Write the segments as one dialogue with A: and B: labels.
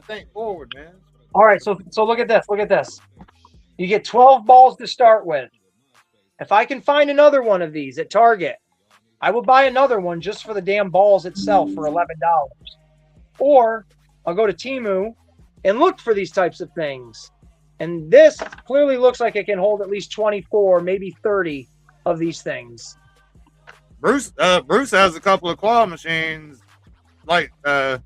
A: think forward, man.
B: All right, so look at this. Look at this. You get 12 balls to start with. If I can find another one of these at Target, I will buy another one just for the damn balls itself for $11. Or I'll go to Temu and look for these types of things. And this clearly looks like it can hold at least 24, maybe 30 of these things.
A: Bruce has a couple of claw machines. Like I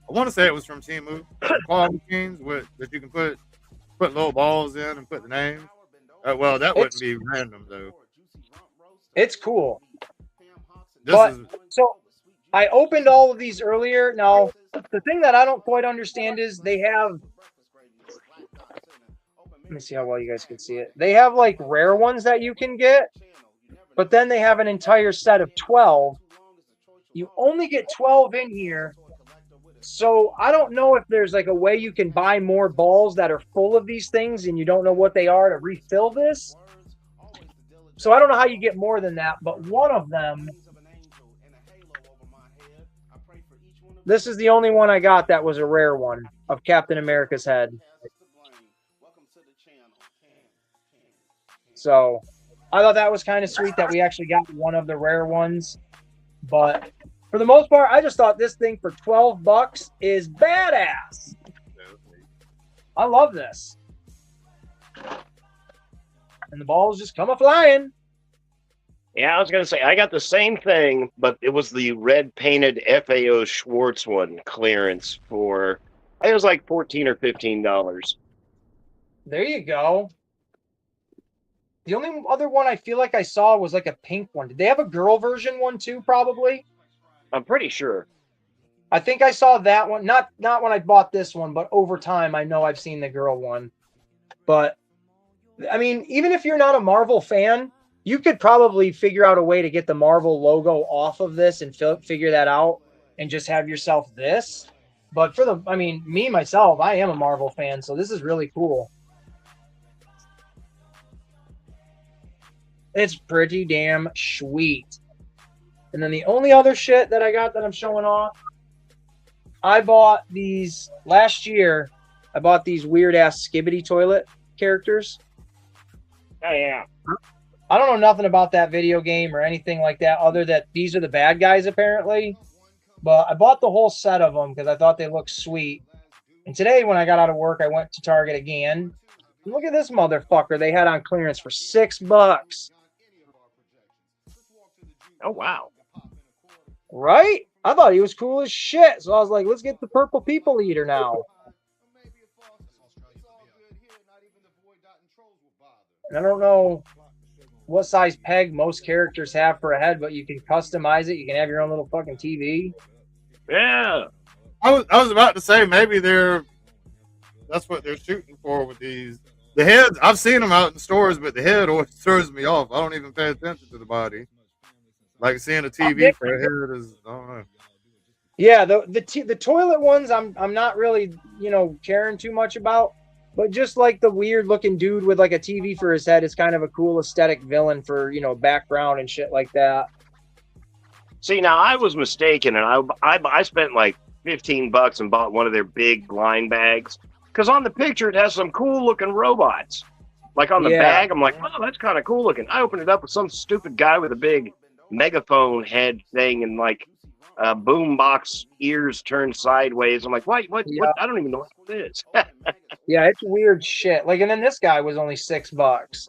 A: want to say it was from Temu. Claw machines that you can put little balls in and put the names. Well, that wouldn't be random though.
B: It's cool. So I opened all of these earlier. Now, the thing that I don't quite understand is they have. Let me see how well you guys can see it. They have like rare ones that you can get, but then they have an entire set of 12. You only get 12 in here. So I don't know if there's like a way you can buy more balls that are full of these things and you don't know what they are to refill this. So I don't know how you get more than that, but one of them, this is the only one I got that was a rare one of Captain America's head. So I thought that was kind of sweet that we actually got one of the rare ones. But for the most part, I just thought this thing for $12 is badass. I love this. And the balls just come a-flying.
C: Yeah, I was going to say, I got the same thing, but it was the red painted FAO Schwartz one clearance for, it was like $14 or $15.
B: There you go. The only other one I feel like I saw was like a pink one. Did they have a girl version one too, probably?
C: I'm pretty sure.
B: I think I saw that one. Not when I bought this one, but over time, I know I've seen the girl one. But, I mean, even if you're not a Marvel fan, you could probably figure out a way to get the Marvel logo off of this and figure that out and just have yourself this. But me, myself, I am a Marvel fan, so this is really cool. It's pretty damn sweet. And then the only other shit that I got that I'm showing off, I bought these last year. I bought these weird ass Skibidi toilet characters.
C: Oh, yeah.
B: I don't know nothing about that video game or anything like that, other that these are the bad guys apparently. But I bought the whole set of them because I thought they looked sweet. And today when I got out of work, I went to Target again. Look at this motherfucker they had on clearance for $6.
C: Oh, wow.
B: Right? I thought he was cool as shit. So I was like, let's get the purple people eater now. And I don't know what size peg most characters have for a head, but you can customize it. You can have your own little fucking TV.
C: Yeah.
A: I was about to say maybe that's what they're shooting for with these. The heads, I've seen them out in stores, but the head always throws me off. I don't even pay attention to the body. Like seeing a TV for a head is, I don't know.
B: Yeah, the toilet ones I'm not really, caring too much about. But just like the weird looking dude with like a TV for his head is kind of a cool aesthetic villain for, background and shit like that.
C: See, now I was mistaken, and I spent like $15 and bought one of their big blind bags. Because on the picture, it has some cool looking robots. Like on the bag, I'm like, oh, that's kind of cool looking. I opened it up with some stupid guy with a big megaphone head thing and like boombox ears turned sideways. I'm like, what? I don't even know what it is.
B: Yeah, it's weird shit. Like, and then this guy was only $6.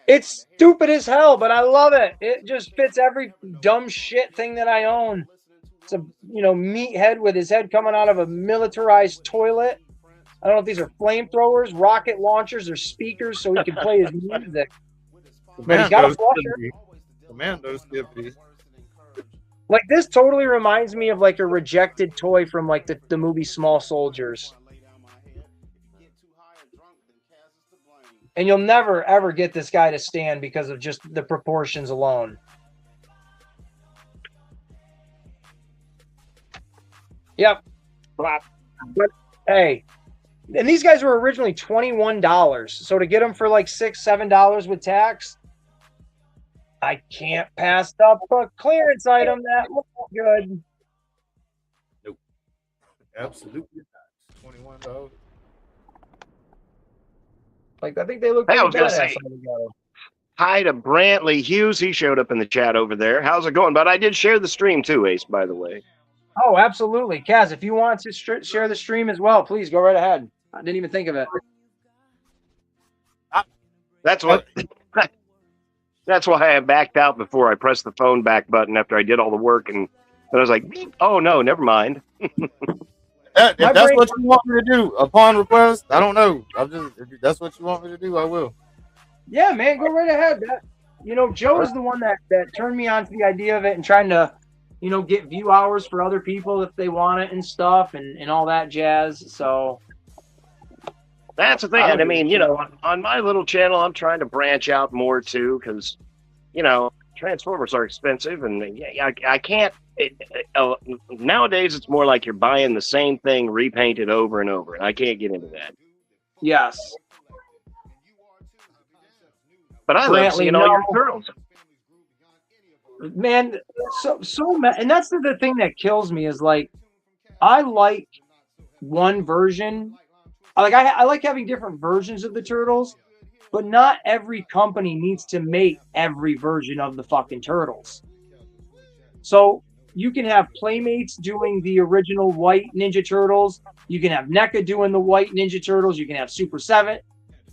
B: It's stupid as hell, but I love it. It just fits every dumb shit thing that I own. It's a meathead with his head coming out of a militarized toilet. I don't know if these are flamethrowers, rocket launchers, or speakers, so he can play his music. But he's got a flusher.
A: Commando Skibidi.
B: Like, this totally reminds me of like a rejected toy from like the movie Small Soldiers. And you'll never ever get this guy to stand because of just the proportions alone. Yep. But hey, and these guys were originally $21. So to get them for like $6, $7 with tax, I can't pass up a clearance item that looks good.
A: Nope. Absolutely not. $21.
B: Like I think they look
C: Hey,
B: pretty
C: I was gonna
B: badass
C: say
B: all together.
C: hi to Brantley Hughes. He showed up in the chat over there. How's it going? But I did share the stream too, Ace, by the way.
B: Oh, absolutely, Kaz. If you want to share the stream as well, please go right ahead. I didn't even think of it.
C: That's what. That's why I backed out before I pressed the phone back button after I did all the work, and then I was like, "Oh no, never mind."
A: If that's what you want me to do upon request, I don't know. If that's what you want me to do, I will.
B: Yeah, man, go right ahead. Joe is the one that turned me on to the idea of it and trying to, get view hours for other people if they want it and stuff and all that jazz. So
C: that's the thing. And I mean, on my little channel, I'm trying to branch out more too, because, Transformers are expensive, and I can't. Nowadays, it's more like you're buying the same thing repainted over and over, and I can't get into that.
B: Yes.
C: But I love seeing all your turtles.
B: Man, and that's the thing that kills me is like, I like one version. I like having different versions of the turtles, but not every company needs to make every version of the fucking turtles. So you can have Playmates doing the original white Ninja Turtles. You can have NECA doing the white Ninja Turtles. You can have Super 7.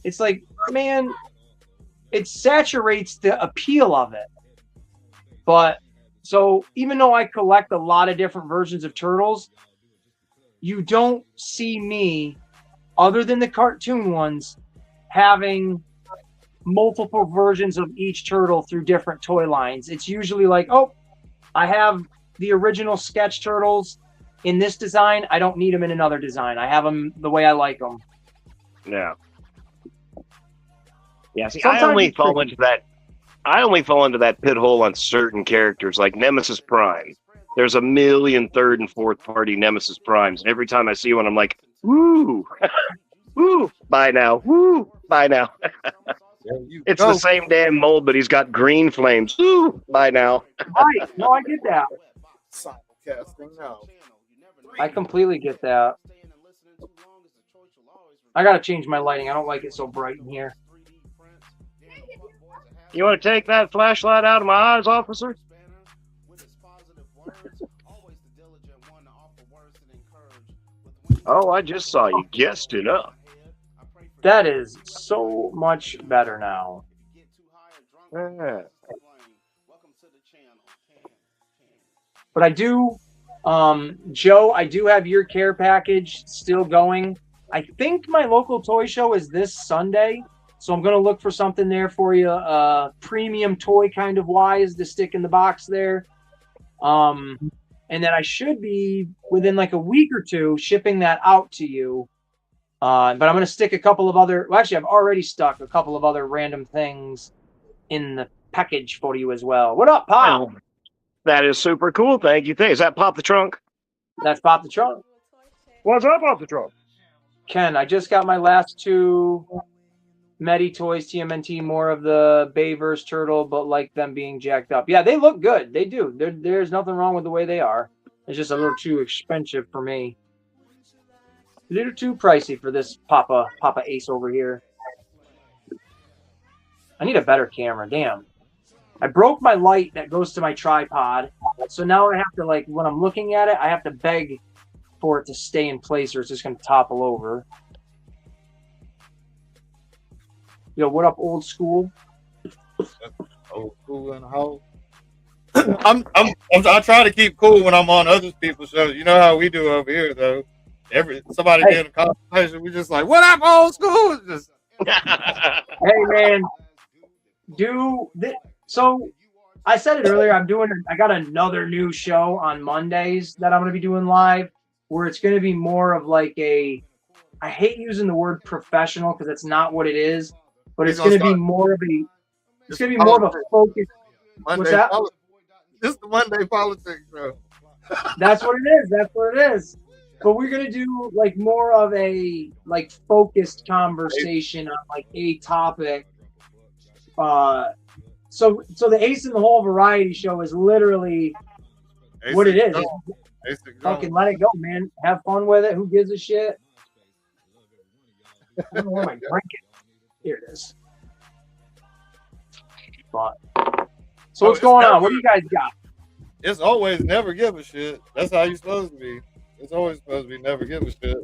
B: It's like, man, it saturates the appeal of it. But so even though I collect a lot of different versions of turtles, you don't see me, other than the cartoon ones, having multiple versions of each turtle through different toy lines. It's usually like, oh, I have the original sketch turtles in this design. I don't need them in another design. I have them the way I like them.
C: Yeah. Yeah, see, I only fall into that pit hole on certain characters, like Nemesis Prime. There's a million third and fourth party Nemesis Primes, and every time I see one, I'm like, woo, woo, bye now, woo, bye now. It's the same damn mold, but he's got green flames. Woo, bye now.
B: Right, no, I get that.
A: Simulcasting now.
B: I completely get that. I gotta change my lighting. I don't like it so bright in here.
C: You want to take that flashlight out of my eyes, officer? Oh, I just saw you guessed it up.
B: That is so much better now.
C: Yeah.
B: But I do, Joe, I do have your care package still going. I think my local toy show is this Sunday. So I'm going to look for something there for you, premium toy kind of wise to stick in the box there. And then I should be within like a week or two shipping that out to you. But I'm going to stick a couple of other, well, actually I've already stuck a couple of other random things in the package for you as well. What up, Pop?
C: Oh, that is super cool. Thank you. Is that Pop the Trunk?
B: That's Pop the Trunk.
C: What's up, Pop the Trunk?
B: Ken, I just got my last two Medi Toys TMNT, more of the Bayverse turtle, but like them being jacked up. Yeah, they look good. They do. There's nothing wrong with the way they are. It's just a little too expensive for me. A little too pricey for this Papa Ace over here. I need a better camera. Damn. I broke my light that goes to my tripod. So now I have to, like, when I'm looking at it, I have to beg for it to stay in place or it's just going to topple over. Yo, what up, old school?
A: Old school in the house. I try to keep cool when I'm on other people's shows. You know how we do over here, though. Somebody get in a conversation, we just like, what up, old school? It's just
B: hey man, so I said it earlier. I got another new show on Mondays that I'm going to be doing live, where it's going to be more of like I hate using the word professional because it's not what it is, but it's going to be more of a focus. What's that?
A: This is the Monday politics show.
B: That's what it is. That's what it is. But we're gonna do like more of a like focused conversation on like a topic. So the Ace in the Hole variety show is literally what it is.
A: Basic
B: Fucking
A: drama.
B: let it go, man. Have fun with it. Who gives a shit? I don't know where my drink is. Here it is. But so what's
A: it's
B: going on?
A: never-
B: What do you guys got?
A: It's always never give a shit. That's how you're supposed to be. It's always supposed to be never give a shit.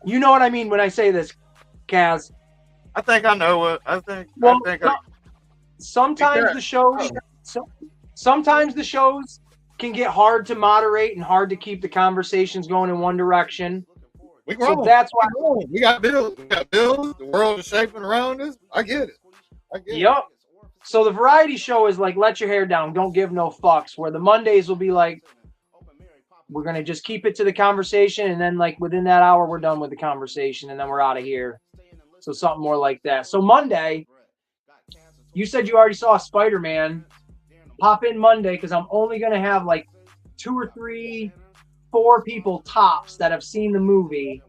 B: You know what I mean when I say this, Kaz.
A: I think I know what I think.
B: Well,
A: I think
B: no, sometimes
A: Because-
B: the shows, sometimes the shows can get hard to moderate and hard to keep the conversations going in one direction.
A: we
B: So
A: grown.
B: that's why.
A: We grown. We got bills. We got bills. The world is shaping around us. I get it. I get it.
B: Yep. So the variety show is like, let your hair down, don't give no fucks. Where the Mondays will be like, we're gonna just keep it to the conversation, and then like within that hour, we're done with the conversation, and then we're out of here. So something more like that. So Monday, you said you already saw Spider-Man. Pop in Monday because I'm only gonna have like 2 or 3, 4 people tops that have seen the movie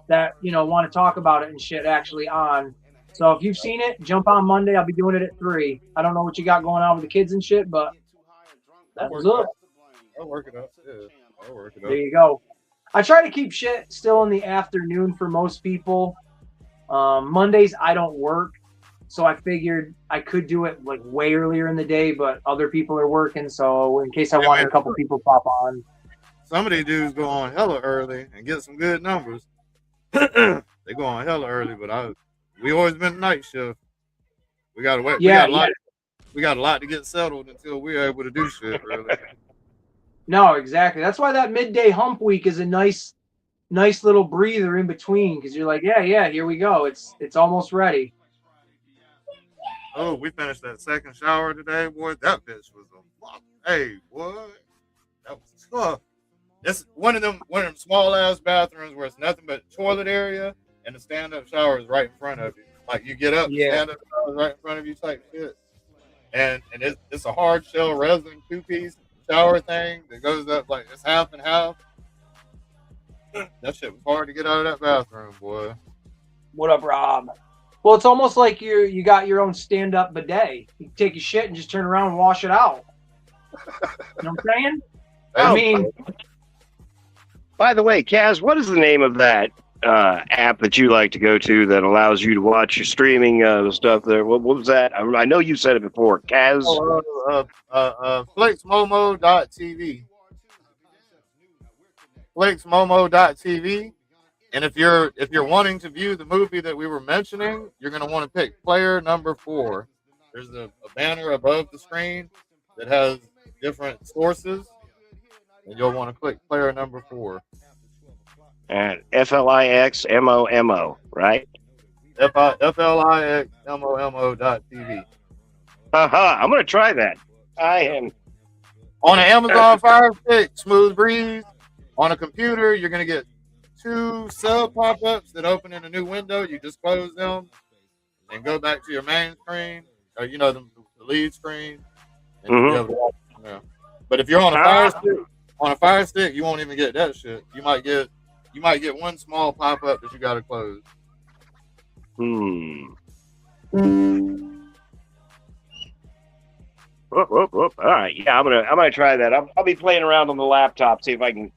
B: that want to talk about it and shit actually on. So if you've seen it, jump on Monday. I'll be doing it at 3. I don't know what you got going on with the kids and shit, but that's it.
A: I'll work it up. Yeah, I'll work it up.
B: There you go. I try to keep shit still in the afternoon for most people. Mondays I don't work, so I figured I could do it like way earlier in the day, but other people are working, so in case I wanted a couple people pop on.
A: Some of these dudes go on hella early and get some good numbers. They go on hella early, but we always been night shift. We gotta wait.
B: Yeah,
A: we got a lot to get settled until we're able to do shit. Really.
B: No, exactly. That's why that midday hump week is a nice little breather in between, because you're like, yeah, here we go. It's almost ready.
A: Oh, we finished that second shower today, boy. That bitch was a fuck. Hey, what? That was tough. It's one of them small ass bathrooms where it's nothing but toilet area and the stand up shower is right in front of you. Like you get up,
B: Yeah.
A: stand up shower is right in front of you type shit. And it's a hard shell resin 2-piece shower thing that goes up like it's half and half. That shit was hard to get out of that bathroom, boy.
B: What up, Rob? Well, it's almost like you got your own stand-up bidet. You take your shit and just turn around and wash it out. You know what I'm saying? I mean,
C: By the way, Kaz, what is the name of that app that you like to go to that allows you to watch your streaming stuff there? What was that? I know you said it before. Kaz?
A: FlixMomo.tv. FlixMomo.tv. And if you're wanting to view the movie that we were mentioning, you're going to want to pick player number 4. There's a banner above the screen that has different sources, and you'll want to click player number 4.
C: And FLIXMOMO, right?
A: FLIXMOMO.tv.
C: I'm going to try that. I am.
A: On an Amazon Fire Stick, smooth breeze. On a computer, you're going to get 2 sub pop-ups that open in a new window. You just close them and go back to your main screen, or the lead screen. And you'll be able to watch it from there. But if you're on a Fire Stick, you won't even get that shit. You might get one small pop-up that you got to close.
C: Whoop. All right, yeah, I'm gonna try that. I'll be playing around on the laptop, see if I can.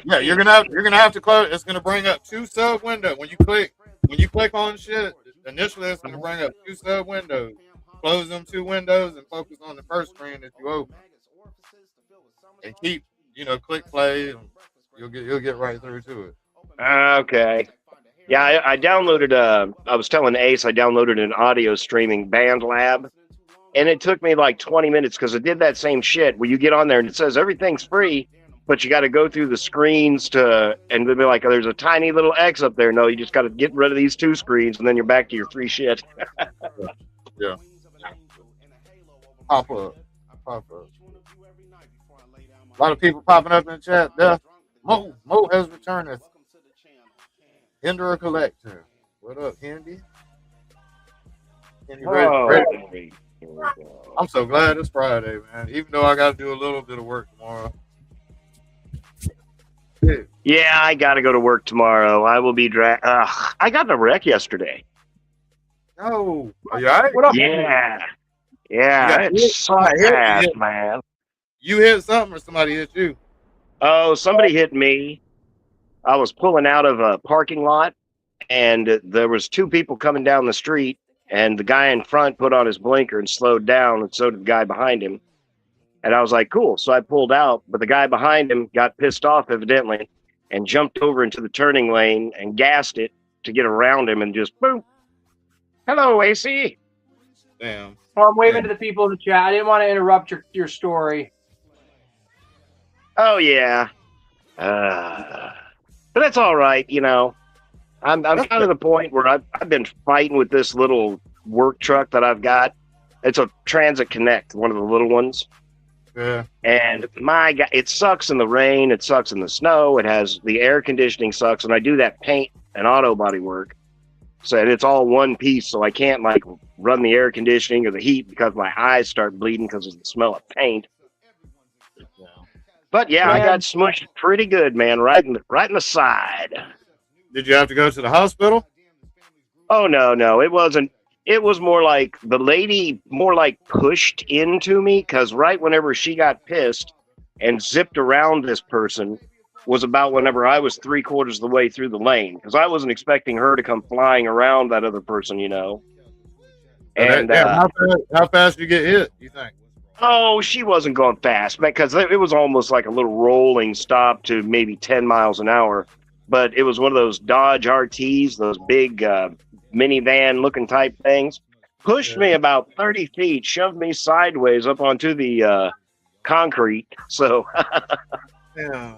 A: Yeah, you're gonna have to close. It's gonna bring up 2 sub windows when you click on shit. Initially, it's gonna bring up 2 sub windows. Close them 2 windows and focus on the first screen that you open. And keep, click play, and you'll get right through to it.
C: Okay. Yeah, I downloaded. I was telling Ace I downloaded an audio streaming Band Lab, and it took me like 20 minutes because it did that same shit where you get on there and it says everything's free, but you got to go through the screens and they'll be like, oh, there's a tiny little X up there. No, you just got to get rid of these 2 screens, and then you're back to your free shit.
A: Yeah. Pop up. A lot of people popping up in the chat. There, Mo has returned. Hinder Collector. What up, Handy? Ready? I'm so glad it's Friday, man. Even though I got to do a little bit of work tomorrow.
C: Yeah, I got to go to work tomorrow. I will be I got in a wreck yesterday.
A: No. Are you all right?
B: what up?
C: Yeah. Yeah, it's so bad, man.
A: You hit something or somebody hit you?
C: Oh, somebody hit me. I was pulling out of a parking lot, and there was two people coming down the street, and the guy in front put on his blinker and slowed down, and so did the guy behind him. And I was like, cool. So I pulled out, but the guy behind him got pissed off, evidently, and jumped over into the turning lane and gassed it to get around him and just boom. Hello, AC.
A: Damn.
B: Well, I'm waving to the people in the chat. I didn't want to interrupt your story.
C: Oh, yeah. But that's all right, you know. I'm kind of the point where I've been fighting with this little work truck that I've got. It's a Transit Connect, one of the little ones.
A: Yeah.
C: And my God, it sucks in the rain. It sucks in the snow. It has the air conditioning sucks. And I do that paint and auto body work. So it's all one piece. So I can't like run the air conditioning or the heat because my eyes start bleeding because of the smell of paint. But yeah, I got smushed pretty good, man. Right in the side.
A: Did you have to go to the hospital?
C: Oh, no. It wasn't. It was more like the lady more like pushed into me because right whenever she got pissed and zipped around this person was about whenever I was 3/4 of the way through the lane because I wasn't expecting her to come flying around that other person, you know. And
A: how fast you get hit, you think?
C: Oh, she wasn't going fast because it was almost like a little rolling stop to maybe 10 miles an hour. But it was one of those Dodge RTs, those big minivan looking type things. Pushed me about 30 feet, shoved me sideways up onto the concrete. So
A: Yeah.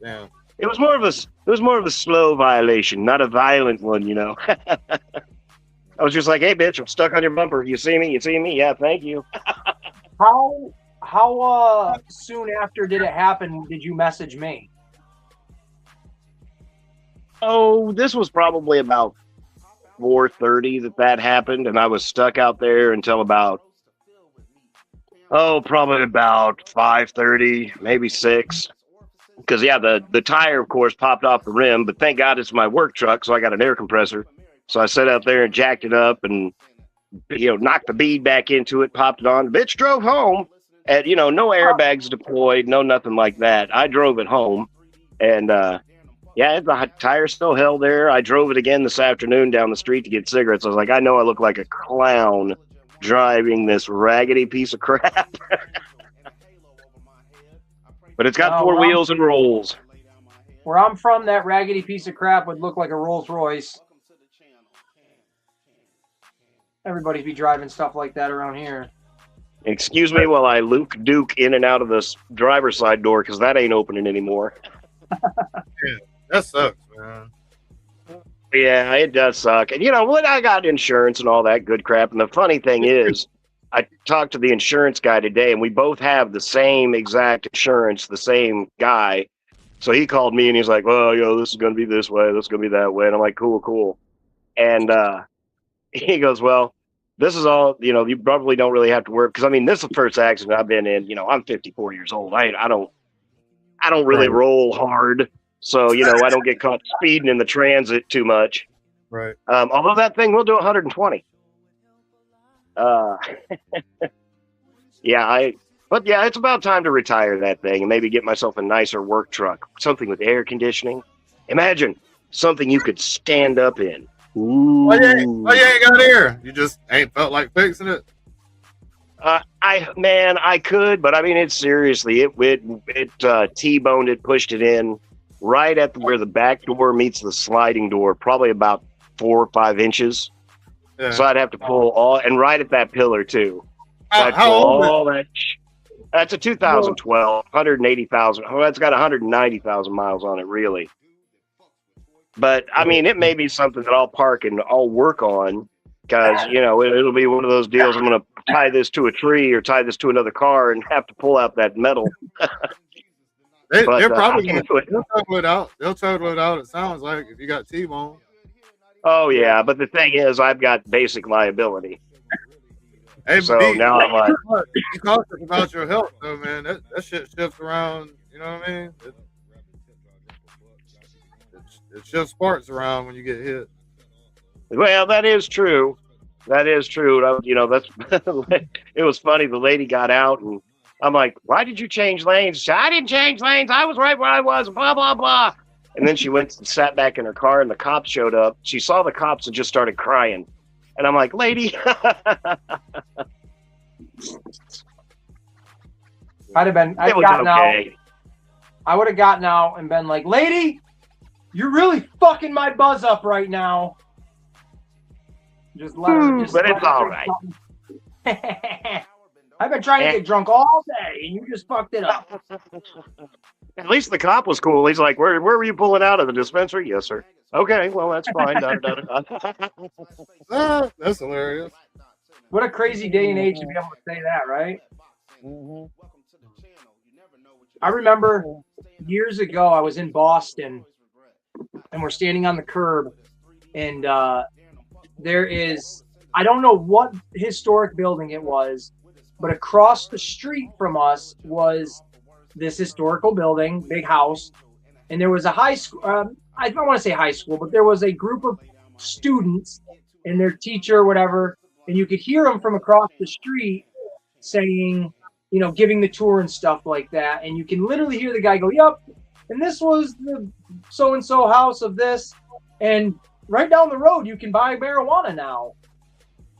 A: Damn.
C: it was more of a slow violation, not a violent one, you know. I was just like, hey, bitch, I'm stuck on your bumper. You see me? You see me? Yeah, thank you.
B: How soon after did it happen did you message me?
C: Oh, this was probably about 4:30 that happened, and I was stuck out there until about, probably about 5:30, maybe 6. Because, yeah, the tire, of course, popped off the rim, but thank God it's my work truck, so I got an air compressor. So I sat out there and jacked it up and, knocked the bead back into it, popped it on. The bitch drove home. And, no airbags deployed, no nothing like that. I drove it home. And, yeah, the tire still held there. I drove it again this afternoon down the street to get cigarettes. I was like, I know I look like a clown driving this raggedy piece of crap. But it's got 4 wheels and rolls.
B: Where I'm from, that raggedy piece of crap would look like a Rolls Royce. Everybody'd be driving stuff like that around here.
C: Excuse me while I Luke Duke in and out of this driver's side door because that ain't opening anymore.
A: Yeah, that sucks, man.
C: Yeah, it does suck. And I got insurance and all that good crap. And the funny thing is, I talked to the insurance guy today, and we both have the same exact insurance, the same guy. So he called me and he's like, well, this is going to be this way, this is going to be that way. And I'm like, cool. And he goes, well, this is all, you probably don't really have to work. Because, this is the first accident I've been in. I'm 54 years old. I don't really roll hard. So, I don't get caught speeding in the transit too much.
A: Right.
C: Although that thing will do 120. But it's about time to retire that thing and maybe get myself a nicer work truck, something with air conditioning. Imagine something you could stand up in. Ooh.
A: Why you ain't got here? You just ain't felt like fixing it?
C: I could, but it's seriously, it T-boned it, pushed it in right at where the back door meets the sliding door, probably about 4 or 5 inches. Yeah. So I'd have to pull all, and right at that pillar too. So
A: how old
C: all that. That's a 2012, 180,000. Oh, it's got 190,000 miles on it, really. But it may be something that I'll park and I'll work on because it'll be one of those deals. I'm going to tie this to a tree or tie this to another car and have to pull out that metal.
A: They're probably going to total it out. They'll total it out. It sounds like if you got T-bone.
C: Oh yeah, but the thing is, I've got basic liability.
A: Hey,
C: so now I'm like,
A: you cautious about your health, though, man. That shit shifts around. You know what I mean? It shifts parts around when you get hit.
C: Well, that is true. That is true. You know, that's it was funny. The lady got out, and I'm like, "Why did you change lanes?" She said, I didn't change lanes. I was right where I was. Blah blah blah. And then she went and sat back in her car, and the cops showed up. She saw the cops and just started crying. And I'm like, "Lady."
B: I'd have been. I'd
C: It was
B: gotten out.
C: okay.
B: I would have gotten out and been like, "Lady, you're really fucking my buzz up right now." Just let her. Just
C: But
B: let
C: it's
B: her
C: all
B: say
C: right.
B: something. I've been trying to get drunk all day, and you just fucked it up.
C: At least the cop was cool. He's like, where were you pulling out of the dispensary? Yes, sir. Okay, well, that's fine.
A: Ah, that's hilarious.
B: What a crazy day and age to be able to say that, right? I remember years ago, I was in Boston, and we're standing on the curb, and there is, I don't know what historic building it was, but across the street from us was this historical building, big house, and there was a high school, I don't want to say high school, but there was a group of students and their teacher or whatever, and you could hear them from across the street saying, you know, giving the tour and stuff like that, and you can literally hear the guy go, "Yep, and this was the so-and-so house of this, and right down the road you can buy marijuana now."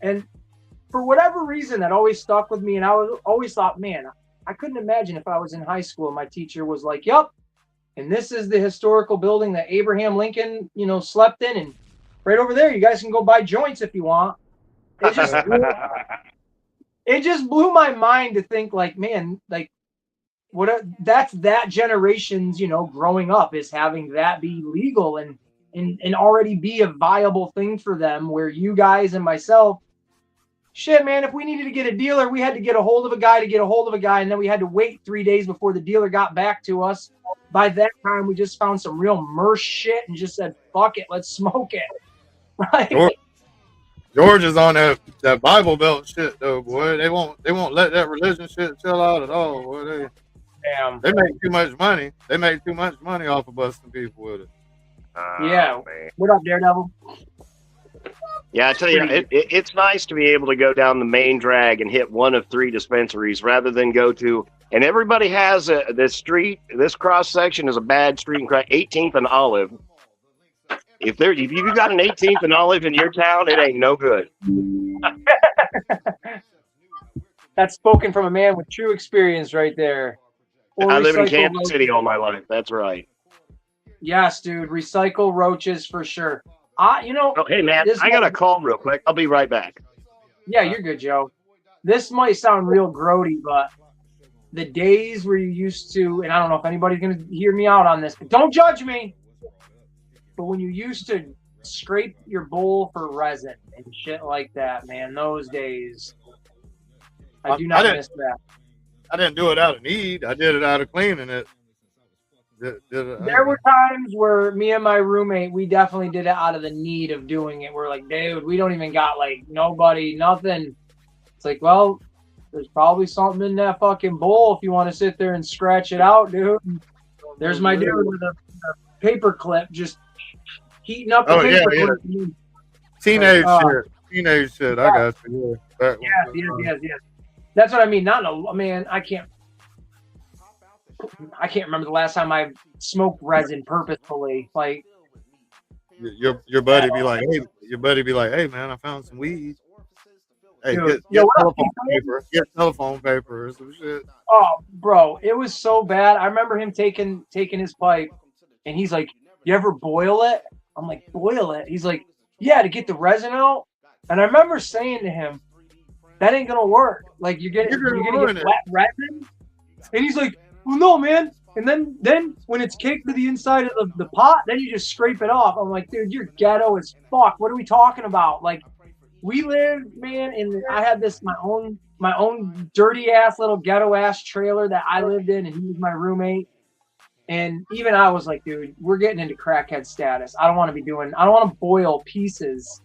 B: And for whatever reason, that always stuck with me, and I always thought, man, I couldn't imagine if I was in high school and my teacher was like, "Yep, and this is the historical building that Abraham Lincoln, you know, slept in, and right over there, you guys can go buy joints if you want." It just blew my mind to think, like, man, like, that's that generation's, you know, growing up is having that be legal and already be a viable thing for them, where you guys and myself, shit, man, if we needed to get a dealer, we had to get a hold of a guy to get a hold of a guy, and then we had to wait 3 days before the dealer got back to us. By that time, we just found some real merch shit and just said, "Fuck it, let's smoke it." Right?
A: George is on that Bible Belt shit though, boy. They won't let that religion shit chill out at all, boy.
B: Damn.
A: They make too much money. They make too much money off of busting people with it.
B: Yeah.
C: Man.
B: What up, Daredevil?
C: Yeah, I tell you, it's nice to be able to go down the main drag and hit one of 3 dispensaries rather than go to. And everybody has this street. This cross section is a bad street and 18th and Olive. If you got an 18th and Olive in your town, it ain't no good.
B: That's spoken from a man with true experience right there. Or
C: I live in
B: recycle
C: Kansas
B: roaches.
C: City all my life. That's right.
B: Yes, dude. Recycle roaches for sure. You know,
C: Oh, hey, man,
B: this
C: I got a
B: might-
C: call real quick. I'll be right back.
B: Yeah, you're good, Joe. This might sound real grody, but the days where you used to, and I don't know if anybody's going to hear me out on this, but don't judge me. But when you used to scrape your bowl for resin and shit like that, man, those days, I do not miss that.
A: I didn't do it out of need. I did it out of cleaning it.
B: There were times where me and my roommate, we definitely did it out of the need of doing it. We're like, dude, we don't even got like nobody, nothing. It's like, well, there's probably something in that fucking bowl if you want to sit there and scratch it out, dude. There's my dude with a paper clip just heating up the paper clip.
A: Teenage shit. Teenage shit. I got you.
B: Yes. That's what I mean. Man, I can't remember the last time I smoked resin purposefully. Like
A: your buddy be like, hey man, I found some weed. Hey,
B: dude,
A: get telephone paper. Get telephone paper or some shit.
B: Oh, bro, it was so bad. I remember him taking his pipe, and he's like, "You ever boil it?" I'm like, "Boil it?" He's like, "Yeah, to get the resin out." And I remember saying to him, "That ain't gonna work. Like you're gonna get wet resin." And he's like, "Well, no, man." And then when it's caked to the inside of the pot, then you just scrape it off. I'm like, dude, you're ghetto as fuck. What are we talking about? Like, we lived, man, I had my own dirty ass little ghetto ass trailer that I lived in, and he was my roommate. And even I was like, dude, we're getting into crackhead status. I don't want to boil pieces.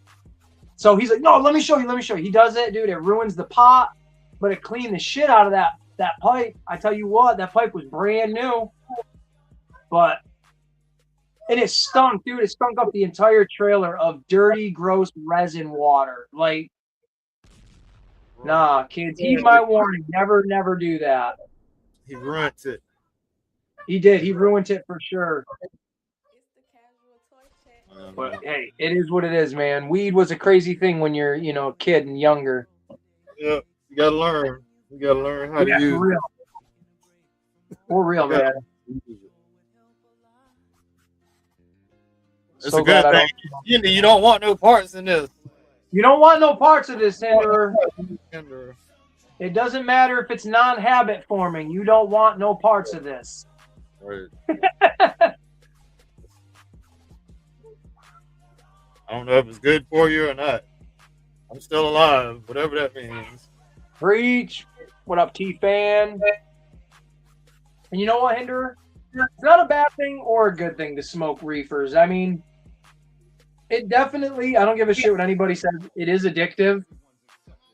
B: So he's like, no, let me show you. He does it, dude. It ruins the pot, but it cleaned the shit out of that pipe. I tell you what, that pipe was brand new. And it stunk, dude. It stunk up the entire trailer of dirty, gross resin water. Like, Nah, kids, heed my warning. Never do that.
A: He ruined it.
B: He did. He ruined it for sure. But hey, it is what it is, man. Weed was a crazy thing when you're, a kid and younger.
A: Yeah, you gotta learn. You gotta learn how to use
B: for real. For real, man.
A: It's a good thing. You don't want no parts in this.
B: You don't want no parts of this, Hinderer. It doesn't matter if it's non-habit forming. You don't want no parts of this.
A: Right. I don't know if it's good for you or not. I'm still alive, whatever that means.
B: Preach. What up, T-Fan? And you know what, Hinderer? It's not a bad thing or a good thing to smoke reefers. I mean, it definitely, I don't give a shit what anybody says. It is addictive.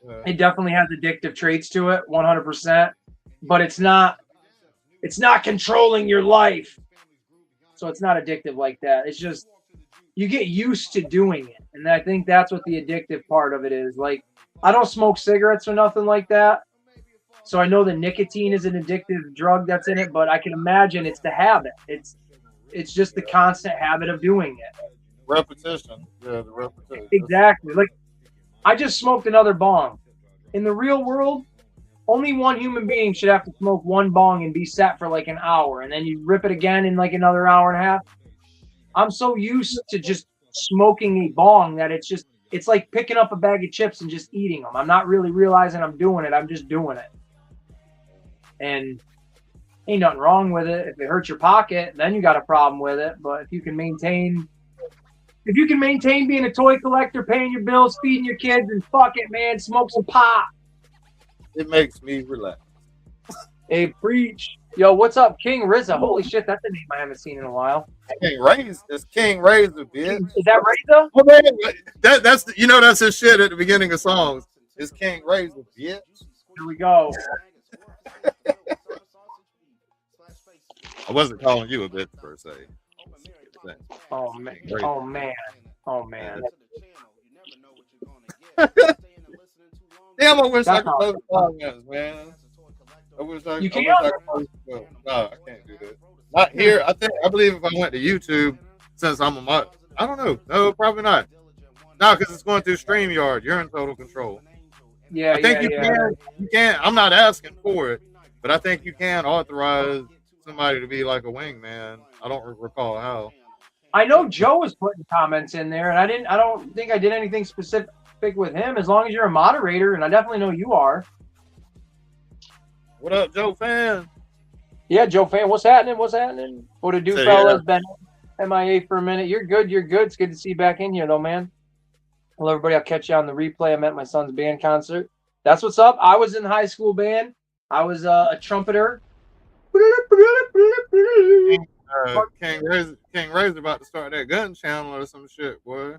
A: Yeah.
B: It definitely has addictive traits to it, 100%. But it's not controlling your life. So it's not addictive like that. It's just, you get used to doing it. And I think that's what the addictive part of it is. Like, I don't smoke cigarettes or nothing like that. So I know that nicotine is an addictive drug that's in it, but I can imagine it's the habit. It's just the constant habit of doing it.
A: Repetition. Yeah, the repetition.
B: Exactly. Like, I just smoked another bong. In the real world, only one human being should have to smoke one bong and be set for like an hour, and then you rip it again in like another hour and a half. I'm so used to just smoking a bong that it's like picking up a bag of chips and just eating them. I'm not really realizing I'm doing it. I'm just doing it. And ain't nothing wrong with it. If it hurts your pocket, then you got a problem with it. But if you can maintain being a toy collector, paying your bills, feeding your kids, and fuck it, man, smoke some pot.
A: It makes me relax.
B: Hey, preach. Yo, what's up, King RZA? Holy shit, that's a name I haven't seen in a while.
A: King Razor. It's King Razor, bitch.
B: Is that RZA?
A: Oh, man, that's that's his shit at the beginning of songs. It's King Razor, bitch.
B: Here we go.
A: I wasn't calling you a bitch per se.
B: Oh man. Oh man. Oh man.
A: Damn, I wish
B: That's
A: I could play the comments, man. I wish I
B: You
A: could.
B: can't?
A: No, I can't do that. Not here. I believe if I went to YouTube, since I'm a mod, I don't know. No, probably not. No, because it's going through StreamYard. You're in total control.
B: Yeah,
A: I think you can. You can. I'm not asking for it, but I think you can authorize somebody to be like a wingman. I don't recall how.
B: I know Joe was putting comments in there, and I don't think I did anything specific with him. As long as you're a moderator, and I definitely know you are.
A: What up, Joe Fan?
B: Yeah, Joe Fan, what's happening? What to do, fellas? Been MIA for a minute. You're good. It's good to see you back in here, though, man. Hello, everybody. I'll catch you on the replay. I'm at my son's band concert. That's what's up. I was in the high school band. I was a trumpeter.
A: King Razor about to start that gun channel or some shit, boy.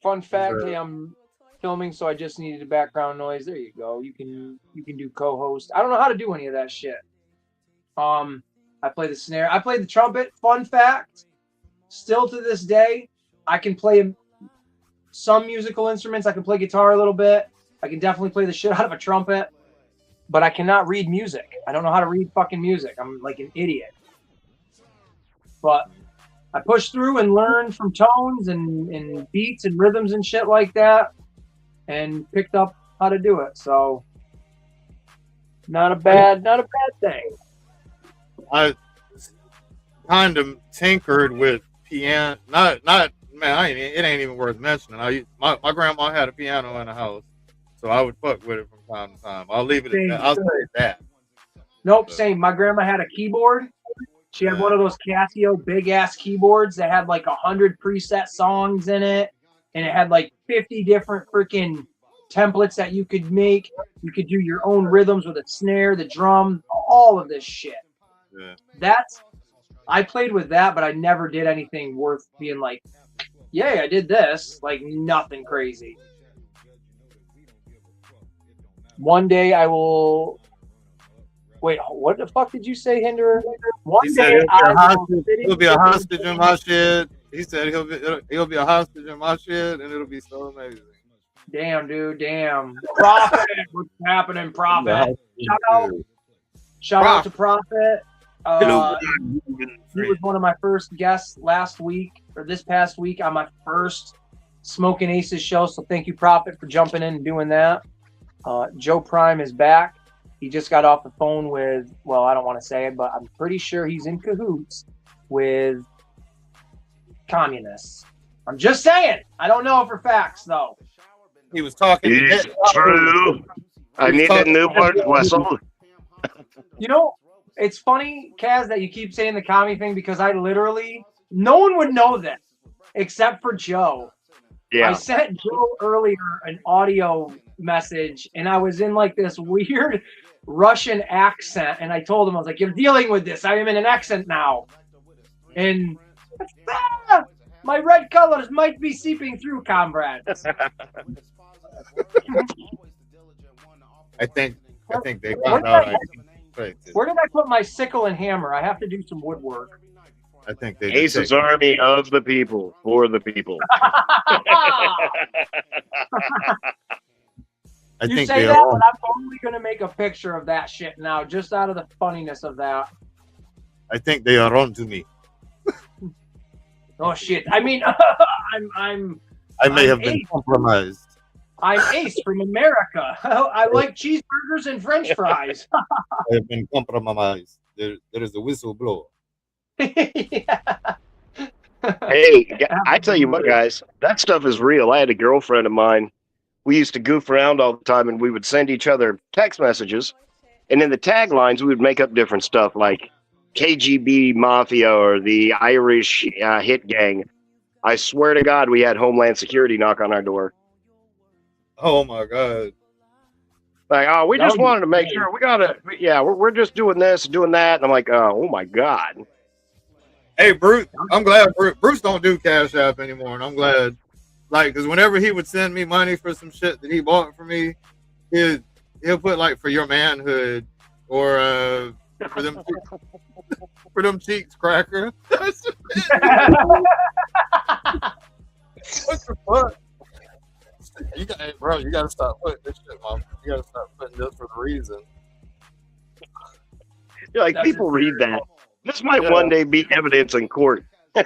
B: Fun fact, hey, I'm filming, so I just needed a background noise. There you go. You can do co-host. I don't know how to do any of that shit. I play the snare. I play the trumpet. Fun fact, still to this day, I can play some musical instruments. I can play guitar a little bit. I can definitely play the shit out of a trumpet, but I cannot read music. I don't know how to read fucking music. I'm like an idiot. But I pushed through and learned from tones and beats and rhythms and shit like that, and picked up how to do it. So not a bad thing.
A: I kind of tinkered with piano. Not man. It ain't even worth mentioning. My grandma had a piano in the house, so I would fuck with it from time to time. I'll leave it at that. I'll say that.
B: Nope, same. My grandma had a keyboard. She had one of those Casio big ass keyboards that had like 100 preset songs in it, and it had like 50 different freaking templates that you could make. You could do your own rhythms with a snare, the drum, all of this shit.
A: Yeah.
B: I played with that, but I never did anything worth being like, yay, I did this. Like nothing crazy. One day I will. Wait, what the fuck did you say, Hinderer? One day
A: he'll be a hostage in my shit. He said he'll be a hostage in my shit, and it'll be so amazing.
B: Damn, dude. Damn. Prophet. What's happening, Prophet? Shout out to Prophet. He was one of my first guests last week or this past week on my first Smoking Aces show. So thank you, Prophet, for jumping in and doing that. Joe Prime is back. He just got off the phone with, well, I don't want to say it, but I'm pretty sure he's in cahoots with communists. I'm just saying. I don't know for facts, though.
A: He was talking.
C: It's true. I need a new word whistle.
B: You know, it's funny, Kaz, that you keep saying the commie thing because no one would know this except for Joe.
C: Yeah.
B: I sent Joe earlier an audio message, and I was in like this weird Russian accent, and I told him, I was like, you're dealing with this. I am in an accent now. And my red colors might be seeping through, comrades.
A: I think they found out.
B: Where did I put my sickle and hammer? I have to do some woodwork.
A: I think they
C: Ace's Army of the people, for the people.
B: You say that, but I'm only going to make a picture of that shit now, just out of the funniness of that.
A: I think they are on to me.
B: Oh shit! I mean,
A: I may have been compromised.
B: I'm Ace from America. I like cheeseburgers and French fries.
A: I have been compromised. There is a whistleblower.
B: Yeah.
C: Hey, I tell you what, guys, that stuff is real. I had a girlfriend of mine. We used to goof around all the time, and we would send each other text messages. And in the taglines, we would make up different stuff like KGB Mafia or the Irish hit gang. I swear to God, we had Homeland Security knock on our door.
A: Oh my God!
C: Like, oh, we just wanted to make sure we're just doing this, doing that. And I'm like, oh my God.
A: Hey, Bruce, I'm glad Bruce don't do Cash App anymore, and I'm glad. Like, because whenever he would send me money for some shit that he bought for me, he'll put like for your manhood or for them cheeks cracker. What the fuck? You gotta stop putting this shit, Mom. You gotta stop putting this for the reason.
C: You're like, people read that. This might one day be evidence in court.
A: With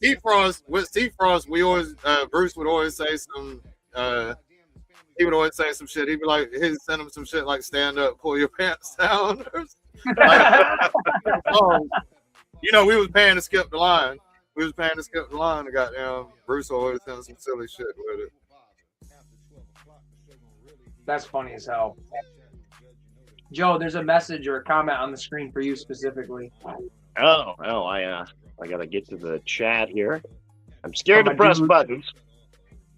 A: Seafrost, we always Bruce would always say some he would always say some shit. He'd be like, he'd send him some shit like stand up, pull your pants down. We was paying to skip the line. And goddamn Bruce always sends some silly shit with it.
B: That's funny as hell. Joe, there's a message or a comment on the screen for you specifically.
C: I gotta get to the chat here. I'm scared to press buttons.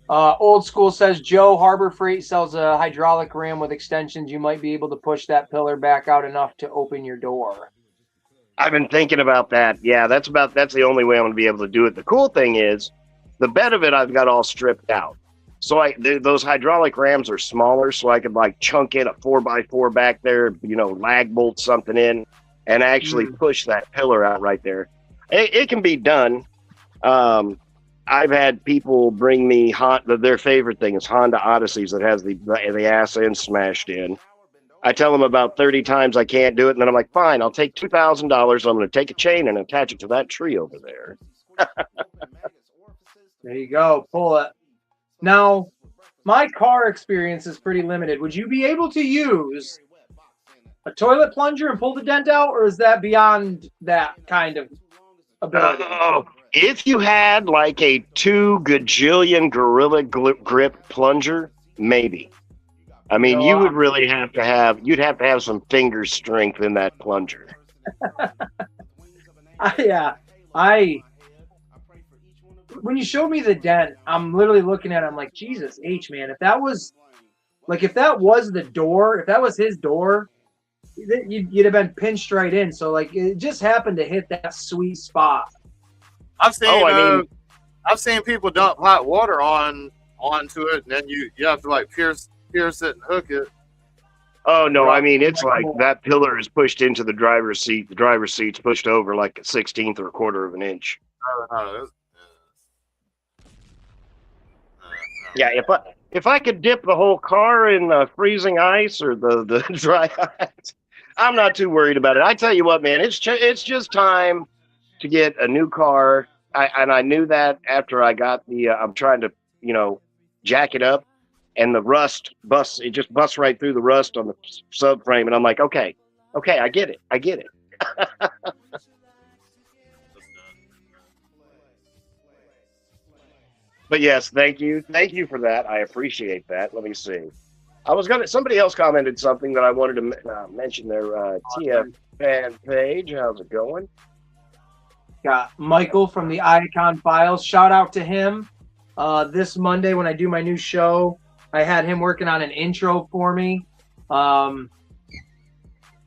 B: Old School says, Joe, Harbor Freight sells a hydraulic ram with extensions. You might be able to push that pillar back out enough to open your door.
C: I've been thinking about that. Yeah, that's the only way I'm gonna be able to do it. The cool thing is, the bed of it I've got all stripped out. So those hydraulic rams are smaller, so I could like chunk in a 4x4 back there, lag bolt something in, and actually push that pillar out right there. It can be done. I've had people bring me their favorite thing is Honda Odysseys that has the ass end smashed in. I tell them about 30 times I can't do it, and then I'm like, fine, I'll take $2,000. I'm going to take a chain and attach it to that tree over there.
B: There you go. Pull it. Now, my car experience is pretty limited. Would you be able to use a toilet plunger and pull the dent out, or is that beyond that kind of ability?
C: If you had like a 2 gajillion Gorilla Grip plunger, maybe. I mean, you would really have to have some finger strength in that plunger.
B: When you showed me the dent, I'm literally looking at it. I'm like, Jesus H, man. If that was the door, if that was his door, you'd have been pinched right in. So like, it just happened to hit that sweet spot.
A: I've seen people dump hot water onto it, and then you have to like pierce it and hook it.
C: Oh no, I mean it's like that pillar is pushed into the driver's seat. The driver's seat's pushed over like a 1/16 or a quarter of an inch. Yeah, if I could dip the whole car in freezing ice or the dry ice, I'm not too worried about it. I tell you what, man, it's just time to get a new car. I knew that after I got the. I'm trying to jack it up, and the rust busts. It just busts right through the rust on the subframe, and I'm like, okay, I get it. But yes, thank you for that. I appreciate that. Let me see. Somebody else commented something that I wanted to mention their TF fan page. How's it going?
B: Got Michael from the Icon Files. Shout out to him. This Monday when I do my new show, I had him working on an intro for me.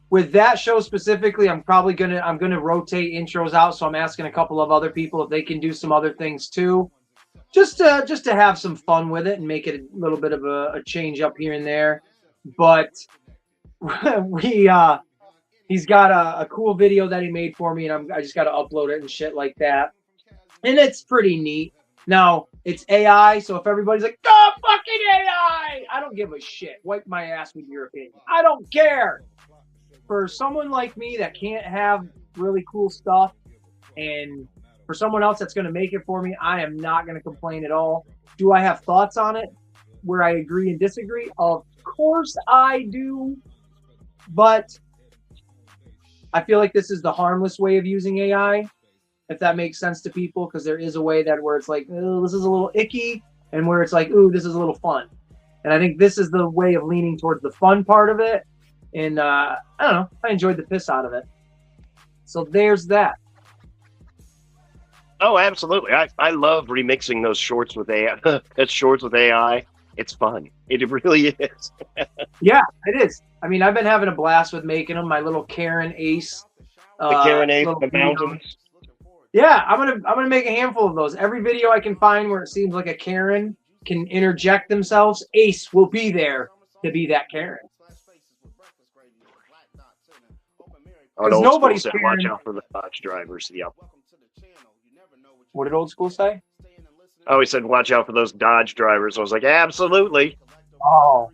B: With that show specifically, I'm gonna rotate intros out. So I'm asking a couple of other people if they can do some other things too. Just to have some fun with it and make it a little bit of a change up here and there. But he's got a cool video that he made for me, and I just got to upload it and shit like that. And it's pretty neat. Now, it's AI, so if everybody's like, oh, fucking AI, I don't give a shit. Wipe my ass with your opinion. I don't care. For someone like me that can't have really cool stuff, and for someone else that's going to make it for me, I am not going to complain at all. Do I have thoughts on it where I agree and disagree? Of course I do. But I feel like this is the harmless way of using AI, if that makes sense to people, because there is a way that where it's like, oh, this is a little icky, and where it's like, ooh, this is a little fun. And I think this is the way of leaning towards the fun part of it. And I don't know, I enjoyed the piss out of it. So there's that.
C: Oh, absolutely. I love remixing those shorts with AI. That's shorts with AI. It's fun. It really is.
B: Yeah, it is. I mean, I've been having a blast with making them. My little Karen Ace.
C: The Karen Ace, the mountains.
B: Yeah, I'm gonna make a handful of those. Every video I can find where it seems like a Karen can interject themselves, Ace will be there to be that Karen.
C: Because
B: nobody's
C: said, watch out for the Dodge drivers. Yep.
B: What did old school say?
C: Oh, he said, watch out for those Dodge drivers. I was like, absolutely.
B: Oh.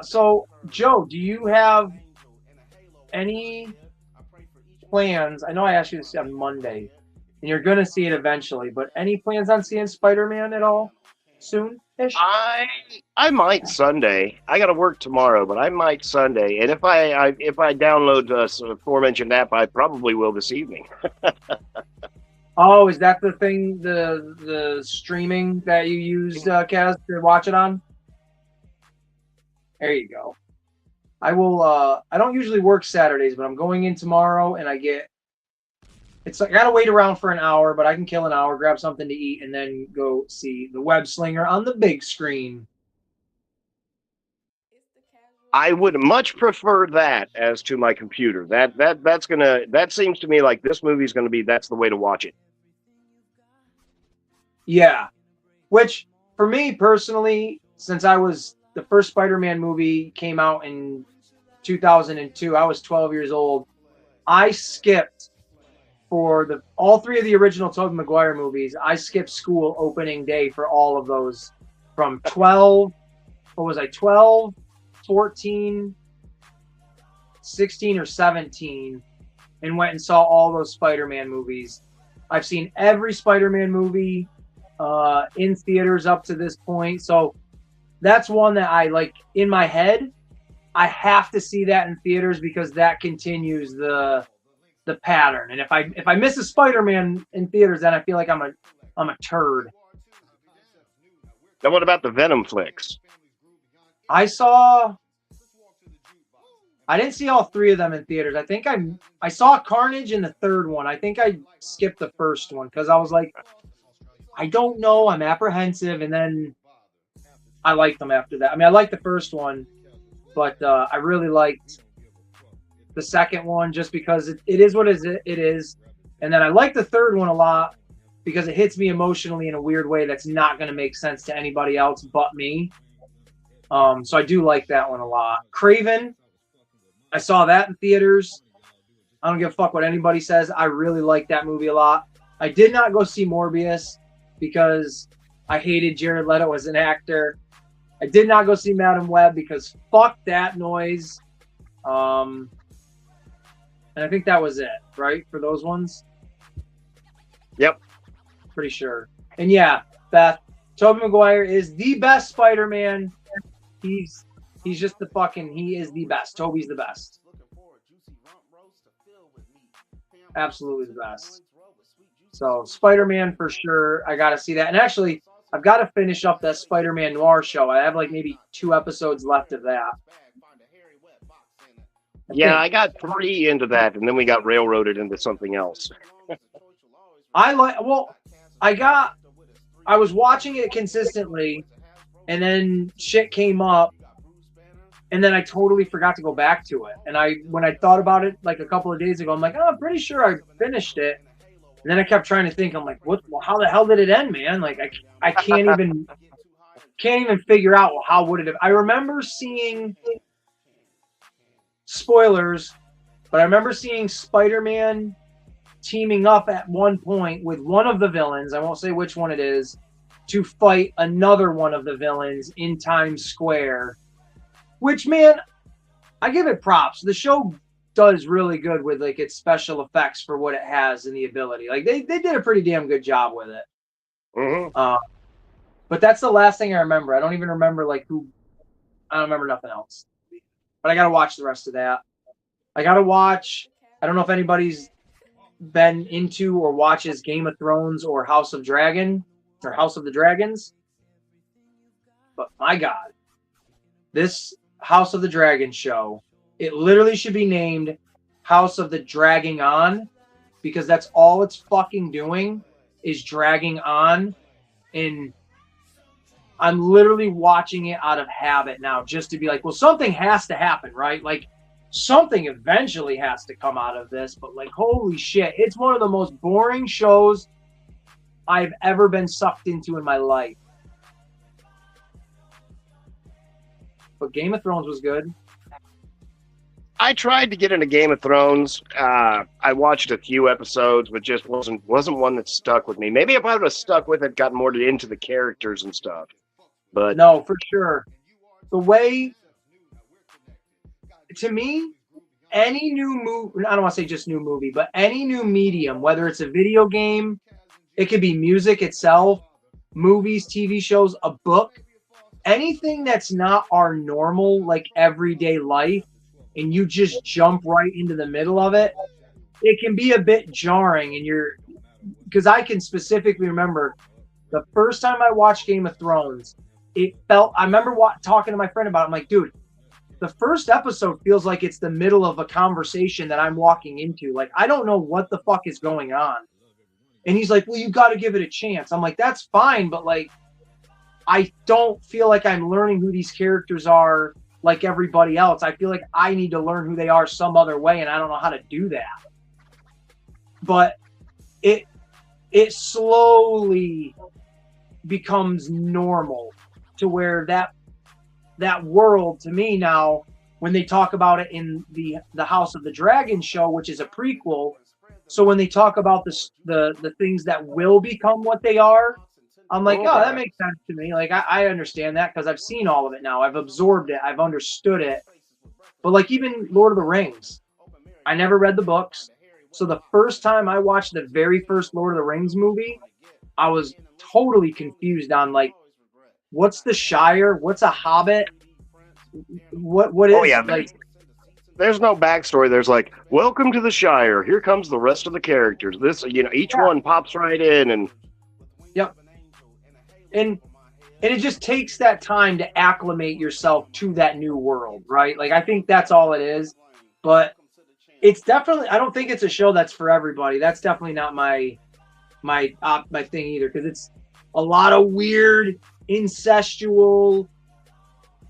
B: So, Joe, do you have any plans? I know I asked you this on Monday, and you're going to see it eventually, but any plans on seeing Spider-Man at all soon-ish?
C: I might Sunday. I got to work tomorrow, but I might Sunday. And if I download the aforementioned app, I probably will this evening.
B: Oh, is that the thing, the streaming that you use, Kaz, to watch it on? There you go. I will. I don't usually work Saturdays, but I'm going in tomorrow, and I gotta wait around for an hour, but I can kill an hour, grab something to eat, and then go see the Web Slinger on the big screen.
C: I would much prefer that as to my computer. That seems to me like this movie's gonna be. That's the way to watch it.
B: Yeah, which for me personally, since the first Spider-Man movie came out in 2002, I was 12 years old. I skipped for all three of the original Tobey Maguire movies. I skipped school opening day for all of those from 12. What was I? 12, 14, 16, or 17, and went and saw all those Spider-Man movies. I've seen every Spider-Man movie in theaters up to this point. So that's one that I like in my head. I have to see that in theaters because that continues the pattern. And if I miss a Spider-Man in theaters, then I feel like I'm a turd.
C: Now, what about the Venom flicks?
B: I didn't see all three of them in theaters. I think I saw Carnage in the third one. I think I skipped the first one because I was like, I don't know, I'm apprehensive, and then I liked them after that. I mean, I liked the first one, but I really liked the second one just because it is what it is. And then I like the third one a lot because it hits me emotionally in a weird way that's not going to make sense to anybody else but me. So I do like that one a lot. Craven, I saw that in theaters. I don't give a fuck what anybody says. I really like that movie a lot. I did not go see Morbius because I hated Jared Leto as an actor. I did not go see Madam Web because fuck that noise. And I think that was it, right? For those ones?
C: Yep.
B: Pretty sure. And yeah, Beth, Tobey Maguire is the best Spider-Man. He's just the fucking, he is the best. Tobey's the best. Absolutely the best. So Spider-Man for sure. I got to see that. And actually, I've got to finish up that Spider-Man Noir show. I have like maybe 2 episodes left of that.
C: I got 3 into that, and then we got railroaded into something else.
B: I was watching it consistently, and then shit came up, and then I totally forgot to go back to it. And when I thought about it like a couple of days ago, I'm like, oh, I'm pretty sure I finished it. And then I kept trying to think, I'm like, what? Well, how the hell did it end, man? Like, I can't even figure out how would it have. I remember seeing spoilers, but I remember seeing Spider-Man teaming up at one point with one of the villains, I won't say which one it is, to fight another one of the villains in Times Square. Which, man, I give it props. The show does really good with like its special effects for what it has and the ability. Like they did a pretty damn good job with it.
C: Mm-hmm.
B: But that's the last thing I remember. I don't even remember like who. I don't remember nothing else. But I gotta watch the rest of that. I gotta watch. I don't know if anybody's been into or watches Game of Thrones or House of Dragon or House of the Dragons. But my God, this House of the Dragon show, it literally should be named House of the Dragging On, because that's all it's fucking doing is dragging on. And I'm literally watching it out of habit now just to be like, well, something has to happen, right? Like something eventually has to come out of this, but like, holy shit, it's one of the most boring shows I've ever been sucked into in my life. But Game of Thrones was good.
C: I tried to get into Game of Thrones. I watched a few episodes, but just wasn't one that stuck with me. Maybe if I would have stuck with it, gotten more into the characters and stuff. But
B: no, for sure. The way, to me, any new movie, I don't want to say just new movie, but any new medium, whether it's a video game, it could be music itself, movies, TV shows, a book, anything that's not our normal, like everyday life, and you just jump right into the middle of it, it can be a bit jarring. And because I can specifically remember the first time I watched Game of Thrones, I remember talking to my friend about it. I'm like, dude, the first episode feels like it's the middle of a conversation that I'm walking into. Like, I don't know what the fuck is going on. And he's like, well, you got to give it a chance. I'm like, that's fine. But like, I don't feel like I'm learning who these characters are like everybody else. I feel like I need to learn who they are some other way, and I don't know how to do that. But it slowly becomes normal to where that world, to me now, when they talk about it in the House of the Dragon show, which is a prequel, so when they talk about the things that will become what they are, I'm like, oh, that makes sense to me. Like, I understand that because I've seen all of it now. I've absorbed it. I've understood it. But like even Lord of the Rings, I never read the books. So the first time I watched the very first Lord of the Rings movie, I was totally confused on like, what's the Shire? What's a Hobbit? What is like?
C: There's no backstory. There's like, welcome to the Shire. Here comes the rest of the characters. This, each one pops right in and.
B: Yep. And it just takes that time to acclimate yourself to that new world, right? Like, I think that's all it is. But it's definitely, I don't think it's a show that's for everybody. That's definitely not my thing either, because it's a lot of weird, incestual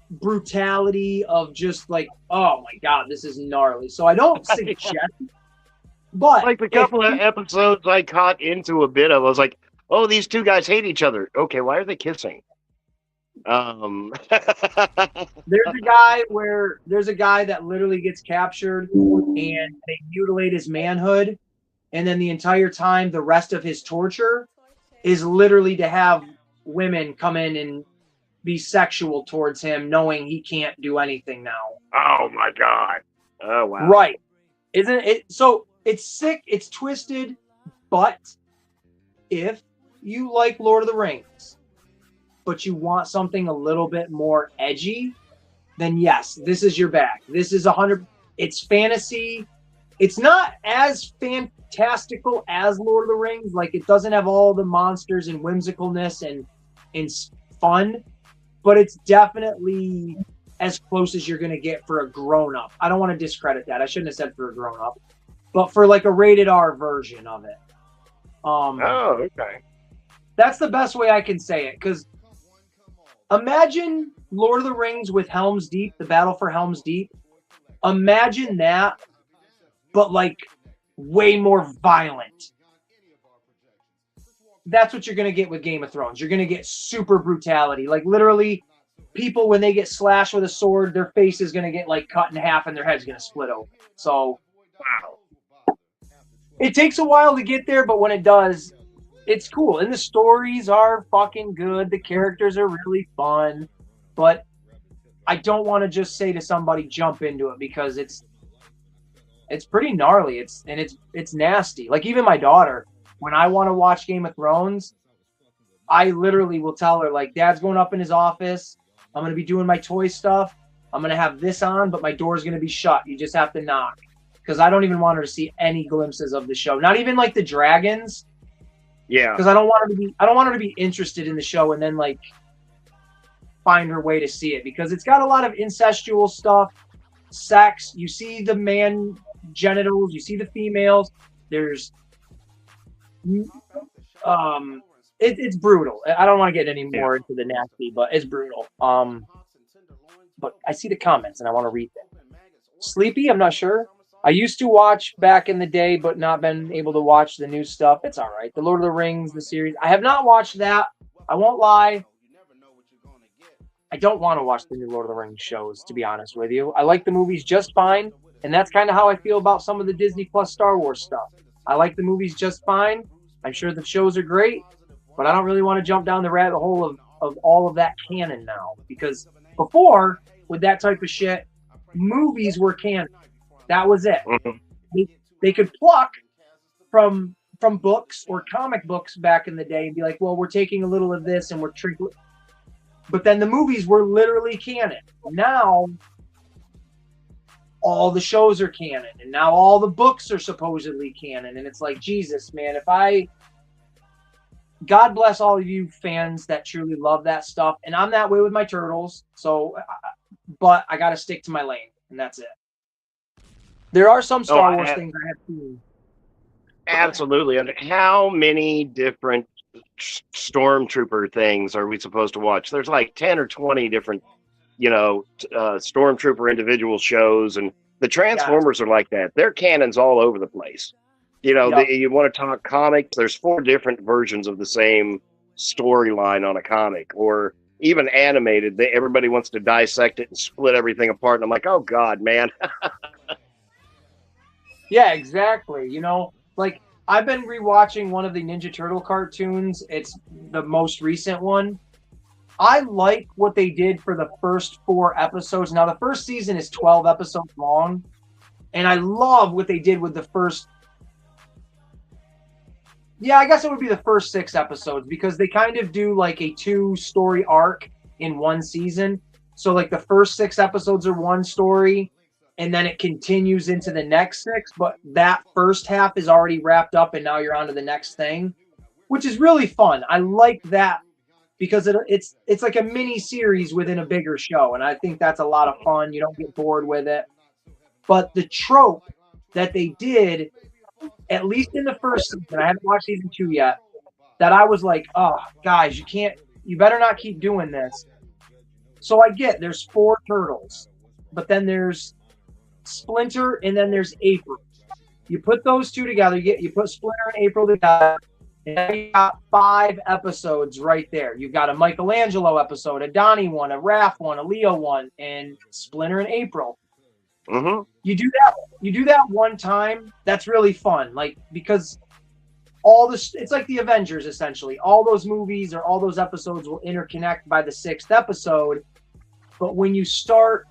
B: brutality of just like, oh my God, this is gnarly. So I don't suggest it. But
C: like the couple of episodes I caught into a bit of, I was like, oh, these two guys hate each other. Okay, why are they kissing?
B: There's a guy that literally gets captured and they mutilate his manhood, and then the entire time, the rest of his torture is literally to have women come in and be sexual towards him, knowing he can't do anything now.
C: Oh my God. Oh wow.
B: Right. Isn't it? So it's sick, it's twisted, but if you like Lord of the Rings, but you want something a little bit more edgy, then yes, this is your bag. This is 100. It's fantasy. It's not as fantastical as Lord of the Rings. Like, it doesn't have all the monsters and whimsicalness and fun, but it's definitely as close as you're going to get for a grown-up. I don't want to discredit that. I shouldn't have said for a grown-up, but for like a rated R version of it.
C: Oh, okay.
B: That's the best way I can say it, because imagine Lord of the Rings with Helm's Deep, the Battle for Helm's Deep. Imagine that, but like way more violent. That's what you're going to get with Game of Thrones. You're going to get super brutality. Like, literally, people, when they get slashed with a sword, their face is going to get like cut in half and their head's going to split open. So, wow. It takes a while to get there, but when it does, it's cool. And the stories are fucking good. The characters are really fun. But I don't want to just say to somebody, jump into it, because it's pretty gnarly. It's nasty. Like, even my daughter, when I want to watch Game of Thrones, I literally will tell her, like, Dad's going up in his office. I'm going to be doing my toy stuff. I'm going to have this on, but my door's going to be shut. You just have to knock. Because I don't even want her to see any glimpses of the show. Not even like the dragons.
C: Yeah.
B: Because I don't want her to be interested in the show and then like find her way to see it, because it's got a lot of incestual stuff, sex. You see the man genitals, you see the females. There's it's brutal. I don't want to get any more into the nasty, but it's brutal. But I see the comments and I want to read them. Sleepy, I'm not sure. I used to watch back in the day, but not been able to watch the new stuff. It's all right. The Lord of the Rings, the series. I have not watched that. I won't lie. I don't want to watch the new Lord of the Rings shows, to be honest with you. I like the movies just fine, and that's kind of how I feel about some of the Disney Plus Star Wars stuff. I like the movies just fine. I'm sure the shows are great, but I don't really want to jump down the rabbit hole of all of that canon now. Because before, with that type of shit, movies were canon. That was it. Mm-hmm. They could pluck from books or comic books back in the day and be like, well, we're taking a little of this and we're trickling. But then the movies were literally canon. Now, all the shows are canon. And now all the books are supposedly canon. And it's like, Jesus, man, God bless all of you fans that truly love that stuff. And I'm that way with my Turtles. So, but I got to stick to my lane. And that's it. There are some Star Wars things I have seen.
C: Absolutely. And how many different Stormtrooper things are we supposed to watch? There's like 10 or 20 different, Stormtrooper individual shows, and the Transformers are like that. They're canons all over the place. You want to talk comics, there's 4 different versions of the same storyline on a comic, or even animated. Everybody wants to dissect it and split everything apart, and I'm like, oh God, man.
B: Yeah, exactly. Like, I've been rewatching one of the Ninja Turtle cartoons. It's the most recent one. I like what they did for the first 4 episodes. Now, the first season is 12 episodes long, and I love what they did with the first. Yeah, I guess it would be the first 6 episodes, because they kind of do like a 2-story arc in one season. So, like, the first 6 episodes are one story, and then it continues into the next 6, but that first half is already wrapped up, and now you're on to the next thing, which is really fun. I like that, because it's like a mini series within a bigger show, and I think that's a lot of fun. You don't get bored with it. But the trope that they did, at least in the first season, I haven't watched season 2 yet, that I was like, oh, guys, you better not keep doing this. So I get there's 4 turtles, but then there's Splinter, and then there's April. You put those 2 together. You put Splinter and April together. And now you got 5 episodes right there. You've got a Michelangelo episode, a Donnie one, a Raph one, a Leo one, and Splinter in April.
C: Mm-hmm.
B: You do that one time, that's really fun. Like, because all this, it's like the Avengers essentially. All those movies or all those episodes will interconnect by the 6th episode. But when you start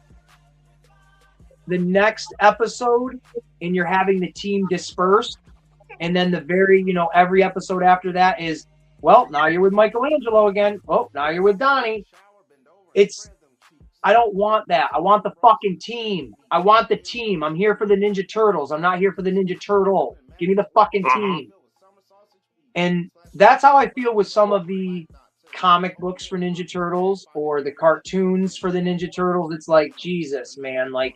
B: the next episode and you're having the team dispersed, and then the very, every episode after that is, well, now you're with Michelangelo again. Oh, now you're with Donnie. I don't want that. I want the fucking team. I want the team. I'm here for the Ninja Turtles. I'm not here for the Ninja Turtle. Give me the fucking team. And that's how I feel with some of the comic books for Ninja Turtles or the cartoons for the Ninja Turtles. It's like, Jesus, man. Like,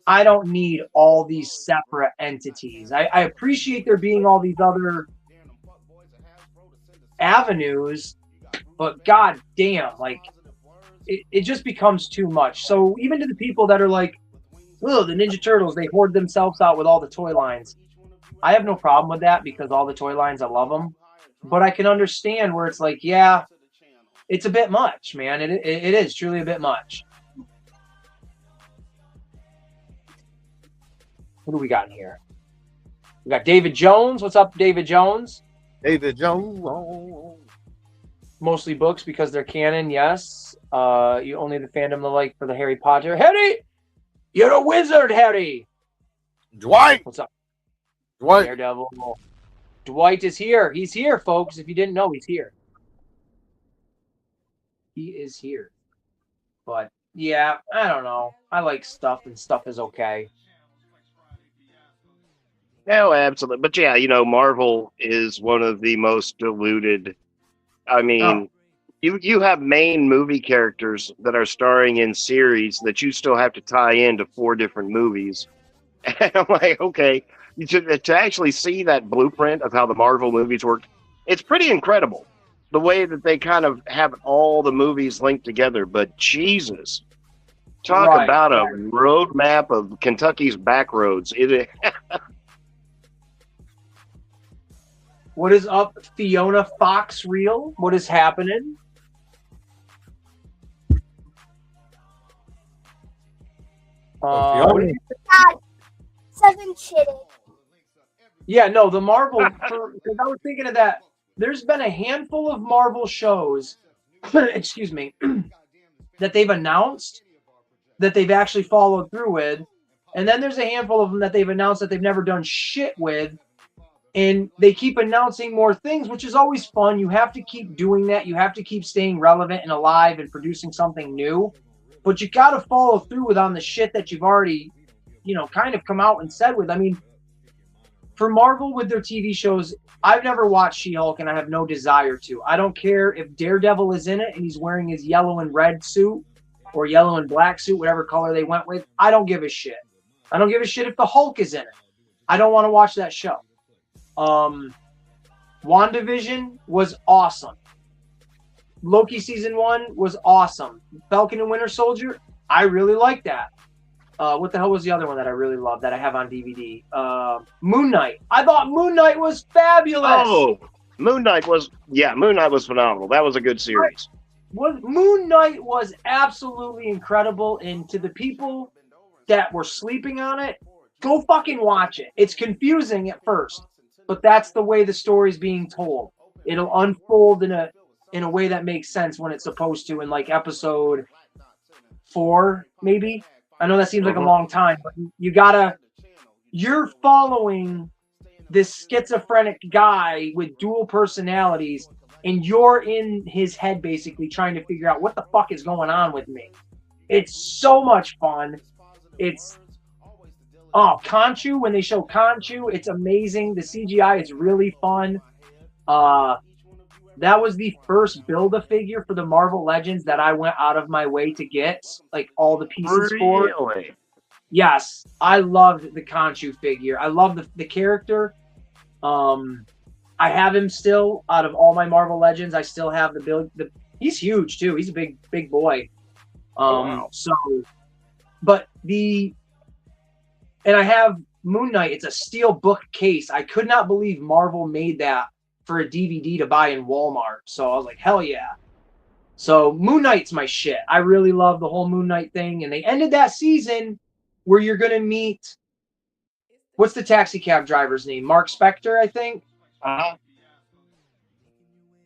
B: I don't need all these separate entities. I appreciate there being all these other avenues, but god damn, like, it just becomes too much. So even to the people that are like, oh, the Ninja Turtles, they hoard themselves out with all the toy lines. I have no problem with that because all the toy lines, I love them. But I can understand where it's like, yeah, it's a bit much, man. It is truly a bit much. What do we got in here? We got David Jones. What's up, David Jones?
A: David Jones.
B: Mostly books because they're canon, yes. You only the fandom the like for the Harry Potter. Harry! You're a wizard, Harry!
A: Dwight.
B: What's up?
A: Dwight.
B: Daredevil. Dwight is here. He's here, folks. If you didn't know, he's here. He is here. But, yeah, I don't know. I like stuff, and stuff is okay.
C: No, absolutely. But yeah, Marvel is one of the most diluted. I mean, you have main movie characters that are starring in series that you still have to tie into 4 different movies. And I'm like, okay, to actually see that blueprint of how the Marvel movies work, it's pretty incredible. The way that they kind of have all the movies linked together. But Jesus, talk about a roadmap of Kentucky's back roads.
B: What is up, Fiona Fox Reel? What is happening?
A: Fiona.
D: God, 7 chitty.
B: Yeah, no, the Marvel. Because I was thinking of that. There's been a handful of Marvel shows, excuse me, that they've announced that they've actually followed through with, and then there's a handful of them that they've announced that they've never done shit with. And they keep announcing more things, which is always fun. You have to keep doing that. You have to keep staying relevant and alive and producing something new. But you got to follow through with on the shit that you've already, kind of come out and said with. I mean, for Marvel with their TV shows, I've never watched She-Hulk and I have no desire to. I don't care if Daredevil is in it and he's wearing his yellow and red suit or yellow and black suit, whatever color they went with. I don't give a shit. I don't give a shit if the Hulk is in it. I don't want to watch that show. WandaVision was awesome. Loki season 1 was awesome. Falcon and Winter Soldier, I really like that. What the hell was the other one that I really loved that I have on DVD? Moon Knight. I thought Moon Knight was fabulous.
C: Oh, Moon Knight was phenomenal. That was a good series.
B: Moon Knight was absolutely incredible, and to the people that were sleeping on it, go fucking watch it. It's confusing at first. But that's the way the story's being told. It'll unfold in a way that makes sense when it's supposed to in like episode 4, maybe. I know that seems like a long time, but you're following this schizophrenic guy with dual personalities, and you're in his head basically trying to figure out what the fuck is going on with me. It's so much fun. Khonshu, when they show Khonshu, it's amazing. The CGI is really fun. That was the first Build-A-Figure for the Marvel Legends that I went out of my way to get, like all the pieces for.
C: Really?
B: Yes, I loved the Khonshu figure. I love the character. I have him still out of all my Marvel Legends. I still have the build. He's huge too. He's a big boy.
C: Wow.
B: And I have Moon Knight. It's a steel book case. I could not believe Marvel made that for a DVD to buy in Walmart. So I was like, hell yeah. So Moon Knight's my shit. I really love the whole Moon Knight thing. And they ended that season where you're going to meet, what's the taxi cab driver's name? Mark Spector, I think.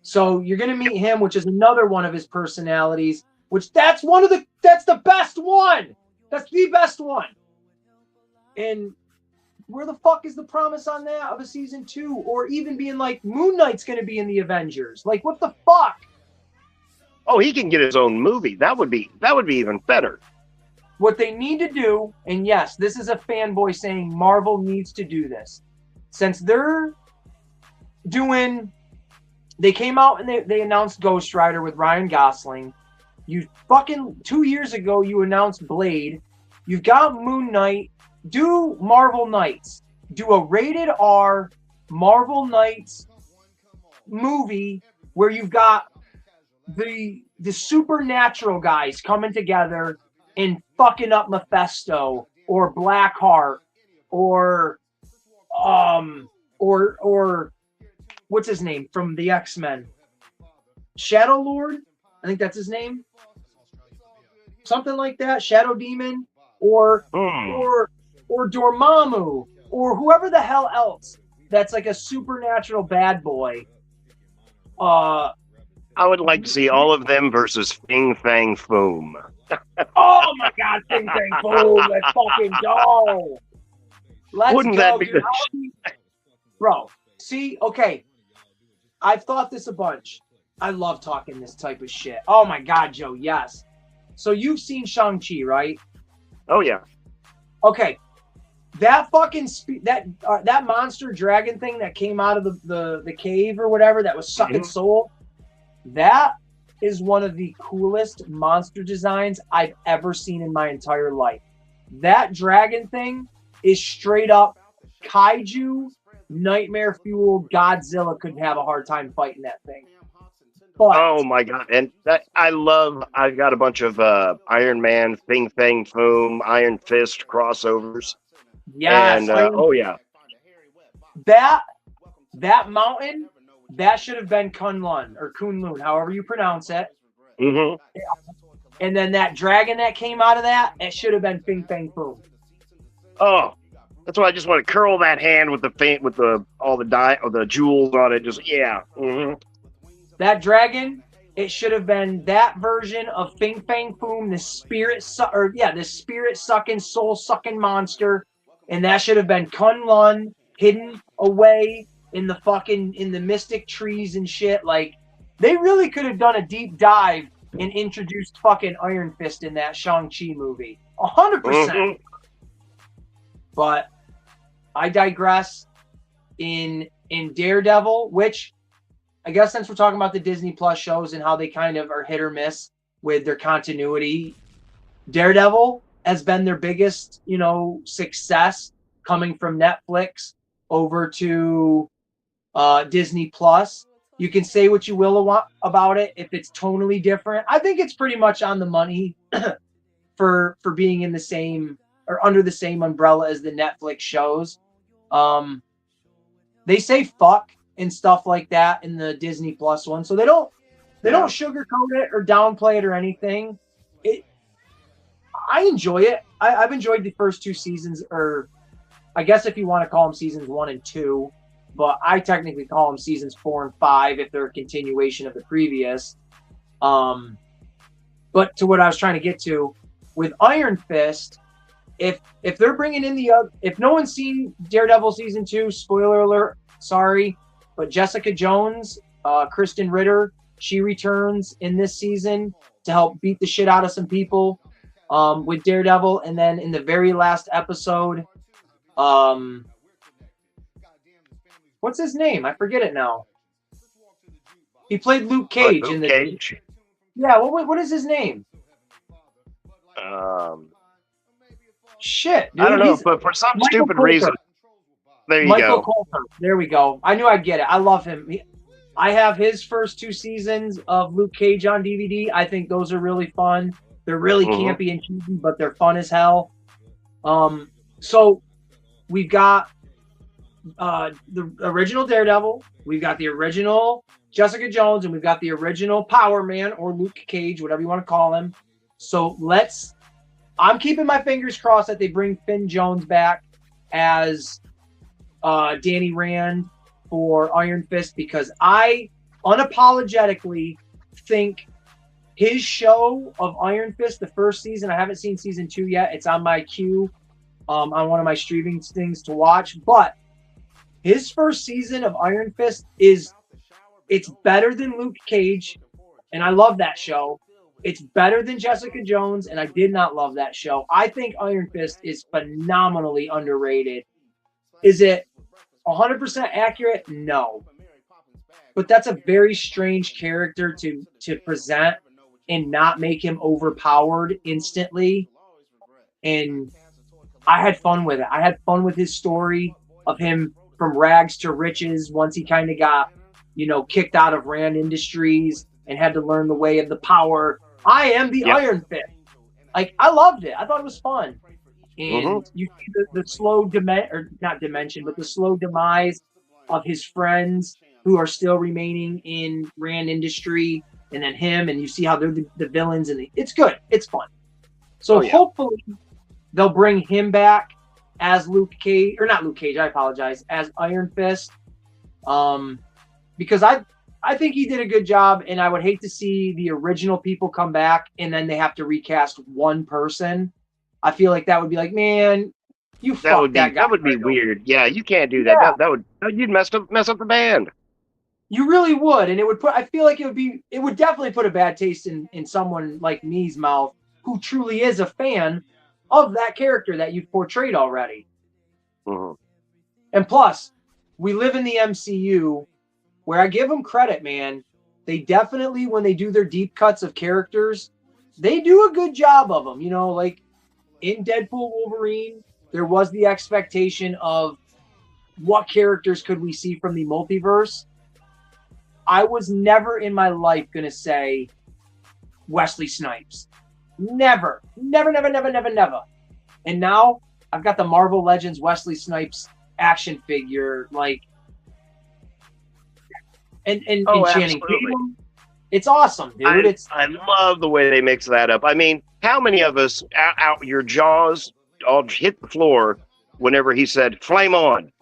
B: So you're going to meet him, which is another one of his personalities, which that's the best one. That's the best one. And where the fuck is the promise on that of a season 2? Or even being like, Moon Knight's going to be in the Avengers. Like, what the fuck?
C: Oh, he can get his own movie. That would be even better.
B: What they need to do, and yes, this is a fanboy saying Marvel needs to do this. Since they're doing, they came out and they announced Ghost Rider with Ryan Gosling. You fucking 2 years ago, you announced Blade. You've got Moon Knight. Do Marvel Knights. Do a rated R Marvel Knights movie where you've got the supernatural guys coming together and fucking up Mephisto or Blackheart or what's his name from the X-Men? Shadow Lord? I think that's his name. Something like that. Shadow Demon or Dormammu or whoever the hell else that's like a supernatural bad boy.
C: I would like to see all of them versus Fing Fang Foom.
B: Oh my God, Fing Fang Foom, let's fucking go.
C: Wouldn't that be
B: dude. Bro, see, okay. I've thought this a bunch. I love talking this type of shit. Oh my God, Joe, yes. So you've seen Shang-Chi, right?
C: Oh yeah.
B: Okay. That fucking that monster dragon thing that came out of the cave or whatever that was sucking soul, that is one of the coolest monster designs I've ever seen in my entire life. That dragon thing is straight up kaiju, nightmare fueled. Godzilla couldn't have a hard time fighting that thing. But,
C: oh my God. And I've got a bunch of Iron Man, Fing Fang Foom, Iron Fist crossovers.
B: yes,
C: And oh yeah.
B: That mountain, that should have been Kunlun or Kunlun, however you pronounce it.
C: Mm-hmm.
B: And then that dragon that came out of that, it should have been Fing Fang Foom.
C: Oh, that's why I just want to curl that hand with all the jewels on it. Just yeah. Mm-hmm.
B: That dragon, it should have been that version of Fing Fang Foom, the spirit sucking, soul sucking monster, and that should have been Kunlun hidden away in the mystic trees and shit. Like, they really could have done a deep dive and introduced fucking Iron Fist in that Shang-Chi movie. 100%. But I digress. In Daredevil, which I guess since we're talking about the Disney Plus shows and how they kind of are hit or miss with their continuity, Daredevil has been their biggest, success coming from Netflix over to Disney Plus. You can say what you will about it if it's tonally different. I think it's pretty much on the money for being in the same or under the same umbrella as the Netflix shows. They say fuck and stuff like that in the Disney Plus one, so they don't sugarcoat it or downplay it or anything. I enjoy it. I've enjoyed the first 2 seasons, or I guess if you want to call them seasons 1 and 2. But I technically call them seasons 4 and 5 if they're a continuation of the previous. But to what I was trying to get to, with Iron Fist, if they're bringing in if no one's seen Daredevil season 2, spoiler alert, sorry, but Jessica Jones, Kristen Ritter, she returns in this season to help beat the shit out of some people with Daredevil. And then in the very last episode, what's his name? I forget it now. He played Luke Cage in the
C: Cage.
B: Yeah, what is his name? Shit, dude,
C: I don't know, but for some stupid reason, there you
B: Michael
C: go.
B: Coulter. There we go. I knew I'd get it. I love him. I have his first 2 seasons of Luke Cage on DVD. I think those are really fun. They're really campy and cheesy, but they're fun as hell. So we've got the original Daredevil, we've got the original Jessica Jones, and we've got the original Power Man or Luke Cage, whatever you want to call him. So I'm keeping my fingers crossed that they bring Finn Jones back as Danny Rand for Iron Fist, because I unapologetically think his show of Iron Fist, the first season, I haven't seen season 2 yet. It's on my queue on one of my streaming things to watch. But his first season of Iron Fist it's better than Luke Cage, and I love that show. It's better than Jessica Jones, and I did not love that show. I think Iron Fist is phenomenally underrated. Is it 100% accurate? No. But that's a very strange character to present and not make him overpowered instantly. And I had fun with it. I had fun with his story of him from rags to riches once he kind of got, kicked out of Rand Industries and had to learn the way of the power. I am the Iron Fist. Like, I loved it. I thought it was fun. And you see the slow not dimension, but the slow demise of his friends who are still remaining in Rand Industry, and then him, and you see how they're the villains, and it's good. It's fun. So hopefully they'll bring him back as Luke Cage, or not Luke Cage, I apologize, as Iron Fist. Because I think he did a good job, and I would hate to see the original people come back and then they have to recast one person. I feel like that would be like, man, you fucked that guy.
C: That would be weird. Yeah, you can't do that. Yeah. You'd mess up the band.
B: You really would, and I feel like it would definitely put a bad taste in someone like me's mouth who truly is a fan of that character that you've portrayed already.
C: Mm-hmm.
B: And plus, we live in the MCU where I give them credit, man. They definitely, when they do their deep cuts of characters, they do a good job of them. Like in Deadpool Wolverine, there was the expectation of what characters could we see from the multiverse. I was never in my life going to say Wesley Snipes. Never. Never. And now I've got the Marvel Legends Wesley Snipes action figure, like, and Channing Tatum. It's awesome, dude.
C: I love the way they mix that up. I mean, how many of us out your jaws all hit the floor whenever he said "Flame on"?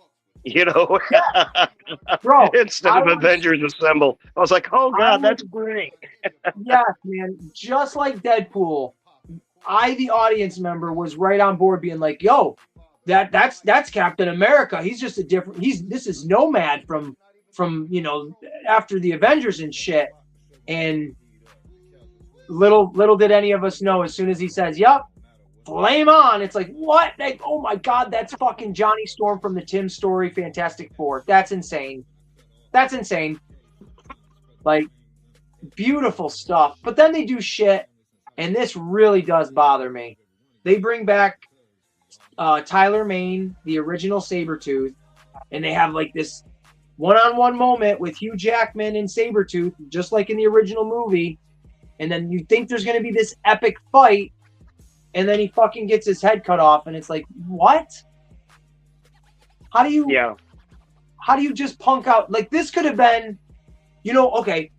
B: Bro,
C: instead of Avengers Assemble. I was like, oh God, that's great.
B: Yes, man. Just like Deadpool, the audience member, was right on board being like, yo, that's Captain America. He's just this is Nomad from after the Avengers and shit. And little did any of us know, as soon as he says, yup, flame on, it's like, what? Oh my God, that's fucking Johnny Storm from the Tim Story Fantastic Four. That's insane. Like, beautiful stuff. But then they do shit, and this really does bother me. They bring back Tyler Mane, the original Sabretooth, and they have like this one-on-one moment with Hugh Jackman and Sabretooth, just like in the original movie. And then you think there's going to be this epic fight, and then he fucking gets his head cut off, and it's like, what? How do you just punk out? Like, this could have been, okay,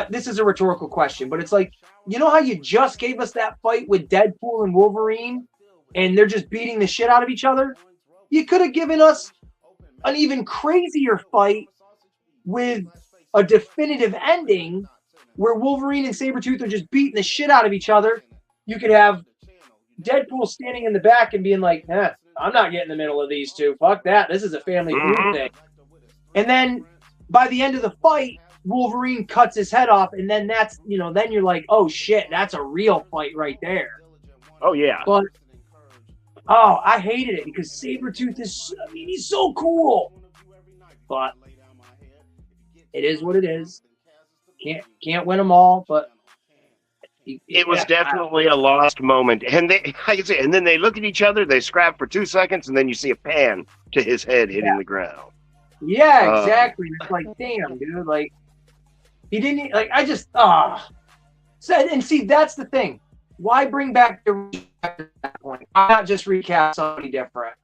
B: this is a rhetorical question, but it's like, how you just gave us that fight with Deadpool and Wolverine, and they're just beating the shit out of each other? You could have given us an even crazier fight with a definitive ending where Wolverine and Sabretooth are just beating the shit out of each other. You could have Deadpool standing in the back and being like, I'm not getting in the middle of these two. Fuck that. This is a family feud thing. And then by the end of the fight, Wolverine cuts his head off, and then that's, then you're like, oh shit, that's a real fight right there.
C: Oh yeah.
B: But I hated it because Sabretooth he's so cool. But it is what it is. Can't win them all, but
C: it was definitely a lost moment. And and then they look at each other, they scrap for 2 seconds, and then you see a pan to his head hitting the ground.
B: Yeah, exactly. It's like, damn, dude. Like, he didn't, like, I just, and see, that's the thing. Why bring back the at that point? Why not just recast somebody different?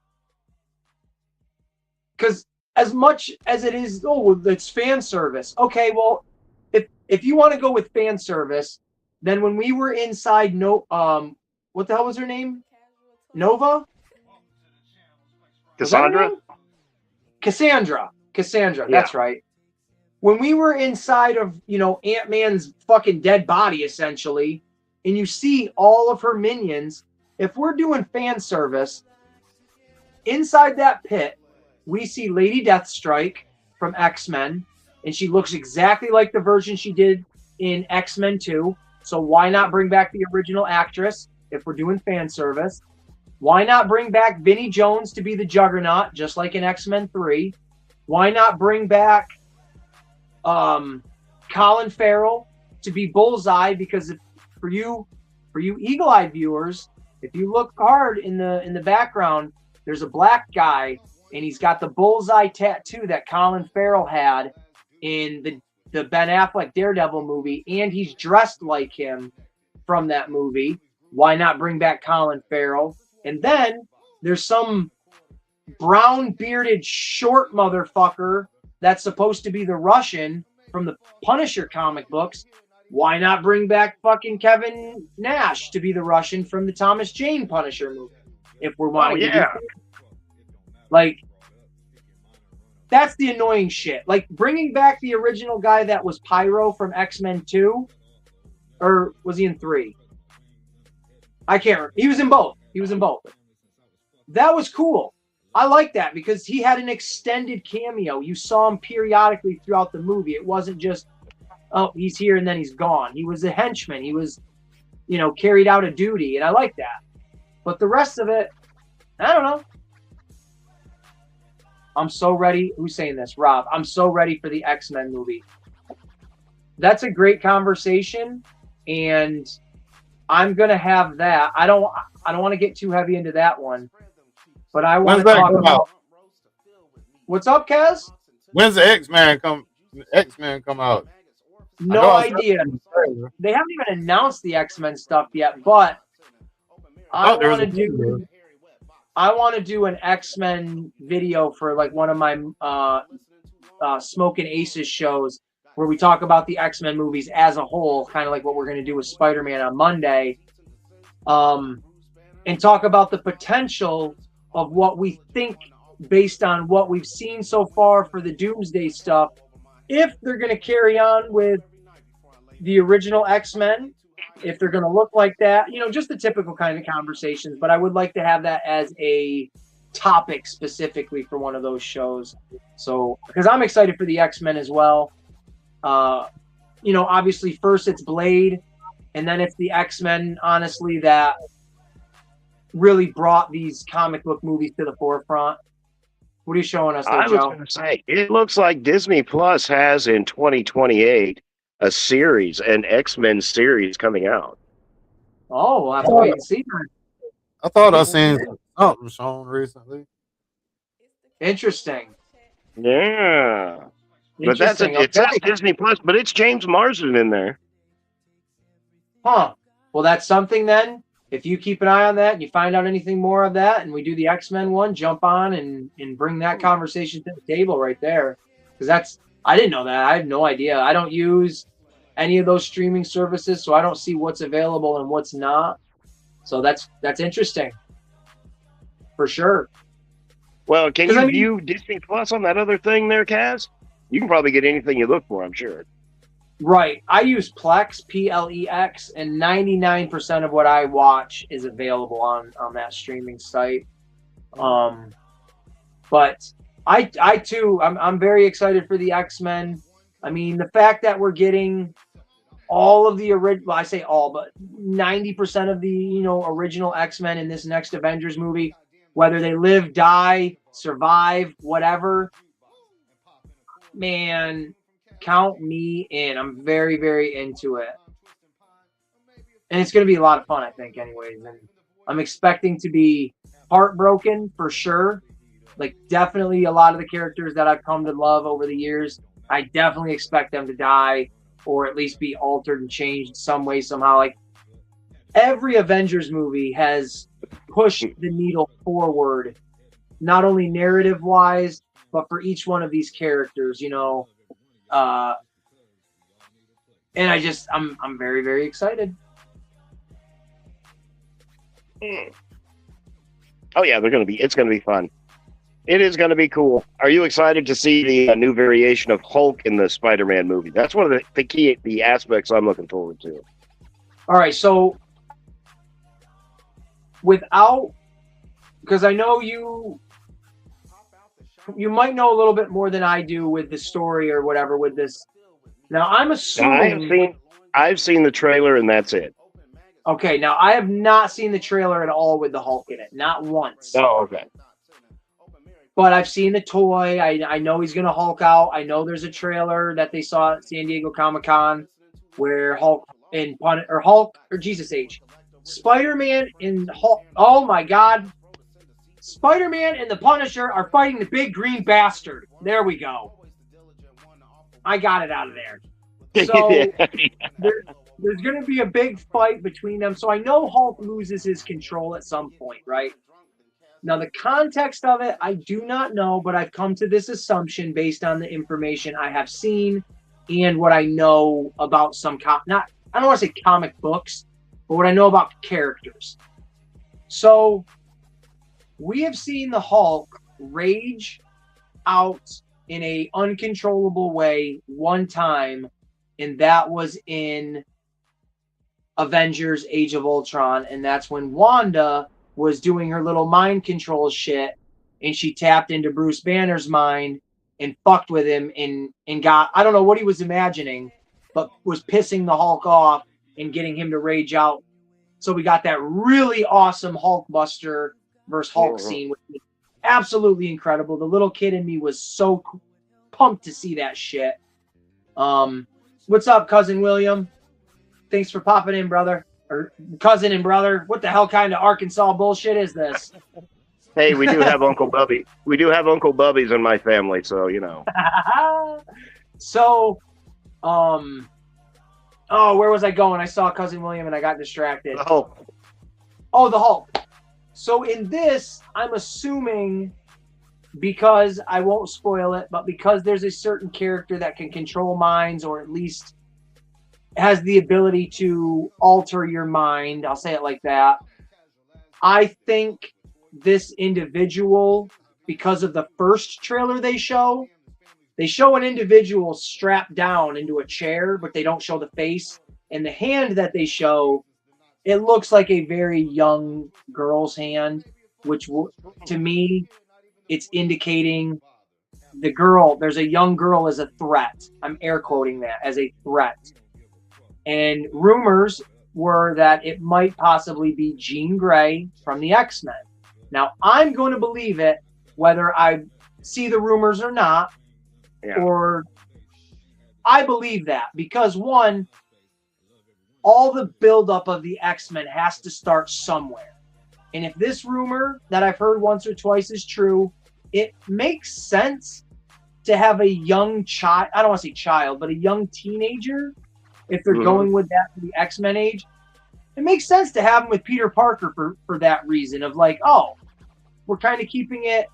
B: because as much as it is, it's fan service. Okay, well, if you want to go with fan service, then when we were inside, what the hell was her name? Nova? Was that her
C: Cassandra?
B: name? Cassandra.
C: Yeah.
B: That's right. When we were inside of, Ant-Man's fucking dead body, essentially, and you see all of her minions, if we're doing fan service, inside that pit, we see Lady Deathstrike from X-Men, and she looks exactly like the version she did in X-Men 2. So why not bring back the original actress if we're doing fan service? Why not bring back Vinnie Jones to be the Juggernaut, just like in X-Men 3? Why not bring back Colin Farrell to be Bullseye? Because for you eagle-eyed viewers, if you look hard in the background, there's a black guy, and he's got the Bullseye tattoo that Colin Farrell had in the Ben Affleck Daredevil movie, and he's dressed like him from that movie. Why not bring back Colin Farrell? And then there's some brown bearded short motherfucker that's supposed to be the Russian from the Punisher comic books. Why not bring back fucking Kevin Nash to be the Russian from the Thomas Jane Punisher movie? If we're wanting to do that. Like, that's the annoying shit. Like, bringing back the original guy that was Pyro from X-Men 2, or was he in 3? I can't remember. He was in both. That was cool. I like that because he had an extended cameo. You saw him periodically throughout the movie. It wasn't just, oh, he's here and then he's gone. He was a henchman. He was, carried out a duty, and I like that. But the rest of it, I don't know. I'm so ready. Who's saying this? Rob. I'm so ready for the X-Men movie. That's a great conversation, and I'm gonna have that. I don't want to get too heavy into that one, but I want to talk about. What's up, Kaz?
A: When's the X-Men come out?
B: No idea. They haven't even announced the X-Men stuff yet, but I want to do an X-Men video for like one of my Smoking Aces shows where we talk about the X-Men movies as a whole, kind of like what we're going to do with Spider-Man on Monday, and talk about the potential of what we think based on what we've seen so far for the Doomsday stuff, if they're going to carry on with the original X-Men, if they're going to look like that, just the typical kind of conversations. But I would like to have that as a topic specifically for one of those shows. So, because I'm excited for the X-Men as well. Obviously first it's Blade, and then it's the X-Men, honestly, that really brought these comic book movies to the forefront. What are you showing us there,
C: I was
B: Joe?
C: going to say, it looks like Disney Plus has in 2028 a series, an X-Men series coming out.
B: Oh, we'll have to wait and see.
A: I thought I seen something shown recently.
B: Interesting.
C: Yeah. But that's
B: Interesting.
C: it says Disney Plus, but it's James Marsden in there.
B: Huh. Well, that's something then. If you keep an eye on that and you find out anything more of that and we do the X-Men one, jump on and bring that conversation to the table right there. Because I didn't know that. I have no idea. I don't use any of those streaming services, so I don't see what's available and what's not. So that's interesting. For sure.
C: Well, can you view Disney Plus on that other thing there, Kaz? You can probably get anything you look for, I'm sure.
B: Right. I use Plex, Plex, and 99% of what I watch is available on that streaming site. But I too, I'm very excited for the X-Men. I mean, the fact that we're getting all of the original, I say all, but 90% of the, original X-Men in this next Avengers movie, whether they live, die, survive, whatever, man, count me in. I'm very, very into it. And it's going to be a lot of fun, I think, anyways. And I'm expecting to be heartbroken for sure. Like, definitely a lot of the characters that I've come to love over the years, I definitely expect them to die or at least be altered and changed some way, somehow. Like, every Avengers movie has pushed the needle forward, not only narrative-wise, but for each one of these characters, you know. And I'm very, very excited.
C: Oh yeah, it's gonna be fun. It is gonna be cool. Are you excited to see the new variation of Hulk in the Spider-Man movie? That's one of the aspects I'm looking forward to.
B: All right, so because I know you might know a little bit more than I do with the story or whatever with this. Now I'm assuming
C: I've seen the trailer and that's it.
B: Okay, now I have not seen the trailer at all with the Hulk in it, not once.
C: Oh, okay.
B: But I've seen the toy. I know he's gonna Hulk out. I know there's a trailer that they saw at San Diego Comic-Con where Spider-Man and Hulk. Oh my God, Spider-Man and the Punisher are fighting the big green bastard. There we go. I got it out of there. So there's going to be a big fight between them. So I know Hulk loses his control at some point, right? Now, the context of it, I do not know, but I've come to this assumption based on the information I have seen and what I know about I don't want to say comic books, but what I know about characters. So we have seen the Hulk rage out in a uncontrollable way one time, and that was in Avengers Age of Ultron, and that's when Wanda was doing her little mind control shit, and she tapped into Bruce Banner's mind and fucked with him and got, I don't know what he was imagining, but was pissing the Hulk off and getting him to rage out. So we got that really awesome Hulkbuster versus Hulk scene, which was absolutely incredible. The little kid in me was so pumped to see that shit. What's up, cousin William? Thanks for popping in, brother. Or cousin and brother. What the hell kind of Arkansas bullshit is this?
C: Hey, we do have Uncle Bubby. We do have Uncle Bubbies in my family, so you know.
B: So, where was I going? I saw cousin William and I got distracted.
C: The Hulk.
B: Oh, the Hulk. So in this, I'm assuming, because I won't spoil it, but because there's a certain character that can control minds, or at least has the ability to alter your mind, I'll say it like that. I think this individual, because of the first trailer they show an individual strapped down into a chair, but they don't show the face. And the hand that they show, it looks like a very young girl's hand, which to me, it's indicating there's a young girl as a threat. I'm air quoting that as a threat. And rumors were that it might possibly be Jean Grey from the X-Men. Now, I'm going to believe it, whether I see the rumors or not, or I believe that. Because, one, all the buildup of the X-Men has to start somewhere. And if this rumor that I've heard once or twice is true, it makes sense to have a young child, I don't want to say child, but a young teenager, if they're going with that for the X-Men age. It makes sense to have him with Peter Parker for that reason of like, oh, we're kind of keeping it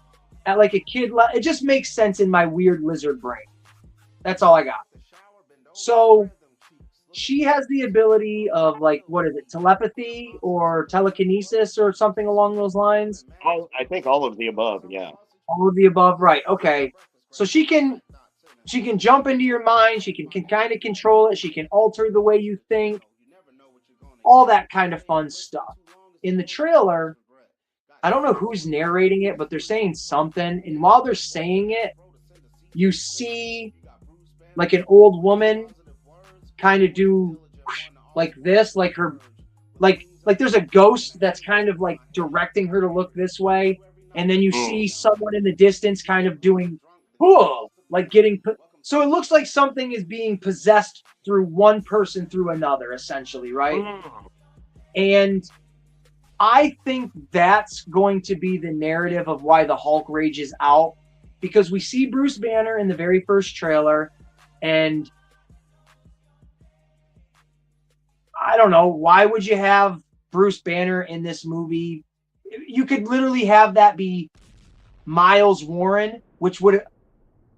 B: at like a kid. It just makes sense in my weird lizard brain. That's all I got. So she has the ability of like, what is it, telepathy or telekinesis or something along those lines?
C: I think all of the above, yeah.
B: All of the above, right. Okay. So she can jump into your mind. She can kind of control it. She can alter the way you think. All that kind of fun stuff. In the trailer, I don't know who's narrating it, but they're saying something. And while they're saying it, you see like an old woman kind of do like this, like her, like there's a ghost that's kind of like directing her to look this way. And then you see someone in the distance kind of doing, like getting, so it looks like something is being possessed through one person through another, essentially, right? And I think that's going to be the narrative of why the Hulk rages out, because we see Bruce Banner in the very first trailer, and I don't know, why would you have Bruce Banner in this movie? You could literally have that be Miles Warren which would,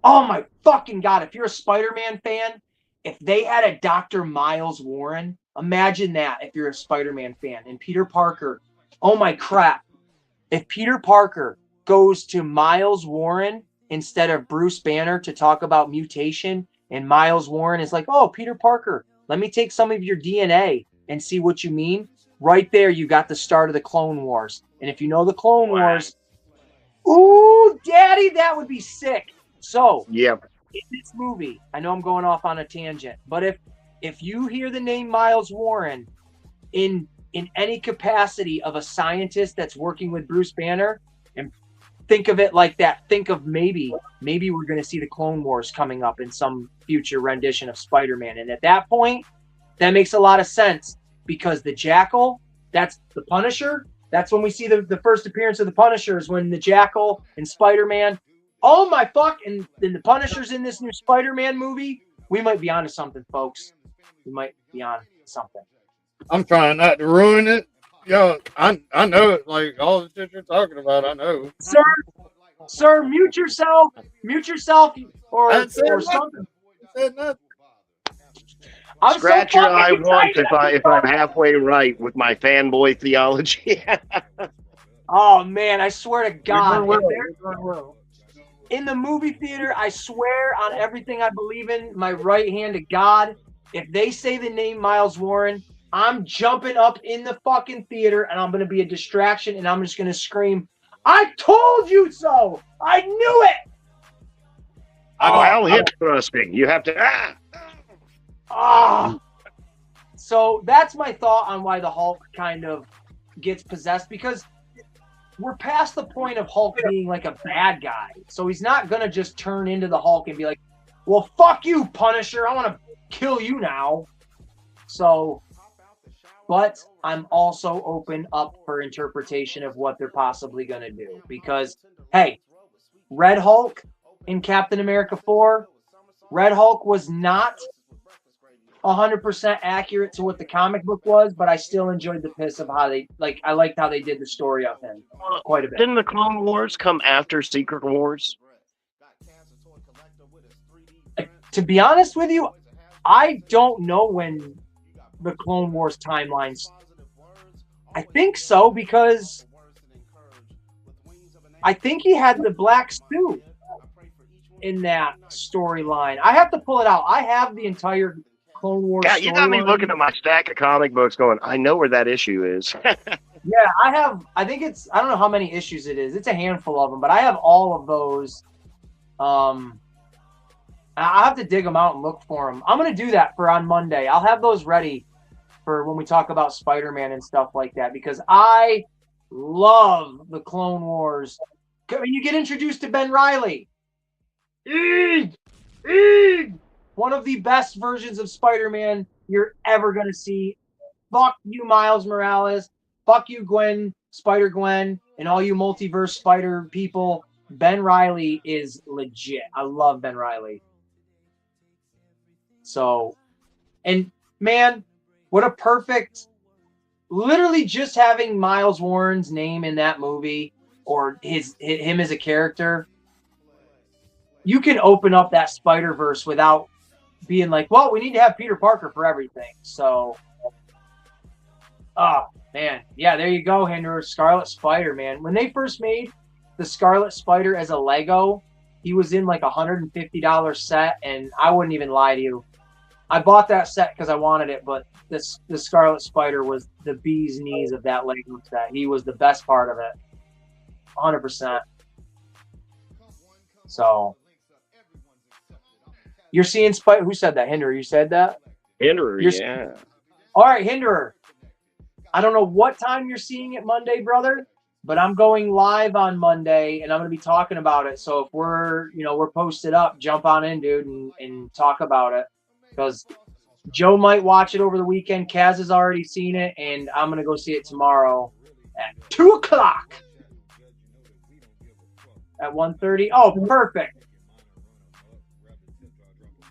B: oh my fucking God, if you're a Spider-Man fan, if they had a Dr. Miles Warren, imagine that if you're a Spider-Man fan. And Peter Parker, oh my crap. If Peter Parker goes to Miles Warren instead of Bruce Banner to talk about mutation, and Miles Warren is like, oh, Peter Parker, let me take some of your DNA and see what you mean. Right there, you got the start of the Clone Wars. And if you know the Clone Wars, ooh, daddy, that would be sick. So,
C: Yep.
B: in this movie, I know I'm going off on a tangent, but if you hear the name Miles Warren in any capacity of a scientist that's working with Bruce Banner, and think of it like that, think of maybe we're going to see the Clone Wars coming up in some future rendition of Spider-Man. And at that point, that makes a lot of sense because the Jackal, that's the Punisher. That's when we see the first appearance of the Punisher is when the Jackal and Spider-Man, oh my fuck, and then the Punisher's in this new Spider-Man movie. We might be onto something, folks. We might be on something.
A: I'm trying not to ruin it. Yo, I know it. Like all the shit you're talking about, I know.
B: Sir, mute yourself, or
A: I said
B: something.
A: I said nothing.
B: I'm
C: Scratch
B: so
C: your eye
B: fucking
C: once
B: excited.
C: if I'm halfway right with my fanboy theology.
B: Oh man, I swear to God,
A: You're
B: if
A: doing
B: they're
A: well.
B: in the movie theater, I swear on everything I believe in, my right hand to God, if they say the name Miles Warren, I'm jumping up in the fucking theater and I'm going to be a distraction and I'm just going to scream, I told you so! I knew it!
C: Well, hip thrusting. You have to.
B: So that's my thought on why the Hulk kind of gets possessed, because we're past the point of Hulk being like a bad guy. So he's not going to just turn into the Hulk and be like, well, fuck you, Punisher. I want to kill you now. So, but I'm also open up for interpretation of what they're possibly going to do. Because, hey, Red Hulk in Captain America 4, Red Hulk was not 100% accurate to what the comic book was, but I still enjoyed the piss of how they, like, I liked how they did the story of him quite a bit.
C: Didn't the Clone Wars come after Secret Wars?
B: To be honest with you, I don't know when the Clone Wars timelines. I think so, because I think he had the black suit in that storyline. I have to pull it out. I have the entire Clone Wars.
C: Yeah, you got me looking at my stack of comic books going, I know where that issue is.
B: Yeah, I think it's, I don't know how many issues it is. It's a handful of them, but I have all of those. I have to dig them out and look for them. I'm going to do that for on Monday. I'll have those ready for when we talk about Spider-Man and stuff like that, because I love the Clone Wars. I mean, you get introduced to Ben Reilly. One of the best versions of Spider-Man you're ever going to see. Fuck you, Miles Morales. Fuck you, Spider-Gwen, and all you multiverse spider people. Ben Reilly is legit. I love Ben Reilly. So, and man, what a perfect, literally just having Miles Warren's name in that movie, or him as a character, you can open up that Spider-Verse without being like, well, we need to have Peter Parker for everything. So, oh man, yeah, there you go, Hinder. Scarlet Spider, man. When they first made the Scarlet Spider as a Lego, he was in like $150 set, and I wouldn't even lie to you. I bought that set because I wanted it, but the Scarlet Spider was the bee's knees of that Lego set. He was the best part of it, 100%. So, you're seeing Spider. Who said that? Hinderer, you said that?
C: Hinderer, yeah.
B: All right, Hinderer. I don't know what time you're seeing it Monday, brother, but I'm going live on Monday, and I'm going to be talking about it. So if we're posted up, jump on in, dude, and talk about it. Because Joe might watch it over the weekend. Kaz has already seen it, and I'm going to go see it tomorrow at 2 o'clock. At 1:30. Oh, perfect.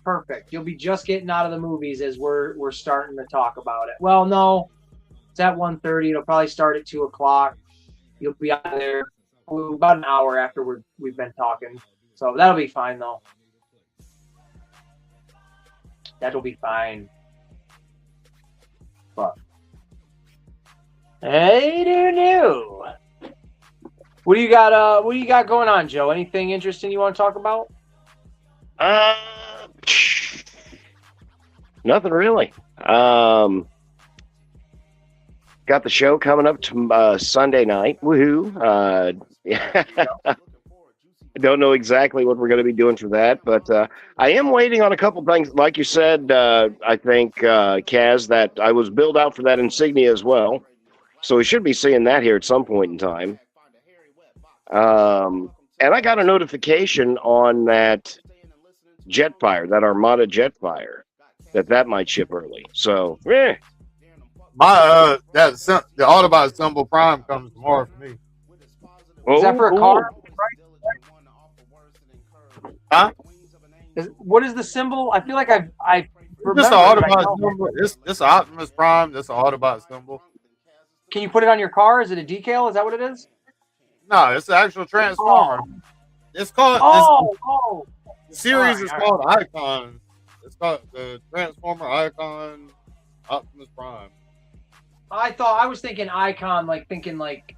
B: Perfect. You'll be just getting out of the movies as we're starting to talk about it. Well, no, it's at 1:30. It'll probably start at 2 o'clock. You'll be out there about an hour after we've been talking. So that'll be fine though. That'll be fine. But I don't know. What do you got? What do you got going on, Joe? Anything interesting you want to talk about?
C: Nothing really. Got the show coming up to Sunday night. Woohoo! I don't know exactly what we're going to be doing for that, but I am waiting on a couple things. Like you said, I think, Kaz, that I was billed out for that insignia as well. So we should be seeing that here at some point in time. And I got a notification on that Jetfire, that Armada Jetfire, that might ship early. So,
A: My the Autobot symbol Prime comes tomorrow for me.
B: Is that for a car?
A: Huh?
B: What is the symbol? I feel like I
A: This an Autobot symbol. This Optimus Prime. This an Autobot symbol.
B: Can you put it on your car? Is it a decal? Is that what it is?
A: No, it's the actual Transformer.
B: Oh.
A: It's called. The series is called Icon. It's called the Transformer Icon Optimus Prime.
B: I was thinking Icon, like thinking like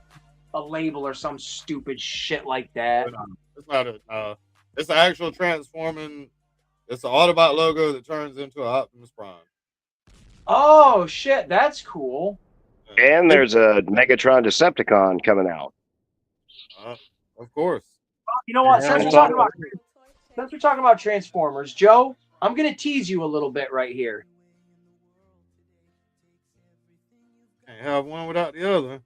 B: a label or some stupid shit like that.
A: It's not a. It's the actual transforming. It's the Autobot logo that turns into an Optimus Prime.
B: Oh shit, that's cool.
C: and there's a Megatron Decepticon coming out.
A: Of course.
B: You know what? Since we're talking about Transformers, Joe, I'm gonna tease you a little bit right here.
A: Can't have one without the other.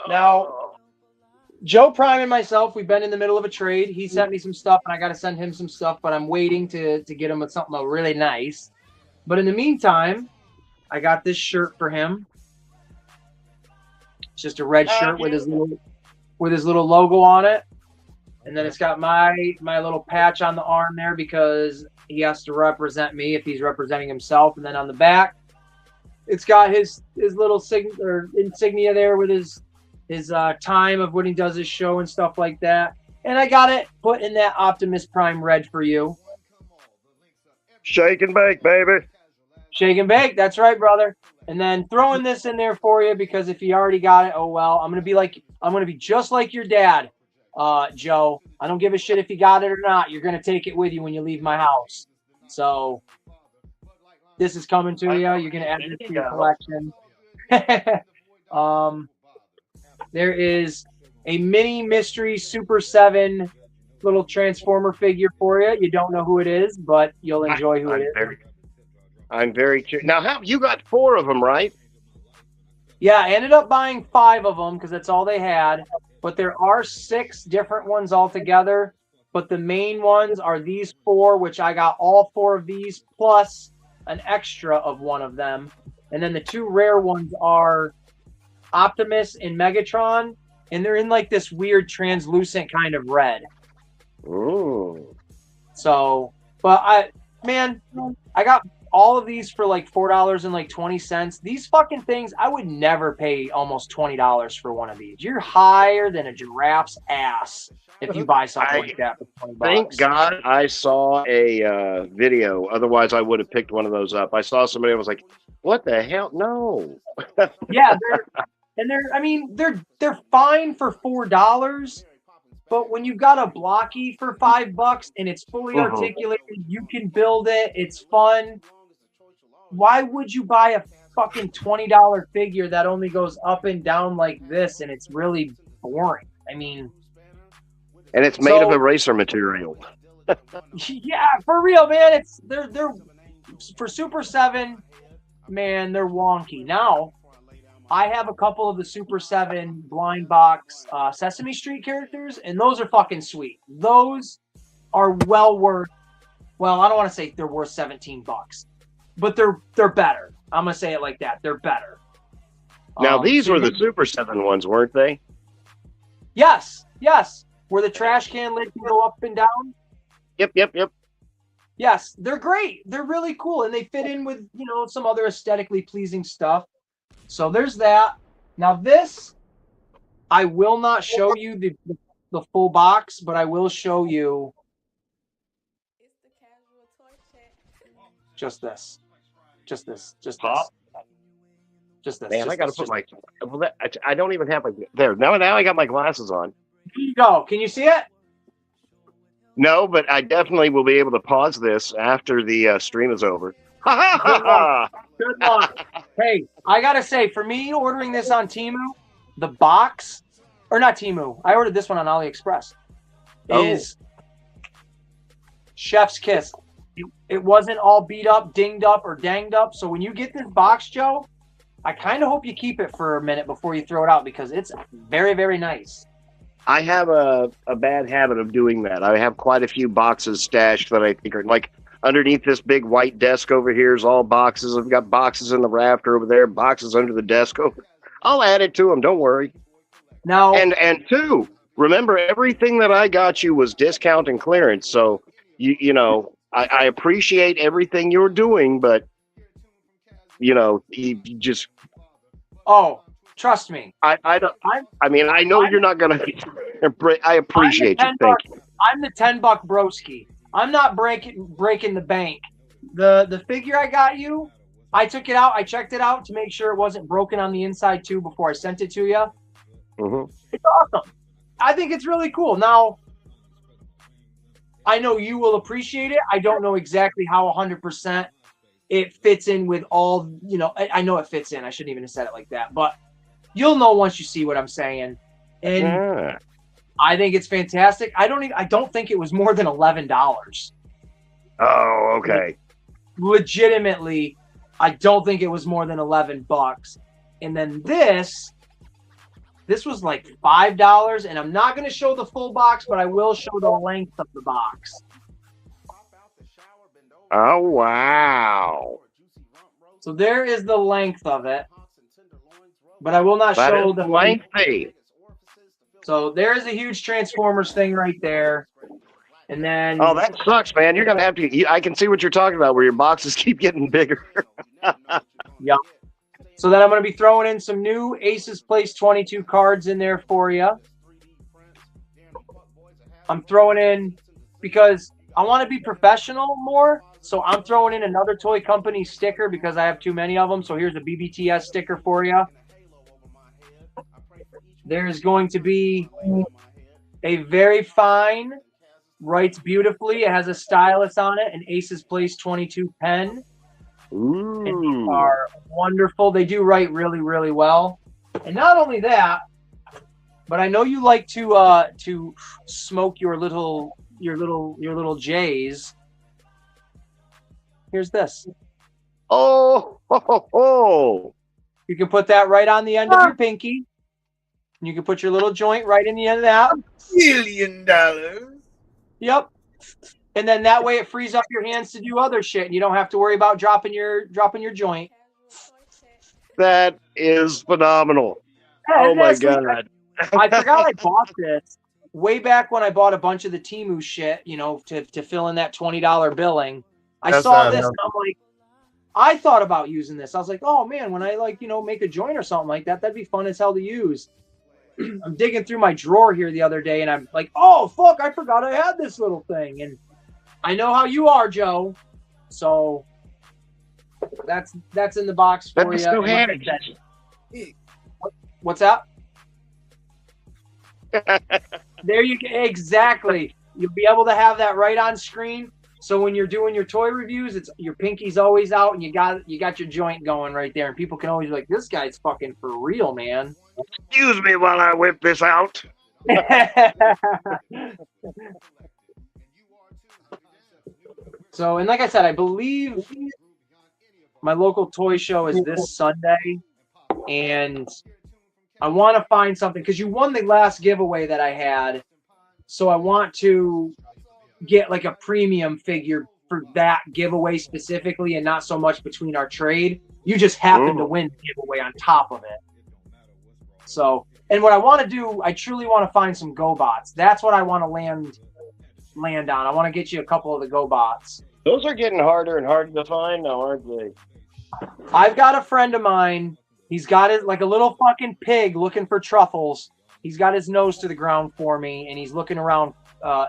B: Now, Joe Prime and myself, we've been in the middle of a trade. He sent me some stuff, and I got to send him some stuff, but I'm waiting to get him with something really nice. But in the meantime, I got this shirt for him. It's just a red shirt with his little logo on it, and then it's got my little patch on the arm there because he has to represent me if he's representing himself. And then on the back, it's got his little insignia there with his time of when he does his show and stuff like that. And I got it put in that Optimus Prime red for you.
C: Shake and bake, baby.
B: Shake and bake. That's right, brother. And then throwing this in there for you because if you already got it, oh well. I'm gonna be just like your dad, Joe. I don't give a shit if you got it or not. You're gonna take it with you when you leave my house. So this is coming to you. You're gonna add it to your collection. There is a mini mystery Super 7 little Transformer figure for you. You don't know who it is, but you'll enjoy who it is.
C: I'm very curious. Now, you got 4 of them, right?
B: Yeah, I ended up buying 5 of them because that's all they had. But there are 6 different ones altogether. But the main ones are these 4, which I got all 4 of these, plus an extra of one of them. And then the 2 rare ones are Optimus and Megatron, and they're in like this weird translucent kind of red.
C: Ooh.
B: So, but I got all of these for like $4.20. These fucking things, I would never pay almost $20 for one of these. You're higher than a giraffe's ass if you buy something like that for $20.
C: Thank God I saw a video. Otherwise, I would have picked one of those up. I saw somebody. I was like, "What the hell? No."
B: Yeah, they're fine for $4. But when you've got a blocky for $5 and it's fully articulated, you can build it. It's fun. Why would you buy a fucking $20 figure that only goes up and down like this and it's really boring? I mean,
C: and it's made of eraser material.
B: Yeah, for real, man. They're for Super 7, man. They're wonky. Now, I have a couple of the Super 7 blind box Sesame Street characters, and those are fucking sweet. Those are well worth. Well, I don't want to say they're worth $17, but they're better. I'm gonna say it like that. They're better.
C: Now these were the Super 7 ones, weren't they?
B: Yes. Where the trash can lid can go up and down.
C: Yep.
B: Yes, they're great. They're really cool, and they fit in with some other aesthetically pleasing stuff. So there's that. Now this, I will not show you the full box, but I will show you just this. Just this. Just this.
C: Pop?
B: Just this.
C: Man,
B: just
C: I got to
B: this,
C: put
B: just
C: my. Well, I don't even have my. There. Now I got my glasses on.
B: Here you go. Can you see it?
C: No, but I definitely will be able to pause this after the stream is over. Ha ha ha ha!
B: Good luck. Hey, I gotta say, for me ordering this on Temu, the box, or not Temu, I ordered this one on AliExpress, is chef's kiss. It wasn't all beat up, dinged up, or danged up. So when you get this box, Joe, I kind of hope you keep it for a minute before you throw it out because it's very, very nice.
C: I have a bad habit of doing that. I have quite a few boxes stashed that I think are like underneath this big white desk over here is all boxes. I've got boxes in the rafter over there, boxes under the desk over. I'll add it to them. Don't worry.
B: Now,
C: And two, remember everything that I got you was discount and clearance. So you know I appreciate everything you're doing, but you just
B: trust me.
C: I don't. I mean, I know you're not gonna. I appreciate you. Thank you.
B: I'm the $10 broski. I'm not breaking the bank. The figure I got you, I took it out. I checked it out to make sure it wasn't broken on the inside too before I sent it to you.
C: Mm-hmm.
B: It's awesome. I think it's really cool. Now, I know you will appreciate it. I don't know exactly how 100% it fits in with all. I know it fits in. I shouldn't even have said it like that, but you'll know once you see what I'm saying. And
C: Yeah.
B: I think it's fantastic. I don't think it was more than $11.
C: Oh, okay.
B: Legitimately, I don't think it was more than $11. And then this was like $5, and I'm not going to show the full box, but I will show the length of the box.
C: Oh, wow.
B: So there is the length of it, but I will not
C: That
B: show
C: is
B: the
C: lengthy.
B: So there is a huge Transformers thing right there. And then
C: Oh, that sucks, man. You're gonna have to. I can see what you're talking about, where your boxes keep getting bigger.
B: yeah. So then I'm going to be throwing in some new Aces Place 22 cards in there for you. I'm throwing in because I want to be professional more. So I'm throwing in another toy company sticker because I have too many of them. So here's a BBTS sticker for you. There's going to be a very fine, writes beautifully. It has a stylus on it, an Aces Place 22 pen.
C: Ooh.
B: And they are wonderful. They do write really, really well. And not only that, but I know you like to smoke your little J's. Here's this.
C: Oh, ho, ho, ho.
B: You can put that right on the end of your pinky. And you can put your little joint right in the end of that.
A: $1 billion.
B: Yep. And then that way it frees up your hands to do other shit. And you don't have to worry about dropping your joint.
C: That is phenomenal. Oh my god.
B: I forgot I bought this way back when I bought a bunch of the Temu shit, to fill in that $20 billing. I saw this and I'm like, I thought about using this. I was like, oh man, when I make a joint or something like that, that'd be fun as hell to use. I'm digging through my drawer here the other day and I'm like, oh fuck, I forgot I had this little thing. And I know how you are, Joe. So that's in the box for
C: That's
B: you.
C: so handy.
B: What's that? There you go. Exactly. You'll be able to have that right on screen. So when you're doing your toy reviews, it's your pinky's always out and you got your joint going right there. And people can always be like, this guy's fucking for real, man.
C: Excuse me while I whip this out.
B: So, and like I said, I believe my local toy show is this Sunday. And I want to find something because you won the last giveaway that I had. So I want to get like a premium figure for that giveaway specifically and not so much between our trade. You just happen to win the giveaway on top of it. So, and what I want to do, I truly want to find some GoBots. That's what I want to land on. I want to get you a couple of the GoBots.
C: Those are getting harder and harder to find now, aren't they?
B: I've got a friend of mine. He's got it like a little fucking pig looking for truffles. He's got his nose to the ground for me, and he's looking around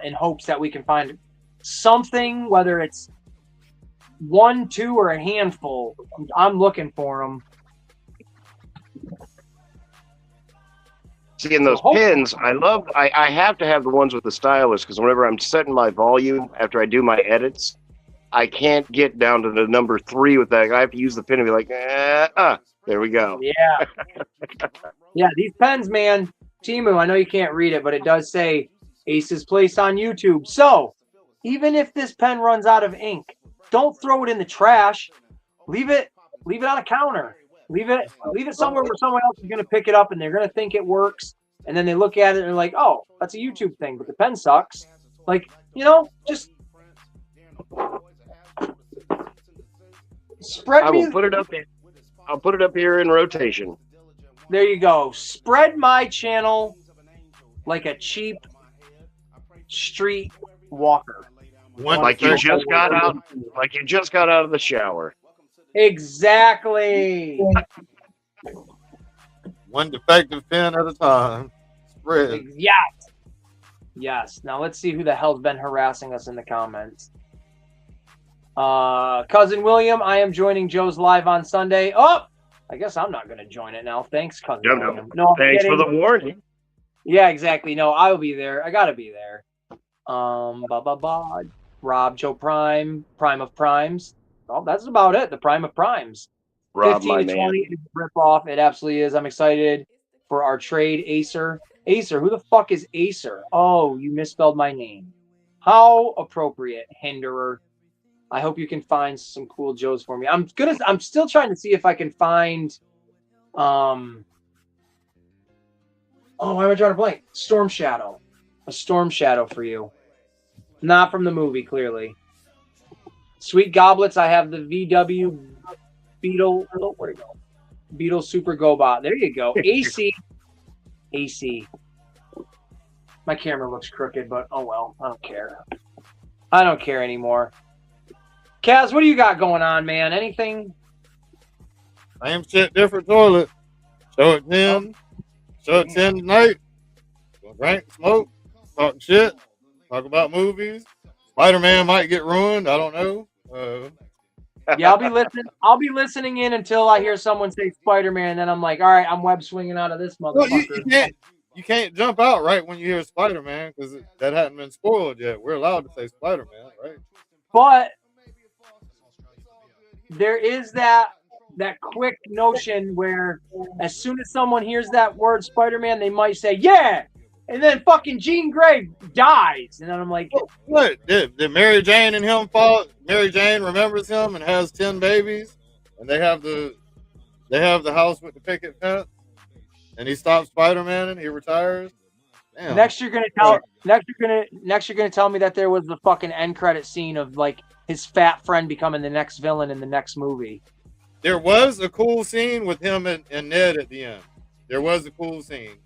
B: in hopes that we can find something, whether it's 1, 2, or a handful. I'm looking for them.
C: See, in those pins, I have to have the ones with the stylus because whenever I'm setting my volume after I do my edits, I can't get down to the number 3 with that. I have to use the pin and be like, there we go.
B: Yeah. Yeah, these pens, man. Timu, I know you can't read it, but it does say Ace's Place on YouTube. So, even if this pen runs out of ink, don't throw it in the trash. Leave it on a counter. Leave it somewhere where someone else is going to pick it up and they're going to think it works. And then they look at it and they're like, oh, that's a YouTube thing, but the pen sucks. Like, just spread
C: I will put it up. I'll put it up here in rotation.
B: There you go. Spread my channel like a cheap street walker.
C: Like you just got out of the shower.
B: Exactly.
A: One defective pin at a time. Spread.
B: Yes. Now let's see who the hell's been harassing us in the comments. Cousin William, I am joining Joe's live on Sunday. Oh, I guess I'm not going to join it now. Thanks, Cousin William. No,
C: thanks for the warning.
B: Yeah, exactly. No, I will be there. I got to be there. Rob, Joe Prime of Primes. Well, that's about it. The Prime of Primes.
C: Rob,
B: 15 to 20 is a rip off. It absolutely is. I'm excited for our trade, Acer. Acer, who the fuck is Acer? Oh, you misspelled my name. How appropriate, Hinderer. I hope you can find some cool Joes for me. I'm still trying to see if I can find why am I drawing a blank? Storm Shadow. A Storm Shadow for you. Not from the movie, clearly. Sweet Goblets, I have the VW Beetle. Oh, where'd it go? Beetle Super GoBot. There you go. AC. My camera looks crooked, but oh well. I don't care. I don't care anymore. Kaz, what do you got going on, man? Anything?
A: Same shit, different toilet. Show it 10. Show it 10 tonight. Drink, smoke, talk shit, talk about movies. Spider-Man might get ruined. I don't know.
B: Yeah, I'll be listening in until I hear someone say Spider-Man, and then I'm like, all right, I'm web swinging out of this motherfucker.
A: No, you can't jump out right when you hear Spider-Man because that hadn't been spoiled yet. We're allowed to say Spider-Man, right?
B: But there is that quick notion where as soon as someone hears that word Spider-Man, they might say, yeah, and then fucking Jean Grey dies. And then I'm like,
A: what? Did Mary Jane and him fall? Mary Jane remembers him and has 10 babies, and they have the house with the picket fence, and he stops Spider-Man and he retires. Damn.
B: Next you're gonna tell me that there was the fucking end credit scene of like his fat friend becoming the next villain in the next movie.
A: There was a cool scene with him and Ned at the end. There was a cool scene.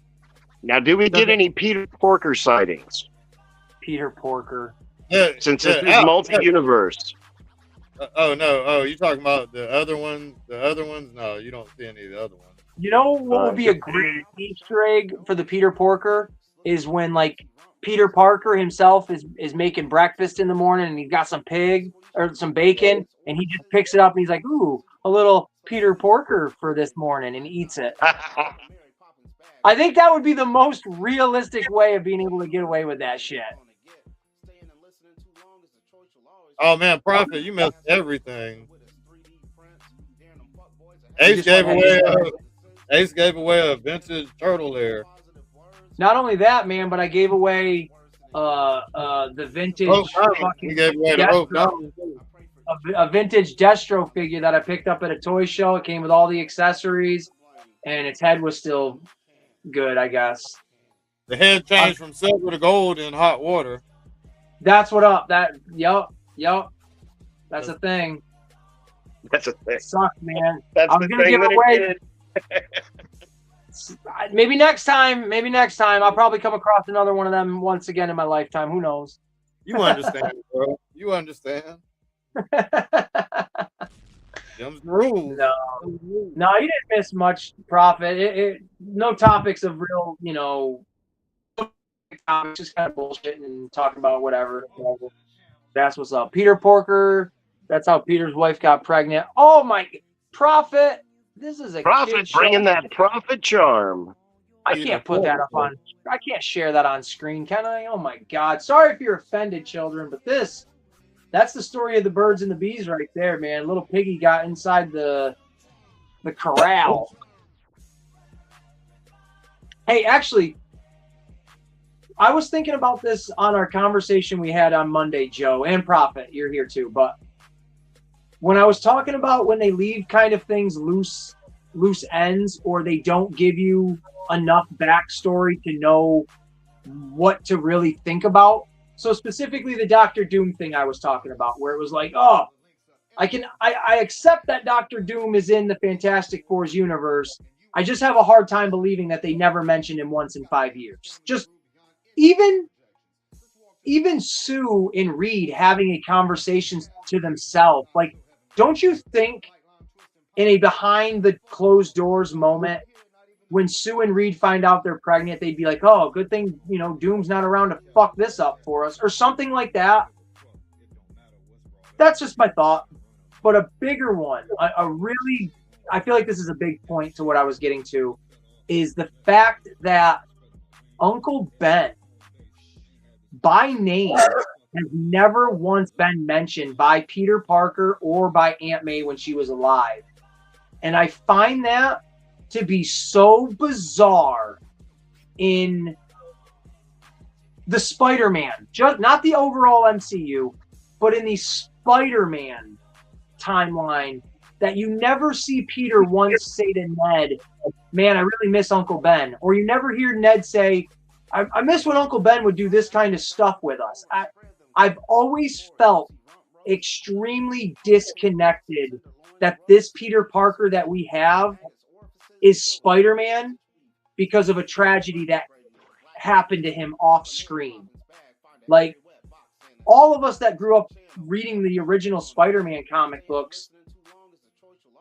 C: Now, do we get any Peter Porker sightings?
B: Peter Porker.
C: Yeah, since this is multi-universe.
A: Oh no! Oh, you talking about the other one? The other ones? No, you don't see any of the other ones.
B: You know what would be a great Easter egg for the Peter Porker is when like Peter Parker himself is making breakfast in the morning and he's got some pig or some bacon and he just picks it up and he's like, ooh, a little Peter Porker for this morning and eats it. I think that would be the most realistic way of being able to get away with that shit.
A: Oh man, Prophet, you missed everything. Ace gave away a vintage turtle lair.
B: Not only that, man, but I gave away the vintage.
A: You gave away the
B: a vintage Destro figure that I picked up at a toy show. It came with all the accessories, and its head was still good, I guess.
A: The head changed from silver to gold in hot water.
B: That's what up. Yup. That's a thing.
C: That's a thing.
B: Sucks, man.
C: That's
B: I was gonna give away. Maybe next time. I'll probably come across another one of them once again in my lifetime. Who knows?
A: You understand, bro. You understand. Them's the rules.
B: No. No, you didn't miss much, Prophet. No topics of real, topics, just kind of bullshit and talking about whatever. That's what's up. Peter Porker. That's how Peter's wife got pregnant. Oh my Prophet. This is a
C: Prophet
B: kid show.
C: bringing that prophet charm.
B: I can't put that up on. I can't share that on screen, can I? Oh my God! Sorry if you're offended, children, but that's the story of the birds and the bees right there, man. Little piggy got inside the corral. Hey, actually, I was thinking about this on our conversation we had on Monday, Joe, and Prophet. You're here too, but when I was talking about when they leave kind of things loose ends, or they don't give you enough backstory to know what to really think about. So specifically the Doctor Doom thing I was talking about, where it was like, oh, I accept that Doctor Doom is in the Fantastic Four's universe. I just have a hard time believing that they never mentioned him once in 5 years. Just even Sue and Reed having a conversation to themselves. Like, don't you think in a behind the closed doors moment, when Sue and Reed find out they're pregnant, they'd be like, oh, good thing, Doom's not around to fuck this up for us, or something like that. That's just my thought. But a bigger one, I feel like this is a big point to what I was getting to, is the fact that Uncle Ben, by name, has never once been mentioned by Peter Parker or by Aunt May when she was alive. And I find that to be so bizarre in the Spider-Man, just not the overall MCU, but in the Spider-Man timeline, that you never see Peter once say to Ned, man, I really miss Uncle Ben. Or you never hear Ned say, I miss when Uncle Ben would do this kind of stuff with us. I've always felt extremely disconnected that this Peter Parker that we have is Spider-Man because of a tragedy that happened to him off screen. Like, all of us that grew up reading the original Spider-Man comic books,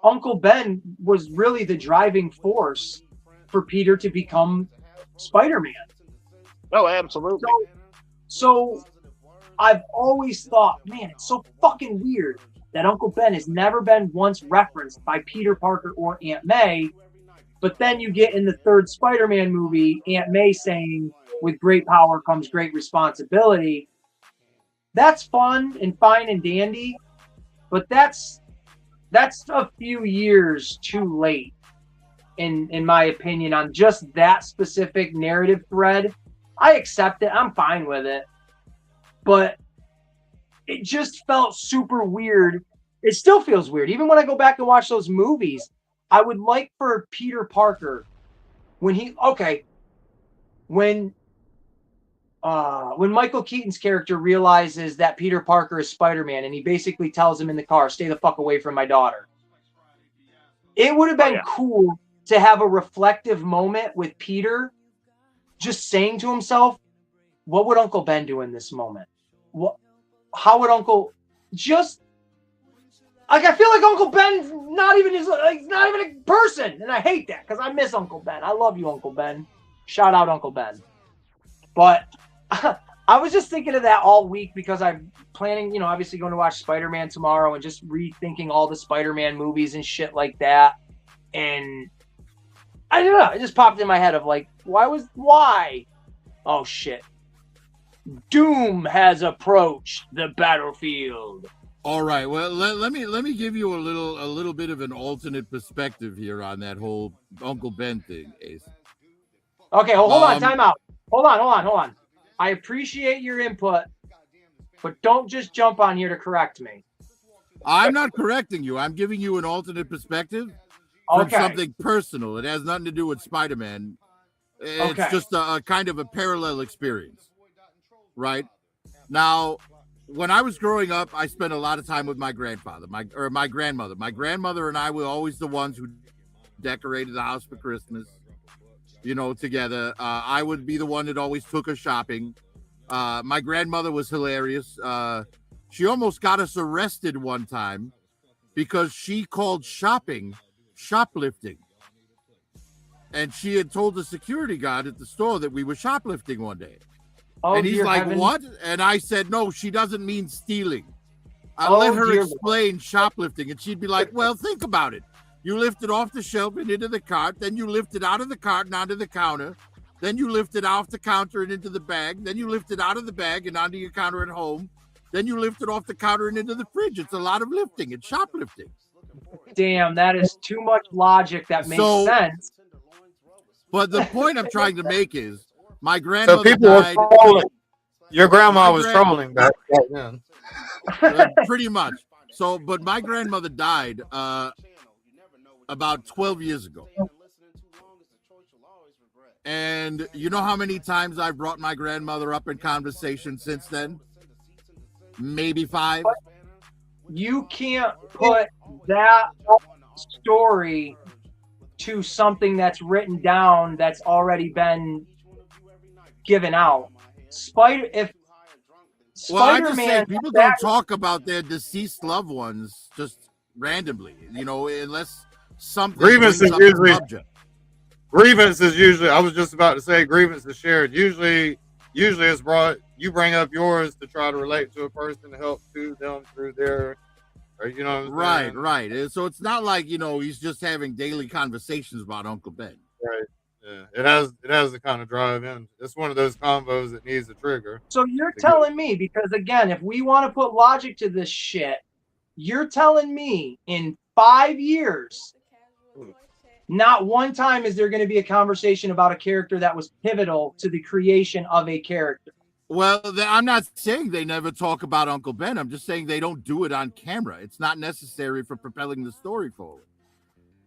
B: Uncle Ben was really the driving force for Peter to become Spider-Man.
C: Oh, absolutely.
B: So I've always thought, man, it's so fucking weird that Uncle Ben has never been once referenced by Peter Parker or Aunt May. But then you get in the third Spider-Man movie, Aunt May saying, with great power comes great responsibility. That's fun and fine and dandy, but that's a few years too late, in my opinion, on just that specific narrative thread. I accept it. I'm fine with it. But it just felt super weird. It still feels weird. Even when I go back and watch those movies, I would like for Peter Parker, when Michael Keaton's character realizes that Peter Parker is Spider-Man, and he basically tells him in the car, stay the fuck away from my daughter. It would have been cool to have a reflective moment with Peter just saying to himself, what would Uncle Ben do in this moment? How would Uncle just... Like, I feel like Uncle Ben's not even a person, and I hate that because I miss Uncle Ben. I love you, Uncle Ben. Shout out, Uncle Ben. But I was just thinking of that all week because I'm planning, obviously going to watch Spider-Man tomorrow and just rethinking all the Spider-Man movies and shit like that. And I don't know, it just popped in my head of like, why? Oh shit. Doom has approached the battlefield.
E: All right. Well, let me give you a little bit of an alternate perspective here on that whole Uncle Ben thing, Ace.
B: Okay, hold on, time out. Hold on. I appreciate your input, but don't just jump on here to correct me.
E: I'm not correcting you. I'm giving you an alternate perspective from something personal. It has nothing to do with Spider-Man. It's just a kind of a parallel experience, right? Now, when I was growing up, I spent a lot of time with my grandfather, my grandmother. My grandmother and I were always the ones who decorated the house for Christmas, together. I would be the one that always took her shopping. My grandmother was hilarious. She almost got us arrested one time because she called shoplifting. And she had told the security guard at the store that we were shoplifting one day.
B: Oh,
E: and he's
B: dear
E: like,
B: heaven.
E: what? And I said, no, she doesn't mean stealing. I
B: Oh,
E: let her
B: dear
E: explain shoplifting. And she'd be like, well, think about it. You lift it off the shelf and into the cart. Then you lift it out of the cart and onto the counter. Then you lift it off the counter and into the bag. Then you lift it out of the bag and onto your counter at home. Then you lift it off the counter and into the fridge. It's a lot of lifting. It's shoplifting.
B: Damn, that is too much logic. That makes sense.
E: But the point I'm trying to make is my
A: So
E: grandmother
A: people were
E: died.
A: trolling. Your grandma
E: My
A: was trolling back then.
E: Pretty much. So, but my grandmother died about 12 years ago. And you know how many times I've brought my grandmother up in conversation since then? Maybe 5.
B: You can't put that story to something that's written down that's already been given out.
E: Well, I just
B: Spider-Man,
E: say people don't talk about their deceased loved ones just randomly, you know, unless something
A: Grievance
E: brings
A: is
E: up the
A: usually-
E: subject.
A: Grievance is usually, I was just about to say, grievance is shared. Usually it's brought, you bring up yours to try to relate to a person to help to them through their, or, you know what I'm saying?
E: Right. And so it's not like, you know, he's just having daily conversations about Uncle Ben.
A: Right. Yeah. It has the kind of drive in. It's one of those combos that needs a trigger.
B: so you're telling me, because again, if we want to put logic to this shit, you're telling me in 5 years, not one time is there going to be a conversation about a character that was pivotal to the creation of a character.
E: Well, I'm not saying they never talk about Uncle Ben. I'm just saying they don't do it on camera. It's not necessary for propelling the story forward.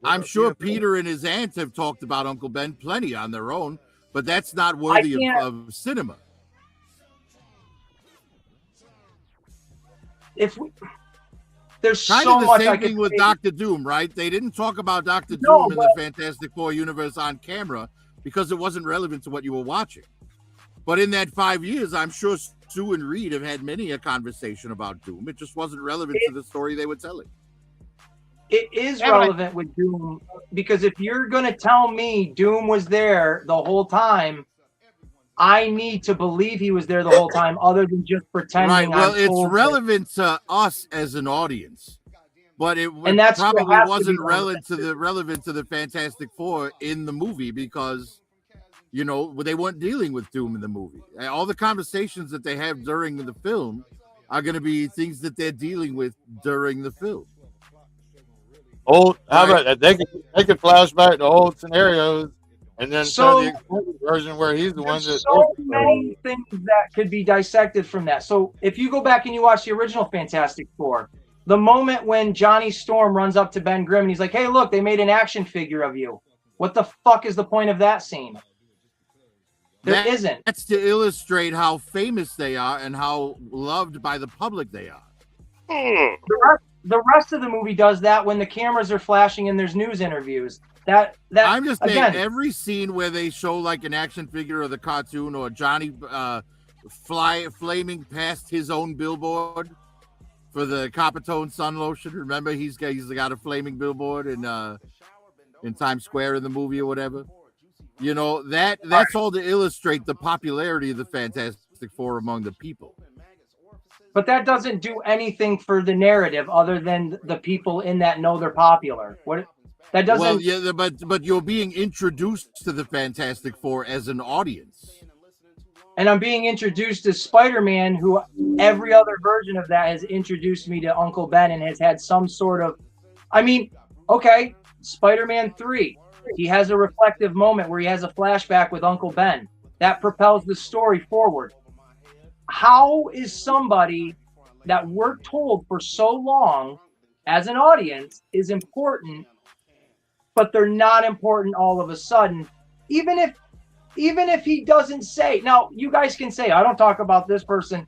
E: I'm sure Peter and his aunt have talked about Uncle Ben plenty on their own, but that's not worthy of cinema.
B: There's
E: Kind
B: so
E: of the
B: much I
E: same
B: could
E: thing with
B: say.
E: Doctor Doom, right? They didn't talk about Doctor
B: No,
E: Doom in the Fantastic Four universe on camera because it wasn't relevant to what you were watching. But in that 5 years, I'm sure Sue and Reed have had many a conversation about Doom. It just wasn't relevant to the story they were telling.
B: It is relevant with Doom, because if you're going to tell me Doom was there the whole time, I need to believe he was there the whole time, other than just pretending.
E: Right. Well,
B: I'm
E: it's
B: told
E: relevant to us as an audience, but it
B: And that's what
E: probably
B: has to
E: wasn't
B: be
E: relevant to the Fantastic Four in the movie because, you know, they weren't dealing with Doom in the movie. All the conversations that they have during the film are going to be things that they're dealing with during the film.
A: How about that? They could flash back to old scenarios and then show the extended version where he's the one
B: There's
A: that.
B: so many things that could be dissected from that. So if you go back and you watch the original Fantastic Four, the moment when Johnny Storm runs up to Ben Grimm and he's like, "Hey, look, they made an action figure of you." What the fuck is the point of that scene? There isn't.
E: That's to illustrate how famous they are and how loved by the public they are.
B: The rest of the movie does that when the cameras are flashing and there's news interviews. That
E: I'm just saying,
B: again,
E: every scene where they show like an action figure or the cartoon or Johnny flaming past his own billboard for the Coppertone sun lotion. Remember, he's got a flaming billboard in Times Square in the movie or whatever. You know, that's all to illustrate the popularity of the Fantastic Four among the people.
B: but that doesn't do anything for the narrative other than the people in that know they're popular. That doesn't.
E: Well, yeah, but you're being introduced to the Fantastic Four as an audience.
B: And I'm being introduced to Spider-Man, who every other version of that has introduced me to Uncle Ben and has had some sort of. I mean, okay, Spider-Man 3. He has a reflective moment where he has a flashback with Uncle Ben. That propels the story forward. How is somebody that we're told for so long as an audience is important, but they're not important all of a sudden, even if he doesn't say. Now, you guys can say, I don't talk about this person.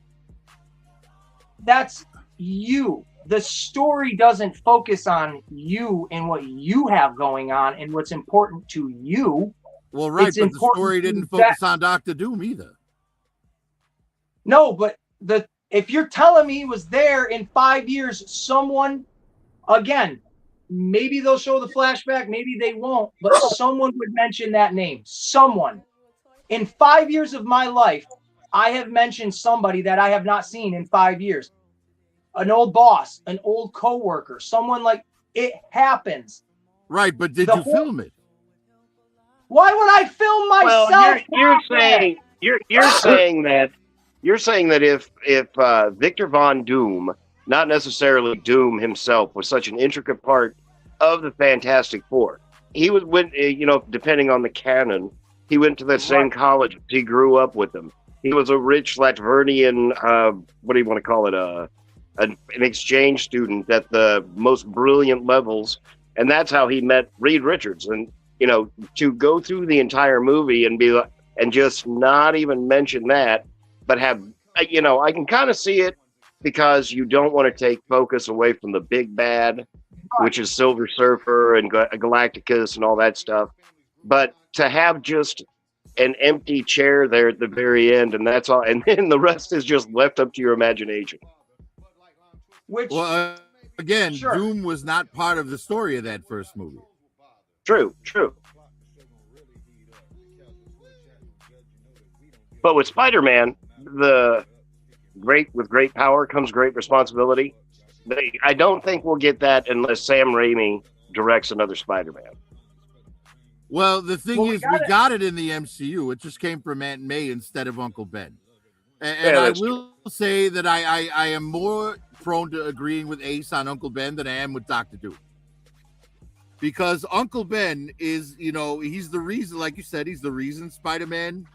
B: That's you. The story doesn't focus on you and what you have going on and what's important to you.
E: Well, right,
B: It's
E: but the
B: important
E: story
B: to
E: didn't focus on Dr. Doom either.
B: No, but if you're telling me he was there in 5 years, someone Again, maybe they'll show the flashback, maybe they won't, but someone would mention that name. Someone. In 5 years of my life, I have mentioned somebody that I have not seen in 5 years. An old boss, an old coworker, someone like it happens.
E: Right, but did you film it?
B: Why would I film myself?
C: Well, you're saying that if Victor Von Doom, not necessarily Doom himself, was such an intricate part of the Fantastic Four, he was depending on the canon, he went to the same college. He grew up with them. He was a rich Latvernian, what do you want to call it, an exchange student at the most brilliant levels, and that's how he met Reed Richards. And to go through the entire movie and be like, and just not even mention that, but have, I can kind of see it because you don't want to take focus away from the big bad, which is Silver Surfer and Galacticus and all that stuff. But to have just an empty chair there at the very end, and that's all, and then the rest is just left up to your imagination.
E: Again, sure. Doom was not part of the story of that first movie.
C: True. But with Spider-Man, with great power comes great responsibility. I don't think we'll get that unless Sam Raimi directs another Spider-Man.
E: Well, the thing is, we got it in the MCU. It just came from Aunt May instead of Uncle Ben. And I will say that I am more prone to agreeing with Ace on Uncle Ben than I am with Dr. Doom. Because Uncle Ben is, he's the reason, like you said, he's the reason Spider-Man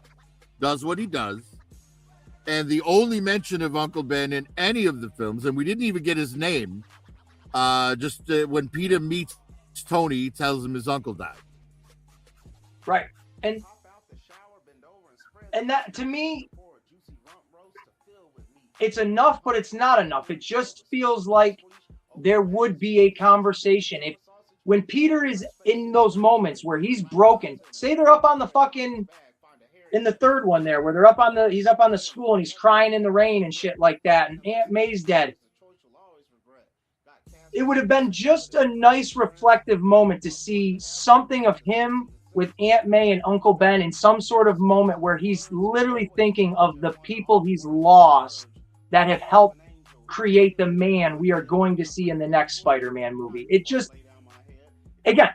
E: does what he does. And the only mention of Uncle Ben in any of the films, and we didn't even get his name, when Peter meets Tony, he tells him his uncle died.
B: Right. And that, to me, it's enough, but it's not enough. It just feels like there would be a conversation. When Peter is in those moments where he's broken, say they're up on the fucking, in the third one there, where he's up on the school and he's crying in the rain and shit like that, and Aunt May's dead. It would have been just a nice reflective moment to see something of him with Aunt May and Uncle Ben in some sort of moment where he's literally thinking of the people he's lost that have helped create the man we are going to see in the next Spider-Man movie. It just, again,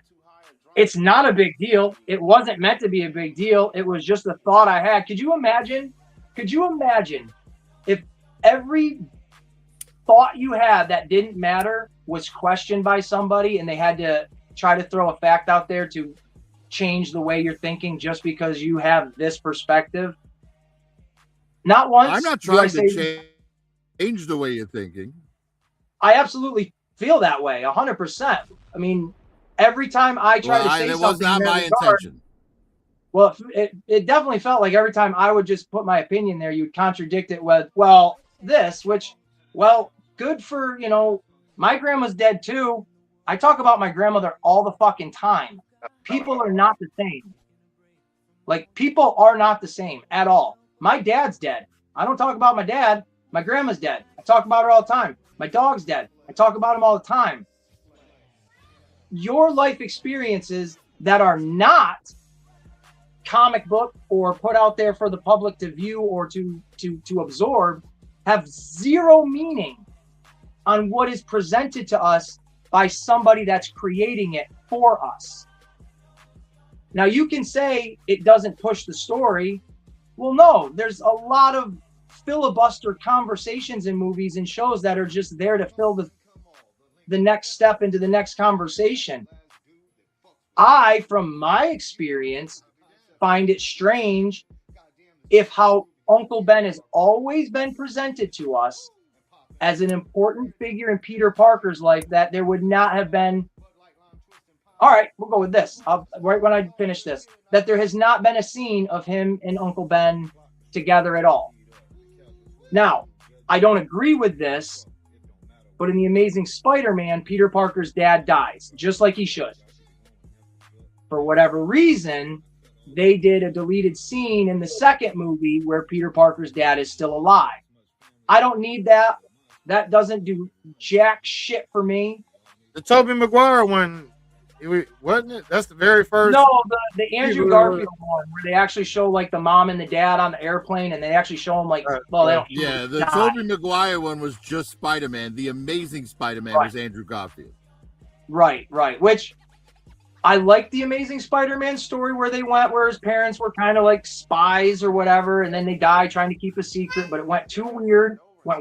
B: it's not a big deal. It wasn't meant to be a big deal. It was just a thought I had. Could you imagine if every thought you had that didn't matter was questioned by somebody and they had to try to throw a fact out there to change the way you're thinking just because you have this perspective? Not once.
E: I'm not trying to change the way you're thinking.
B: I absolutely feel that way, 100%. I mean, every time I try to say something,
E: that was not my intention.
B: Well, it definitely felt like every time I would just put my opinion there, you'd contradict it with, well, this, which, well, good for, my grandma's dead too. I talk about my grandmother all the fucking time. People are not the same. Like, people are not the same at all. My dad's dead. I don't talk about my dad. My grandma's dead. I talk about her all the time. My dog's dead. I talk about him all the time. Your life experiences that are not comic book or put out there for the public to view or to absorb have zero meaning on what is presented to us by somebody that's creating it for us. Now, you can say it doesn't push the story. Well, no, there's a lot of filibuster conversations in movies and shows that are just there to fill the next step into the next conversation. I, from my experience, find it strange if how Uncle Ben has always been presented to us as an important figure in Peter Parker's life, that there would not have been, all right, we'll go with this. Right when I finish this, that there has not been a scene of him and Uncle Ben together at all. Now, I don't agree with this, but in The Amazing Spider-Man, Peter Parker's dad dies, just like he should. For whatever reason, they did a deleted scene in the second movie where Peter Parker's dad is still alive. I don't need that. That doesn't do jack shit for me.
A: The Tobey Maguire one, wasn't it? That's the very first.
B: No, the Andrew Garfield one where they actually show like the mom and the dad on the airplane, and they actually show them like, well, they don't.
E: Yeah, the Tobey Maguire one was just Spider-Man. The Amazing Spider-Man was Andrew Garfield.
B: Right. Which I like the Amazing Spider-Man story where they went where his parents were kind of like spies or whatever, and then they died trying to keep a secret, but it went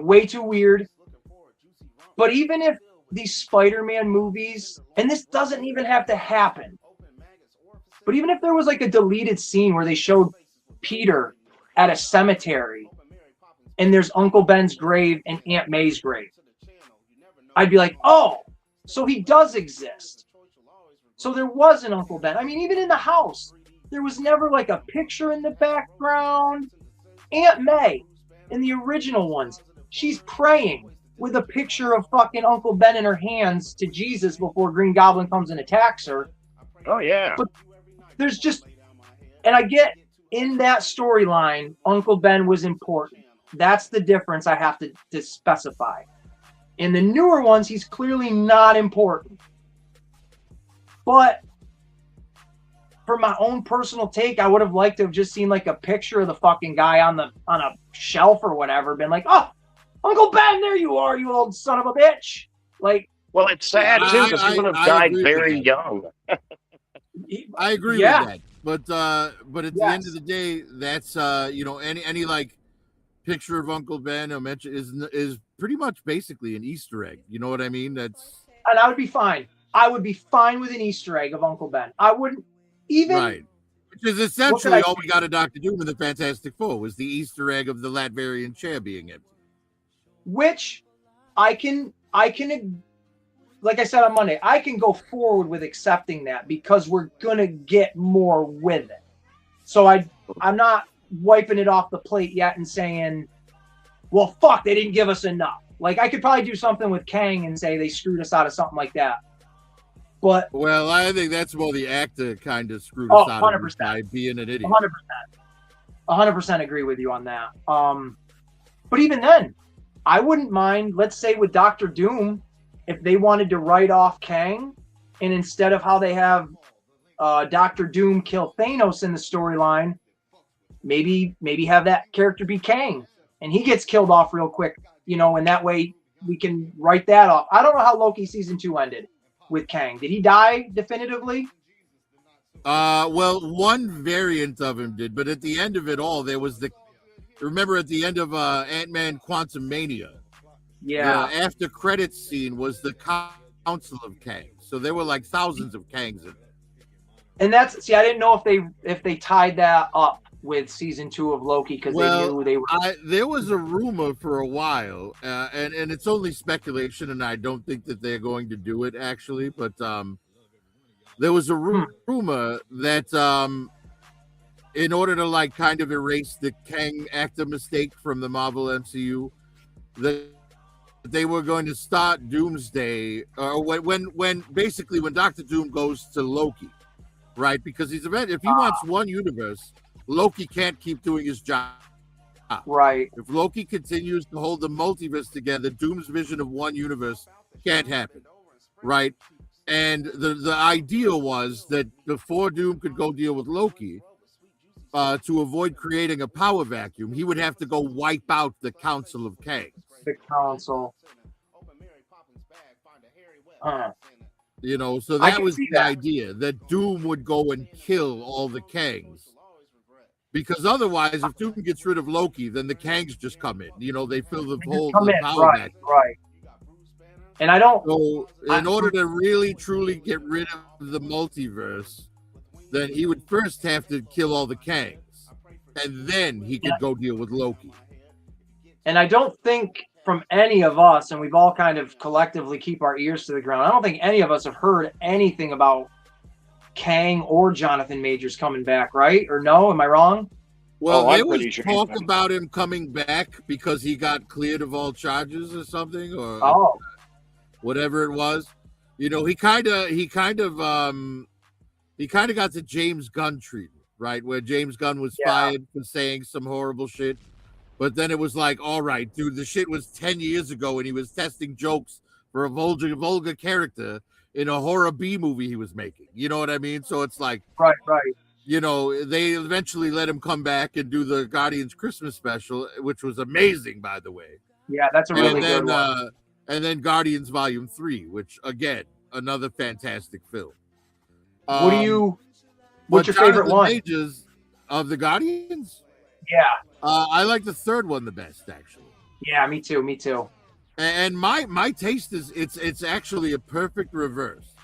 B: way too weird. But even if these Spider-Man movies, and this doesn't even have to happen, but even if there was like a deleted scene where they showed Peter at a cemetery and there's Uncle Ben's grave and Aunt May's grave, I'd be like, oh, so he does exist. So there was an Uncle Ben. I mean, even in the house, there was never like a picture in the background. Aunt May in the original ones, she's praying with a picture of fucking Uncle Ben in her hands to Jesus before Green Goblin comes and attacks her.
C: Oh, yeah.
B: But there's just, and I get in that storyline, Uncle Ben was important. That's the difference I have to specify. In the newer ones, he's clearly not important. But for my own personal take, I would have liked to have just seen like a picture of the fucking guy on a shelf or whatever, been like, oh, Uncle Ben, there you are, you old son of a bitch. Like,
C: well, it's sad too because he would have died very young.
E: I agree with that, but at the end of the day, that's any like picture of Uncle Ben or mention is pretty much basically an Easter egg. You know what I mean? And
B: I would be fine. I would be fine with an Easter egg of Uncle Ben. I wouldn't even.
E: Right. Which is essentially all we got of Dr. Doom and the Fantastic Four was the Easter egg of the Latverian chair being empty.
B: Which I can, like I said on Monday, I can go forward with accepting that because we're gonna get more with it. So I'm not wiping it off the plate yet and saying, well, fuck, they didn't give us enough. Like I could probably do something with Kang and say they screwed us out of something like that. But
E: well, I think that's more the actor kind of screwed us out
B: 100%.
E: By being an idiot.
B: 100% agree with you on that. But even then, I wouldn't mind, let's say with Dr. Doom, if they wanted to write off Kang, and instead of how they have Dr. Doom kill Thanos in the storyline, maybe have that character be Kang, and he gets killed off real quick, and that way we can write that off. I don't know how Loki season 2 ended with Kang. Did he die definitively?
E: Well, one variant of him did, but at the end of it all, there was remember at the end of Ant-Man Quantumania,
B: yeah,
E: the after credits scene was the Council of Kang. So there were like thousands of Kangs in there.
B: And I didn't know if they tied that up with season 2 of Loki because they knew they were.
E: There was a rumor for a while, and it's only speculation, and I don't think that they're going to do it actually. But there was a rumor that in order to like kind of erase the Kang actor mistake from the Marvel MCU, that they were going to start Doomsday, or when Dr. Doom goes to Loki, right? Because if he wants one universe, Loki can't keep doing his job.
B: Right.
E: If Loki continues to hold the multiverse together, Doom's vision of one universe can't happen, right? And the idea was that before Doom could go deal with Loki, to avoid creating a power vacuum, he would have to go wipe out the Council of Kang.
B: The Council.
E: So that was the idea, that Doom would go and kill all the Kangs. Because otherwise, if Doom gets rid of Loki, then the Kangs just come in. They fill the whole power vacuum.
B: Right. And I don't.
E: So, in order to really truly get rid of the multiverse, then he would first have to kill all the Kangs, and then he could go deal with Loki.
B: And I don't think from any of us, and we've all kind of collectively keep our ears to the ground, I don't think any of us have heard anything about Kang or Jonathan Majors coming back, right? Or no? Am I wrong?
E: Well, there was talk about him coming back because he got cleared of all charges or something, or whatever it was. He kind of got the James Gunn treatment, right? Where James Gunn was fired for saying some horrible shit. But then it was like, all right, dude, the shit was 10 years ago and he was testing jokes for a vulgar character in a horror B movie he was making. You know what I mean? So it's like,
B: right.
E: You know, they eventually let him come back and do the Guardians Christmas special, which was amazing, by the way.
B: Yeah, that's a really good one.
E: And then Guardians Volume 3, which again, another fantastic film.
B: What's your favorite one?
E: Majors of the Guardians?
B: Yeah.
E: I like the third one the best, actually.
B: Yeah, me too.
E: And my taste is it's actually a perfect reverse,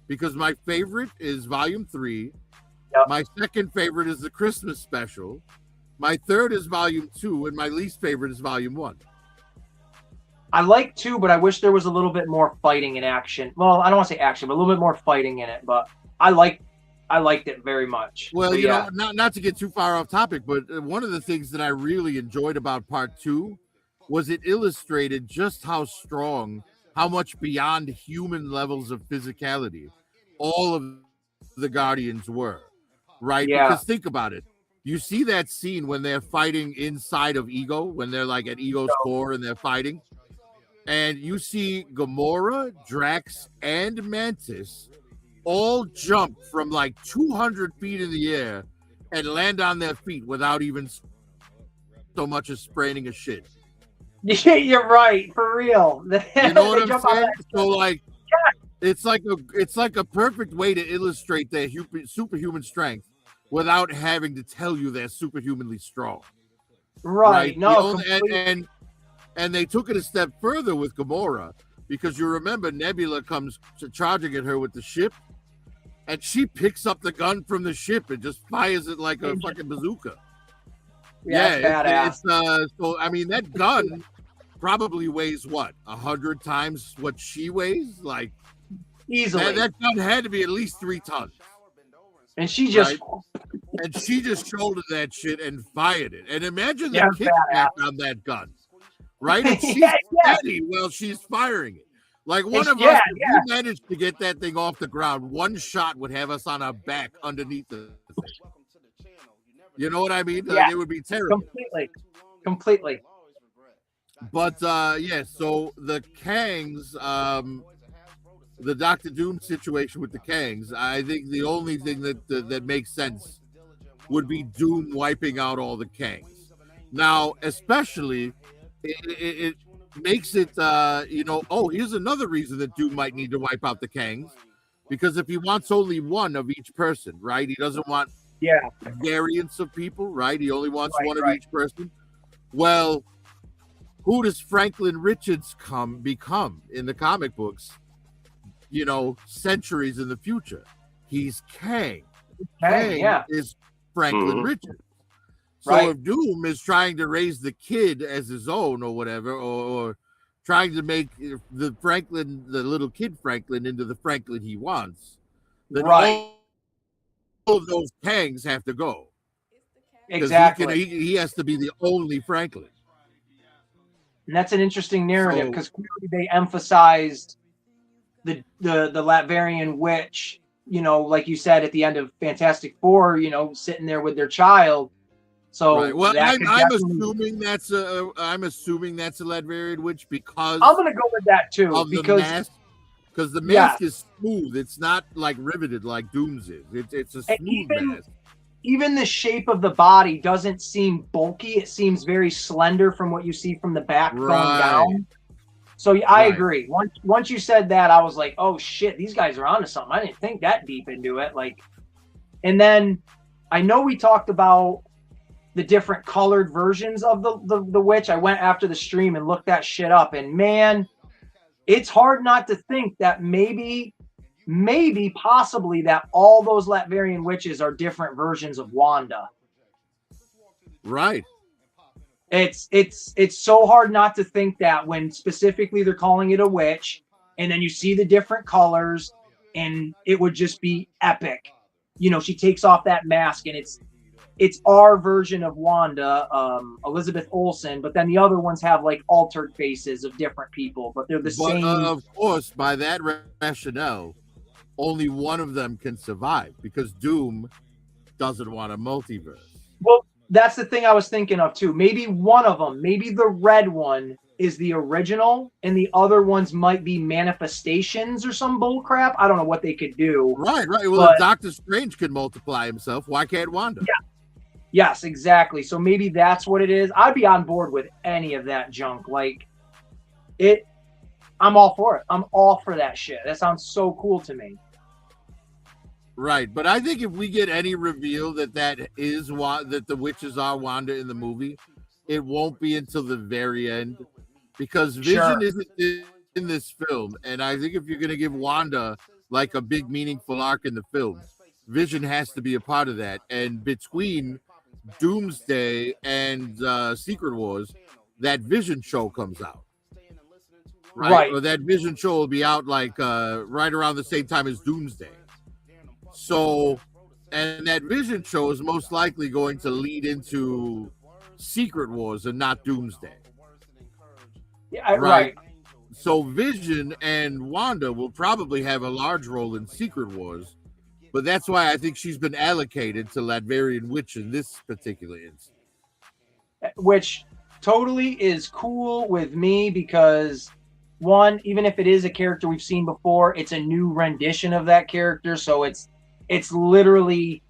E: because my favorite is Volume 3.
B: Yep.
E: My second favorite is the Christmas special. My third is Volume 2, and my least favorite is Volume 1.
B: I like 2, but I wish there was a little bit more fighting and action. Well, I don't want to say action, but a little bit more fighting in it. But I liked it very much.
E: Well,
B: so,
E: you know, not to get too far off topic, but one of the things that I really enjoyed about Part 2 was it illustrated just how strong, how much beyond human levels of physicality all of the Guardians were, right?
B: Yeah.
E: Because think about it. You see that scene when they're fighting inside of Ego, when they're like at Ego's core and they're fighting. And you see Gamora, Drax, and Mantis all jump from like 200 feet in the air and land on their feet without even so much as spraining a shit.
B: Yeah, you're right, for real.
E: You know what I'm saying? So like, it's like a perfect way to illustrate their superhuman strength without having to tell you they're superhumanly strong.
B: Right. No.
E: And they took it a step further with Gamora, because you remember Nebula comes charging at her with the ship, and she picks up the gun from the ship and just fires it like a fucking bazooka.
B: Yeah,
E: it's so I mean, that gun probably weighs what, 100 times what she weighs, like
B: easily.
E: That gun had to be at least 3 tons.
B: And she just
E: shouldered that shit and fired it. And imagine the kickback on that gun, right? And she's steady while she's firing it. Like one of us, if we managed to get that thing off the ground, one shot would have us on our back underneath the thing. You know what I mean?
B: Yeah.
E: It would be terrible.
B: Completely.
E: But so the Kangs, the Doctor Doom situation with the Kangs, I think the only thing that makes sense would be Doom wiping out all the Kangs. Now, especially, it makes it, here's another reason that Doom might need to wipe out the Kangs, because if he wants only one of each person, right? He doesn't want variants of people, right? He only wants one of each person. Well, who does Franklin Richards become in the comic books? You know, centuries in the future, he's Kang. Kang is Franklin Richards. So if Doom is trying to raise the kid as his own or whatever, or trying to make the little kid Franklin into the Franklin he wants, then all of those Kangs have to go.
B: Exactly.
E: He has to be the only Franklin.
B: And that's an interesting narrative, because clearly they emphasized the Latvian witch, you know, like you said at the end of Fantastic Four, you know, sitting there with their child. So
E: well, I'm assuming that's a Latvian witch, because
B: I'm gonna go with that too,
E: because the mask is smooth. It's not like riveted like Doom's is. It's a smooth mask.
B: Even the shape of the body doesn't seem bulky. It seems very slender from what you see from the back going down. So I agree. Once you said that, I was like, oh shit, these guys are onto something. I didn't think that deep into it. Like, and then I know we talked about the different colored versions of the witch. I went after the stream and looked that shit up, and man, it's hard not to think that maybe possibly that all those Latvian witches are different versions of Wanda.
E: Right.
B: It's so hard not to think that when specifically they're calling it a witch, and then you see the different colors, and it would just be epic. You know, she takes off that mask, and it's our version of Wanda, Elizabeth Olsen, but then the other ones have like altered faces of different people, but they're the same.
E: Of course, by that rationale, only one of them can survive, because Doom doesn't want a multiverse.
B: Well, that's the thing I was thinking of too. Maybe one of them, maybe the red one, is the original, and the other ones might be manifestations or some bull crap. I don't know what they could do.
E: Right. Well, if Doctor Strange could multiply himself, why can't Wanda?
B: Yeah. Yes, exactly. So maybe that's what it is. I'd be on board with any of that junk. Like it, I'm all for it. I'm all for that shit. That sounds so cool to me.
E: Right, but I think if we get any reveal that that the witches are Wanda in the movie, it won't be until the very end, because Vision isn't in this film, and I think if you're going to give Wanda like a big meaningful arc in the film, Vision has to be a part of that. And between Doomsday and Secret Wars, that Vision show comes out. Right. Or that Vision show will be out like right around the same time as Doomsday. So, and that Vision show is most likely going to lead into Secret Wars and not Doomsday.
B: Yeah, right.
E: So Vision and Wanda will probably have a large role in Secret Wars, but that's why I think she's been allocated to Latvian Witch in this particular instance.
B: Which totally is cool with me because, one, even if it is a character we've seen before, it's a new rendition of that character, so it's literally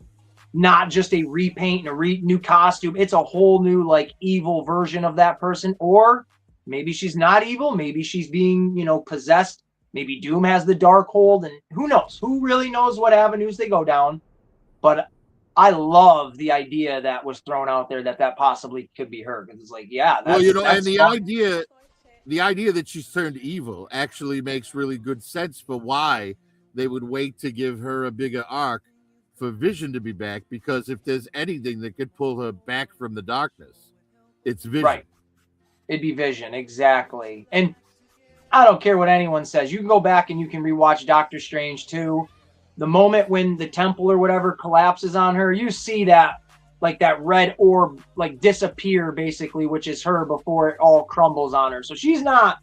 B: not just a repaint and a new costume. It's a whole new like evil version of that person. Or maybe she's not evil. Maybe she's being, possessed. Maybe Doom has the dark hold, and who knows? Who really knows what avenues they go down? But I love the idea that was thrown out there that possibly could be her. Because it's like, yeah, that's,
E: and the idea that she's turned evil actually makes really good sense for why they would wait to give her a bigger arc for Vision to be back, because if there's anything that could pull her back from the darkness, it's Vision.
B: Right. It'd be Vision, exactly. And I don't care what anyone says. You can go back and you can rewatch Doctor Strange 2. The moment when the temple or whatever collapses on her, you see that, like that red orb, like disappear basically, which is her before it all crumbles on her. So she's not.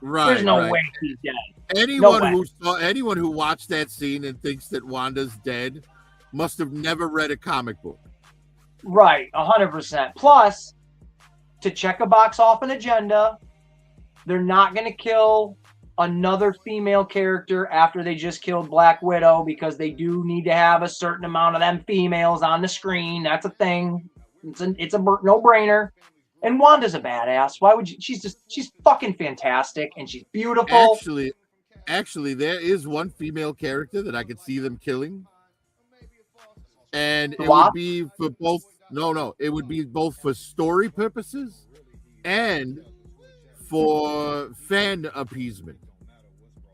B: Right. There's no way she's dead.
E: Anyone who watched that scene and thinks that Wanda's dead must have never read a comic book.
B: Right, 100%. Plus, to check a box off an agenda, they're not going to kill another female character after they just killed Black Widow, because they do need to have a certain amount of them females on the screen. That's a thing. It's a no-brainer. And Wanda's a badass. Why would you? She's fucking fantastic, and she's beautiful.
E: Actually, there is one female character that I could see them killing, and it would be for both. No, it would be both for story purposes and for fan appeasement.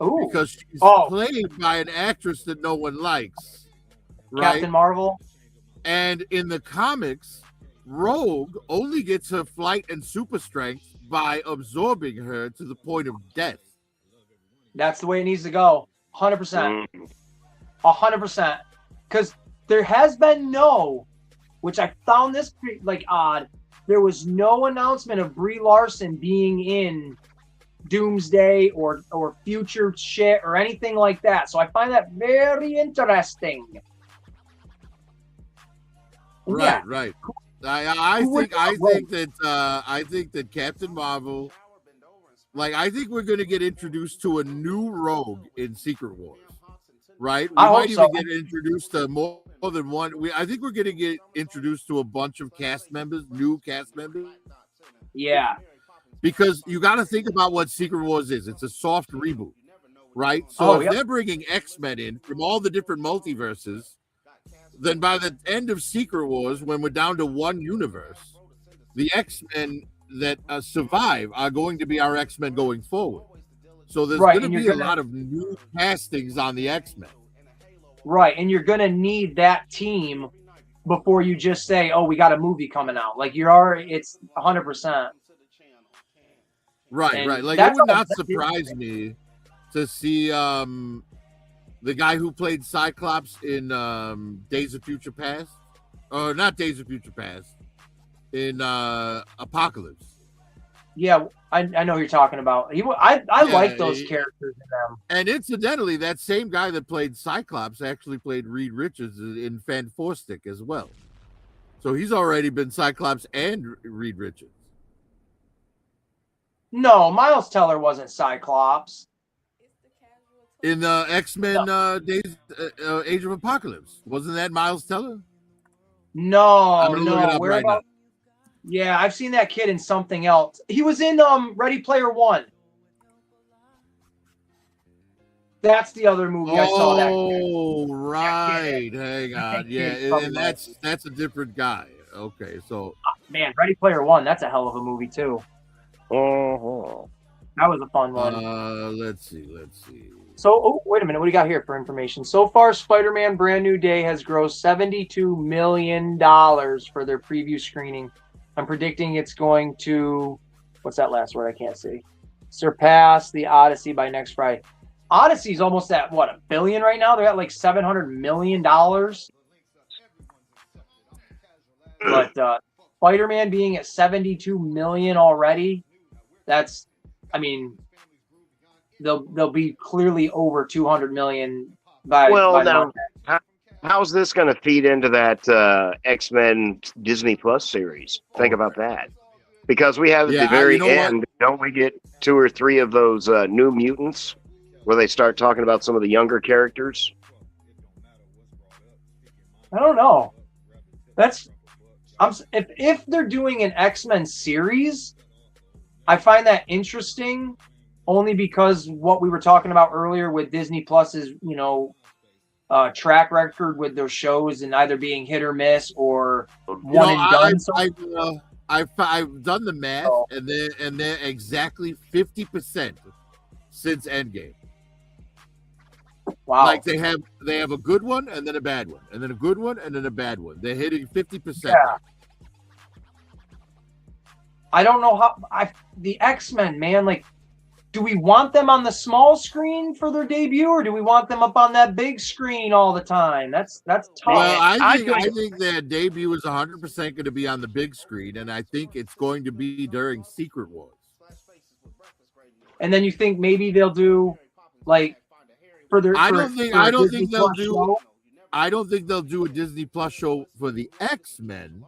B: Ooh.
E: Because she's played by an actress that no one likes, right?
B: Captain Marvel.
E: And in the comics, Rogue only gets her flight and super strength by absorbing her to the point of death.
B: That's the way it needs to go. 100%. 100%. Because there has been which I found this odd, there was no announcement of Brie Larson being in Doomsday or future shit or anything like that. So I find that very interesting.
E: Right. I think that Captain Marvel, I think we're going to get introduced to a new Rogue in Secret Wars, right? We might even get introduced to more than one. I think we're going to get introduced to a bunch of new cast members.
B: Yeah.
E: Because you got to think about what Secret Wars is. It's a soft reboot, right? So if they're bringing X-Men in from all the different multiverses, then by the end of Secret Wars, when we're down to one universe, the X-Men that survive are going to be our X-Men going forward. So there's going to be a lot of new castings on the X-Men.
B: Right, and you're going to need that team before you just say, we got a movie coming out. It's 100%.
E: Right. It would not surprise me to see the guy who played Cyclops in Days of Future Past, or not Days of Future Past, in Apocalypse.
B: Yeah, I know who you're talking about. I like those characters in them.
E: And incidentally, that same guy that played Cyclops actually played Reed Richards in Fantastic as well. So he's already been Cyclops and Reed Richards.
B: No, Miles Teller wasn't Cyclops.
E: In the X-Men Days Age of Apocalypse, wasn't that Miles Teller?
B: No,
E: look it up
B: where
E: right
B: about? Yeah, I've seen that kid in something else. He was in Ready Player One. That's the other movie I saw that kid.
E: Oh, right. Hang on. Yeah, and that's a different guy. Okay, so
B: Man, Ready Player One, that's a hell of a movie too. That was a fun one.
E: Let's see.
B: So, wait a minute. What do you got here for information? So far, Spider-Man Brand New Day has grossed $72 million for their preview screening. I'm predicting it's going to, what's that last word? I can't see. Surpass the Odyssey by next Friday. Odyssey's almost at, what, $1 billion right now? They're at like $700 million. But Spider-Man being at $72 million already, that's, I mean, they'll be clearly over 200 million by
C: now how's this going to feed into that X-Men Disney Plus series? Think about that, because we have at the very end, don't we get 2 or 3 of those New Mutants where they start talking about some of the younger characters?
B: I don't know. If they're doing an X-Men series, I find that interesting. Only because what we were talking about earlier with Disney Plus's, track record with those shows and either being hit or miss or one and done.
E: I've done the math, and they're exactly 50% since Endgame.
B: Wow!
E: Like they have a good one and then a bad one, and then a good one and then a bad one. They're hitting 50%.
B: Yeah. I don't know how the X-Men, man, like. Do we want them on the small screen for their debut, or do we want them up on that big screen all the time? That's tough.
E: Well, I think their debut is 100% going to be on the big screen, and I think it's going to be during Secret Wars.
B: And then you think maybe they'll do like for their.
E: I don't think they'll do a Disney Plus show for the X-Men.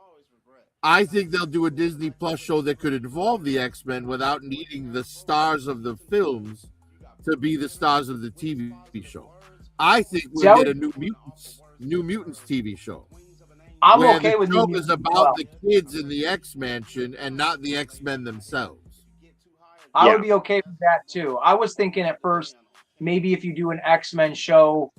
E: I think they'll do a Disney Plus show that could involve the X-Men without needing the stars of the films to be the stars of the TV show. I think we'll get a New Mutants TV show.
B: I'm okay with
E: the show is about the kids in the X-Mansion and not the X-Men themselves.
B: I would be okay with that too. I was thinking at first, maybe if you do an X-Men show,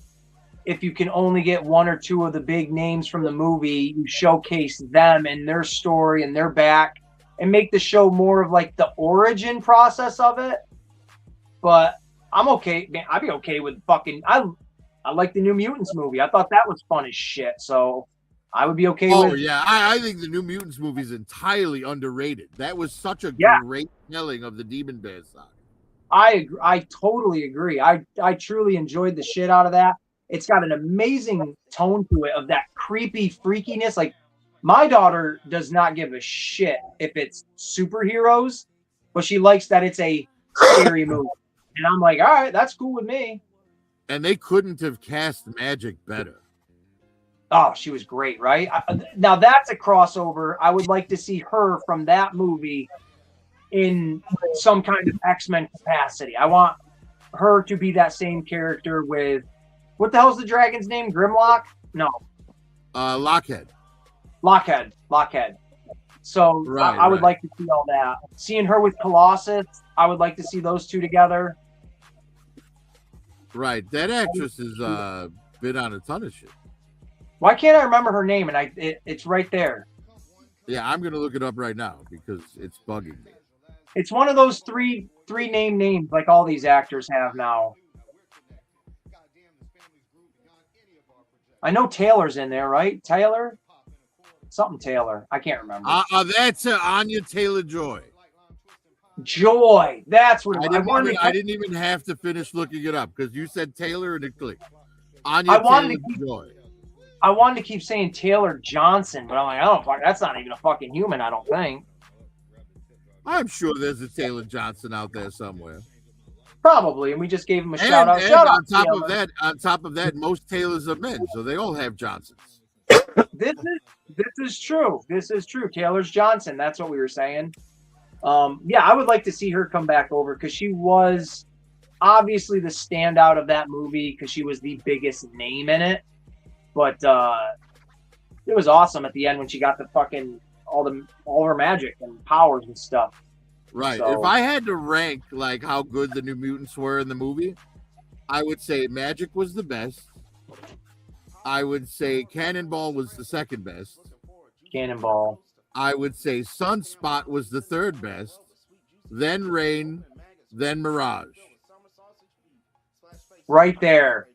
B: if you can only get 1 or 2 of the big names from the movie, you showcase them and their story and their back and make the show more of like the origin process of it. But I'm okay. Man, I'd be okay with I like the New Mutants movie. I thought that was fun as shit. So I would be okay with.
E: Oh, yeah. I think the New Mutants movie is entirely underrated. That was such a great telling of the Demon Bear side.
B: I totally agree. I truly enjoyed the shit out of that. It's got an amazing tone to it of that creepy freakiness. Like my daughter does not give a shit if it's superheroes, but she likes that it's a scary movie. And I'm like, all right, that's cool with me.
E: And they couldn't have cast Magic better.
B: Oh, she was great, right? Now that's a crossover. I would like to see her from that movie in some kind of X-Men capacity. I want her to be that same character with, what the hell's the dragon's name? Grimlock? No.
E: Lockheed.
B: So I would like to see all that. Seeing her with Colossus, I would like to see those two together.
E: Right. That actress has been on a ton of shit.
B: Why can't I remember her name? And it's right there.
E: Yeah, I'm going to look it up right now because it's bugging me.
B: It's one of those three names like all these actors have now. I know Taylor's in there, right? Taylor? Something Taylor. I can't remember.
E: That's Anya Taylor-Joy.
B: Joy. That's what
E: I didn't even have to finish looking it up because you said Taylor and it clicked. Anya Taylor-Joy.
B: I wanted to keep saying Taylor Johnson, but I'm like, oh, fuck, that's not even a fucking human, I don't think.
E: I'm sure there's a Taylor Johnson out there somewhere.
B: Probably, and we just gave him a shout out. Shout out
E: on top of that, most Taylors are men, so they all have Johnsons.
B: This is true. This is true. Taylor's Johnson. That's what we were saying. Yeah, I would like to see her come back over because she was obviously the standout of that movie because she was the biggest name in it. But it was awesome at the end when she got the fucking all her magic and powers and stuff.
E: Right.
B: So,
E: if I had to rank like how good the New Mutants were in the movie, I would say Magic was the best. I would say Cannonball was the second best.
B: Cannonball.
E: I would say Sunspot was the third best. Then Rain, then Mirage.
B: Right there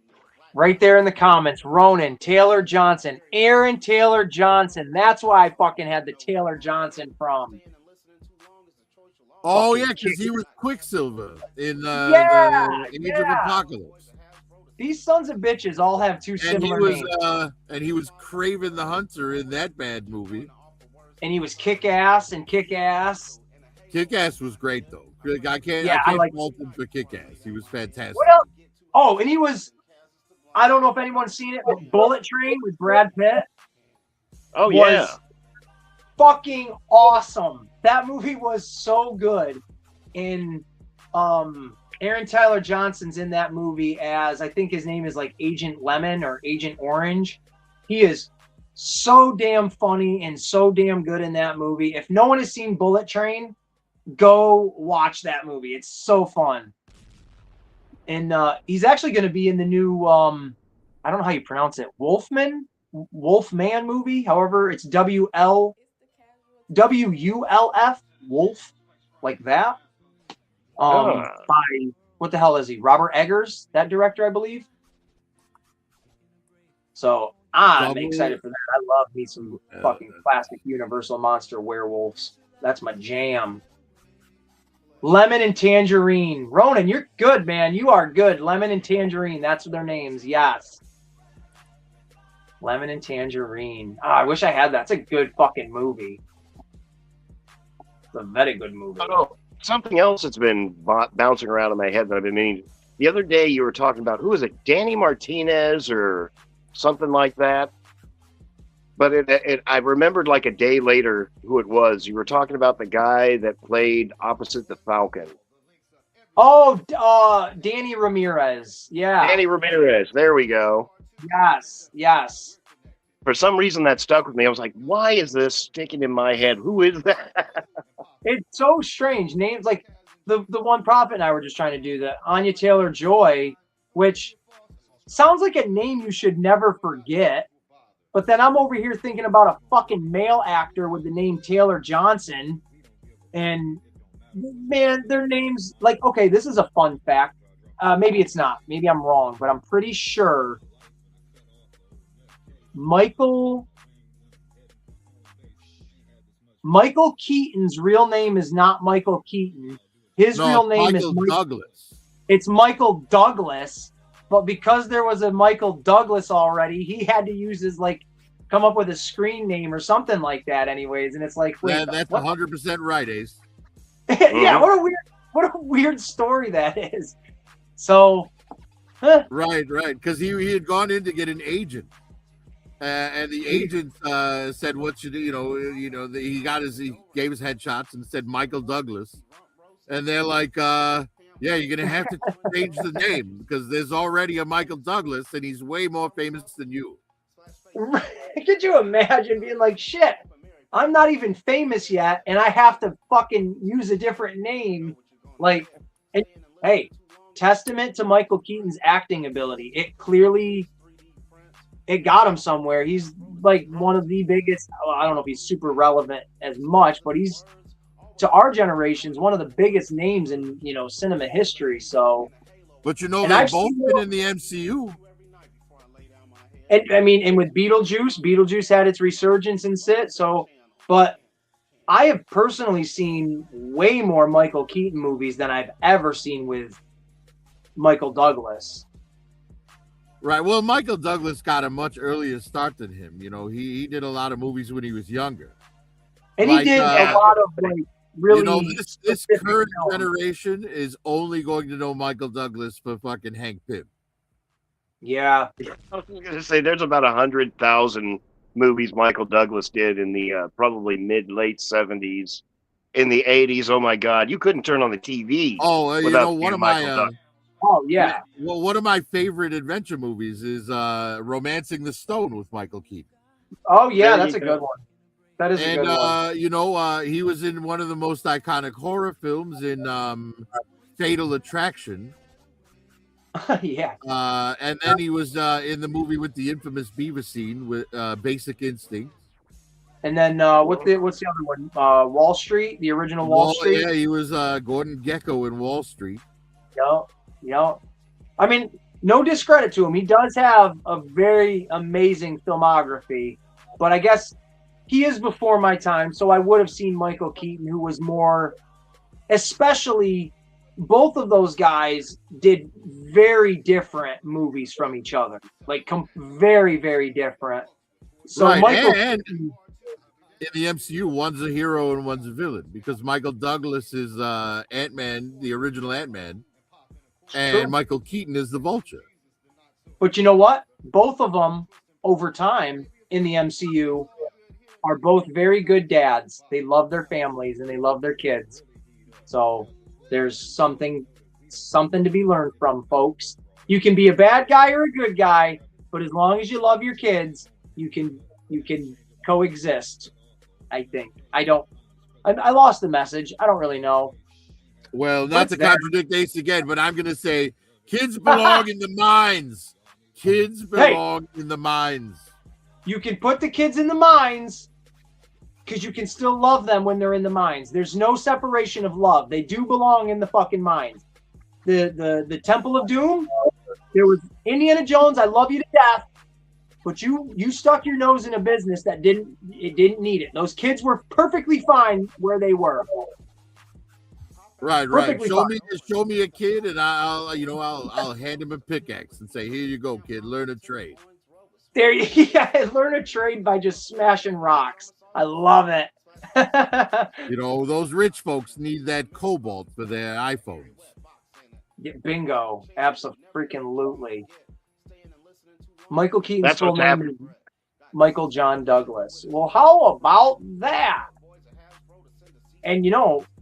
B: in the comments. Ronan Taylor Johnson, Aaron Taylor Johnson. That's why I fucking had the Taylor Johnson from.
E: Oh yeah, because he was Quicksilver in the Age of Apocalypse.
B: These sons of bitches all have two similar names.
E: And he was Kraven the Hunter in that bad movie.
B: And he was Kick-Ass and Kick-Ass.
E: Kick-Ass was great though. I can't fault him for Kick-Ass. He was fantastic.
B: What else? Oh, and he was. I don't know if anyone's seen it, but Bullet Train with Brad Pitt.
C: Oh yeah.
B: Fucking awesome. That movie was so good. And Aaron Tyler Johnson's in that movie as, I think his name is like Agent Lemon or Agent Orange. He is so damn funny and so damn good in that movie. If no one has seen Bullet Train, go watch that movie. It's so fun. And he's actually going to be in the new, I don't know how you pronounce it, Wolfman movie. However, it's WULF, Wolf, like that. By, what the hell is he? Robert Eggers, that director, I believe. So I'm excited for that. I love me some fucking classic Universal monster werewolves. That's my jam. Lemon and Tangerine. Ronan, you're good, man. You are good. Lemon and Tangerine. That's their names. Yes. Lemon and Tangerine. Oh, I wish I had that. That's a good fucking movie. It's a very good movie.
C: Oh, something else that's been bouncing around in my head that I've been meaning. The other day you were talking about, who is it? Danny Martinez or something like that. But I remembered like a day later who it was. You were talking about the guy that played opposite the Falcon.
B: Oh, Danny Ramirez. Yeah.
C: Danny Ramirez. There we go.
B: Yes.
C: For some reason that stuck with me. I was like, why is this sticking in my head? Who is that?
B: It's so strange. Names like the one Prophet and I were just trying to do, the Anya Taylor-Joy, which sounds like a name you should never forget. But then I'm over here thinking about a fucking male actor with the name Taylor Johnson. And man, their names, like, okay, this is a fun fact. Maybe it's not. Maybe I'm wrong, but I'm pretty sure Michael Keaton's real name is not Michael Keaton. His real name is
E: Douglas.
B: It's Michael Douglas. But because there was a Michael Douglas already, he had to use his, like, come up with a screen name or something like that anyways. And it's like, wait,
E: that's 100% right, Ace.
B: Yeah, what a weird story that is. So,
E: Right. Because he had gone in to get an agent. And the agent said, "What should he gave his headshots and said Michael Douglas." And they're like, yeah, you're going to have to change the name because there's already a Michael Douglas and he's way more famous than you.
B: Could you imagine being like, shit, I'm not even famous yet and I have to fucking use a different name? Like, hey, testament to Michael Keaton's acting ability. It got him somewhere. He's like one of the biggest, I don't know if he's super relevant as much, but he's, to our generation's one of the biggest names in, cinema history. So,
E: but they've both been in the MCU.
B: And I mean, and with Beetlejuice had its resurgence in sit. So, but I have personally seen way more Michael Keaton movies than I've ever seen with Michael Douglas.
E: Right. Well, Michael Douglas got a much earlier start than him. He did a lot of movies when he was younger.
B: And he did a lot of like really.
E: This current generation is only going to know Michael Douglas for fucking Hank Pym.
B: Yeah.
C: I was going to say there's about 100,000 movies Michael Douglas did in the probably late 70s, in the 80s. Oh my God, you couldn't turn on the TV.
E: Oh, you know, one of my
B: oh yeah.
E: Well, one of my favorite adventure movies is Romancing the Stone with Michael Keaton.
B: Oh yeah, that's a good one. That is a good one.
E: You know, he was in one of the most iconic horror films in Fatal Attraction.
B: Yeah.
E: And then he was in the movie with the infamous Beaver scene with Basic Instinct.
B: And then what's the other one? Wall Street, the original Wall Street.
E: Yeah, he was Gordon Gekko in Wall Street.
B: Yep. I mean, no discredit to him. He does have a very amazing filmography, but I guess he is before my time, so I would have seen Michael Keaton, who was more, especially both of those guys did very different movies from each other, like very, very different. So
E: right.
B: Michael
E: and in the MCU, one's a hero and one's a villain because Michael Douglas is Ant-Man, the original Ant-Man, and Michael Keaton is the Vulture.
B: But you know what? Both of them, over time in the MCU, are both very good dads. They love their families and they love their kids. So there's something to be learned from, folks. You can be a bad guy or a good guy, but as long as you love your kids, you can coexist. I think. I lost the message. I don't really know.
E: Well, not to contradict Ace again, but I'm going to say kids belong in the mines. Kids belong in the mines.
B: You can put the kids in the mines because you can still love them when they're in the mines. There's no separation of love. They do belong in the fucking mines. The Temple of Doom, there was Indiana Jones, I love you to death, but you stuck your nose in a business that didn't need it. Those kids were perfectly fine where they were.
E: Right. Show me a kid, and I'll hand him a pickaxe and say, "Here you go, kid. Learn a trade."
B: Learn a trade by just smashing rocks. I love it.
E: Those rich folks need that cobalt for their iPhones.
B: Yeah, bingo, absolutely. Michael Keaton's
C: That's
B: full
C: what's
B: name
C: happening.
B: is Michael John Douglas. Well, how about that? And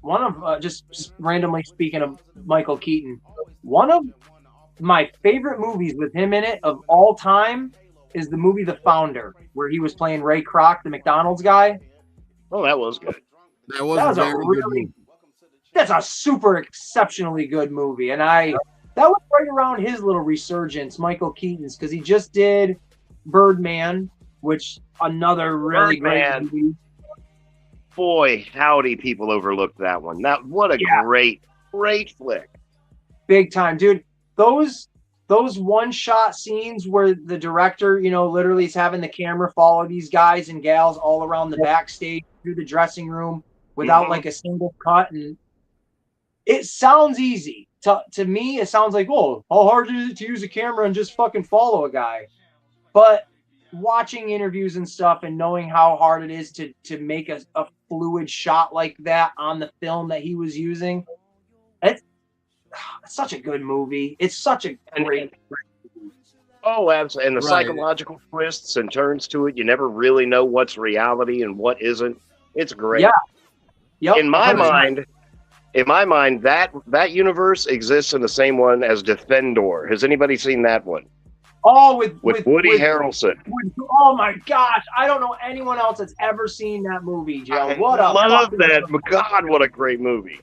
B: one of just randomly speaking of Michael Keaton, one of my favorite movies with him in it of all time is the movie The Founder, where he was playing Ray Kroc, the McDonald's guy.
C: Oh, that was good.
E: That was a very good movie.
B: That's a super exceptionally good movie, and that was right around his little resurgence, Michael Keaton's, because he just did Birdman, which another really great movie.
C: Boy, howdy, people overlooked that one. What a great flick.
B: Big time, dude. Those one-shot scenes where the director, literally is having the camera follow these guys and gals all around the backstage through the dressing room without like a single cut, and it sounds easy. To me, it sounds like, oh, how hard is it to use a camera and just fucking follow a guy? But watching interviews and stuff and knowing how hard it is to make a fluid shot like that on the film that he was using, it's such a good movie. It's such a great movie.
C: Oh, absolutely. And the psychological twists and turns to it, you never really know what's reality and what isn't. It's great.
B: Yeah. Yep.
C: In my mind, that universe exists in the same one as Defendor. Has anybody seen that one?
B: Oh, with
C: Woody Harrelson.
B: Oh my gosh, I don't know anyone else that's ever seen that movie, Joe.
C: I love that. God, what a great movie.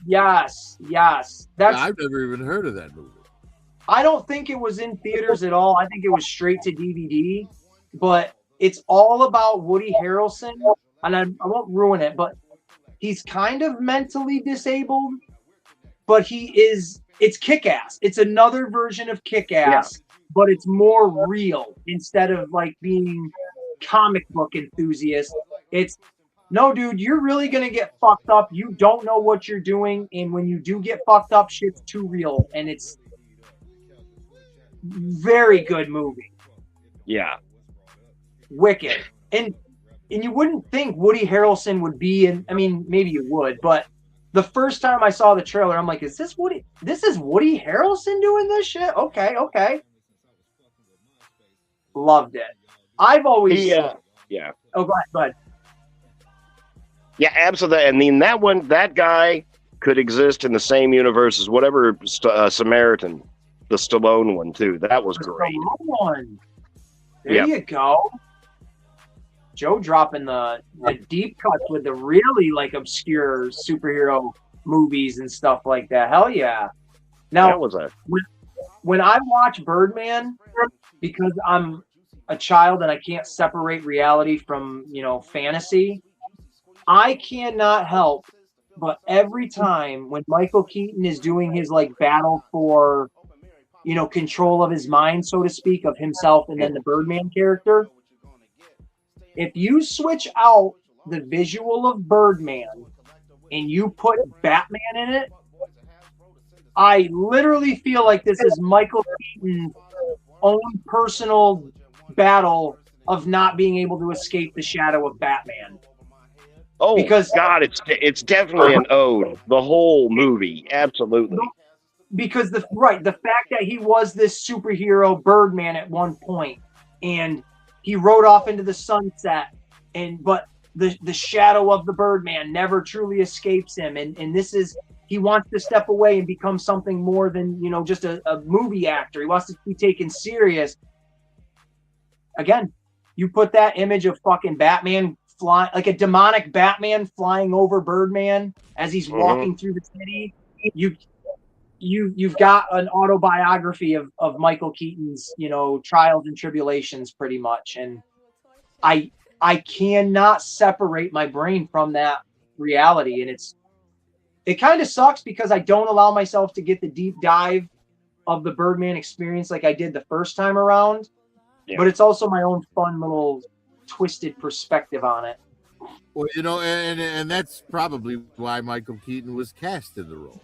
B: Yes.
E: I've never even heard of that movie.
B: I don't think it was in theaters at all. I think it was straight to DVD. But it's all about Woody Harrelson, and I won't ruin it, but he's kind of mentally disabled, but it's Kick-Ass. It's another version of Kick-Ass, but it's more real instead of like being comic book enthusiast. It's, no, dude, you're really going to get fucked up. You don't know what you're doing. And when you do get fucked up, shit's too real. And it's very good movie.
C: Yeah.
B: Wicked. And you wouldn't think Woody Harrelson would be in, I mean, maybe you would, but the first time I saw the trailer, I'm like, is this Woody? This is Woody Harrelson doing this shit? Okay. Loved it. I've always...
C: Yeah.
B: Oh, go ahead.
C: Yeah, absolutely. And then that guy could exist in the same universe as whatever Samaritan, the Stallone one too. That was
B: The
C: great.
B: Stallone one. There
C: Yep.
B: you go. Joe dropping the deep cuts with the really like obscure superhero movies and stuff like that. Hell yeah. Now,
C: That was a
B: when I watch Birdman, because I'm a child and I can't separate reality from, fantasy, I cannot help but every time when Michael Keaton is doing his like battle for, control of his mind, so to speak, of himself and then the Birdman character, if you switch out the visual of Birdman and you put Batman in it, I literally feel like this is Michael Keaton's own personal battle of not being able to escape the shadow of Batman.
C: Oh,
B: Because-
C: God, it's definitely an ode. The whole movie, absolutely.
B: Because the fact that he was this superhero Birdman at one point, and he rode off into the sunset, but the shadow of the Birdman never truly escapes him, and this is, he wants to step away and become something more than just a movie actor. He wants to be taken serious. Again, you put that image of fucking Batman flying, like a demonic Batman flying over Birdman as he's walking through the city. You've got an autobiography of Michael Keaton's, trials and tribulations, pretty much. And I cannot separate my brain from that reality. And it kind of sucks because I don't allow myself to get the deep dive of the Birdman experience like I did the first time around.
C: Yeah.
B: But it's also my own fun little twisted perspective on it.
E: Well, and that's probably why Michael Keaton was cast in the role.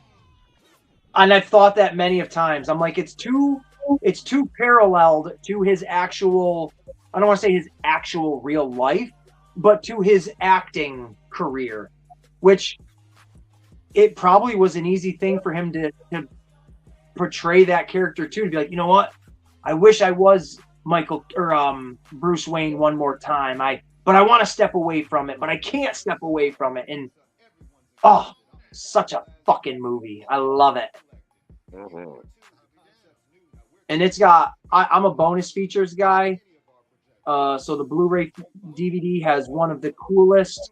B: And I've thought that many of times. I'm like, it's too paralleled to his actual, I don't want to say his actual real life, but to his acting career, which it probably was an easy thing for him to portray that character too, to be like, you know what? I wish I was Michael or Bruce Wayne one more time. But I want to step away from it, but I can't step away from it. And such a fucking movie. I love it.
C: Mm-hmm.
B: And it's got, I'm a bonus features guy. So the Blu-ray DVD has one of the coolest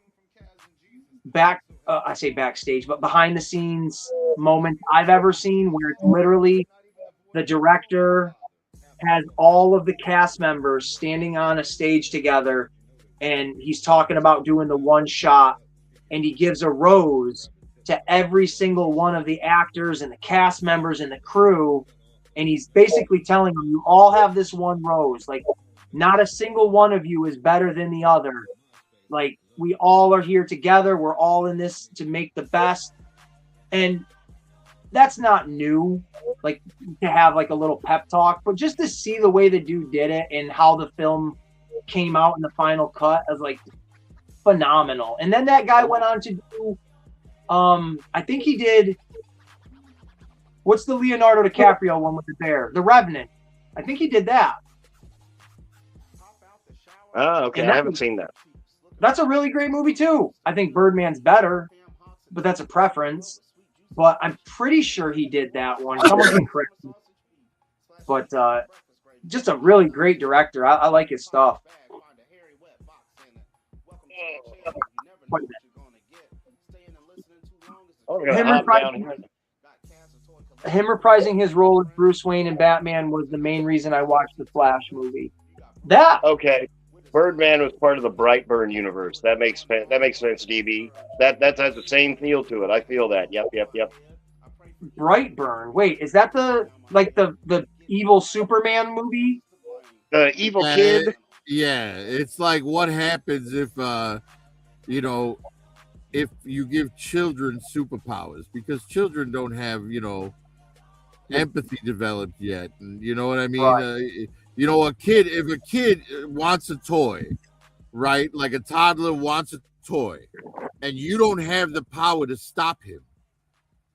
B: I say backstage, but behind the scenes moments I've ever seen, where it's literally the director has all of the cast members standing on a stage together, and he's talking about doing the one shot, and he gives a rose to every single one of the actors and the cast members and the crew, and he's basically telling them, you all have this one rose. Like, not a single one of you is better than the other. Like, we all are here together. We're all in this to make the best. And that's not new, like, to have like a little pep talk, but just to see the way the dude did it and how the film came out in the final cut is like phenomenal. And then that guy went on to do, I think he did, what's the Leonardo DiCaprio one with the bear? The Revenant. I think he did that.
C: Oh, okay. I haven't seen that.
B: That's a really great movie too. I think Birdman's better, but that's a preference. But I'm pretty sure he did that one. Someone can correct me. But just a really great director. I like his stuff. Him reprising his role as Bruce Wayne in Batman was the main reason I watched the Flash movie.
C: Okay. Birdman was part of the Brightburn universe. That makes sense, DB. That has the same feel to it. I feel that. Yep.
B: Brightburn. Wait, is that the evil Superman movie?
C: The evil kid?
E: Yeah, it's like what happens if if you give children superpowers, because children don't have, empathy developed yet. And you know what I mean?
B: Right.
E: If a kid wants a toy, right? Like a toddler wants a toy, and you don't have the power to stop him,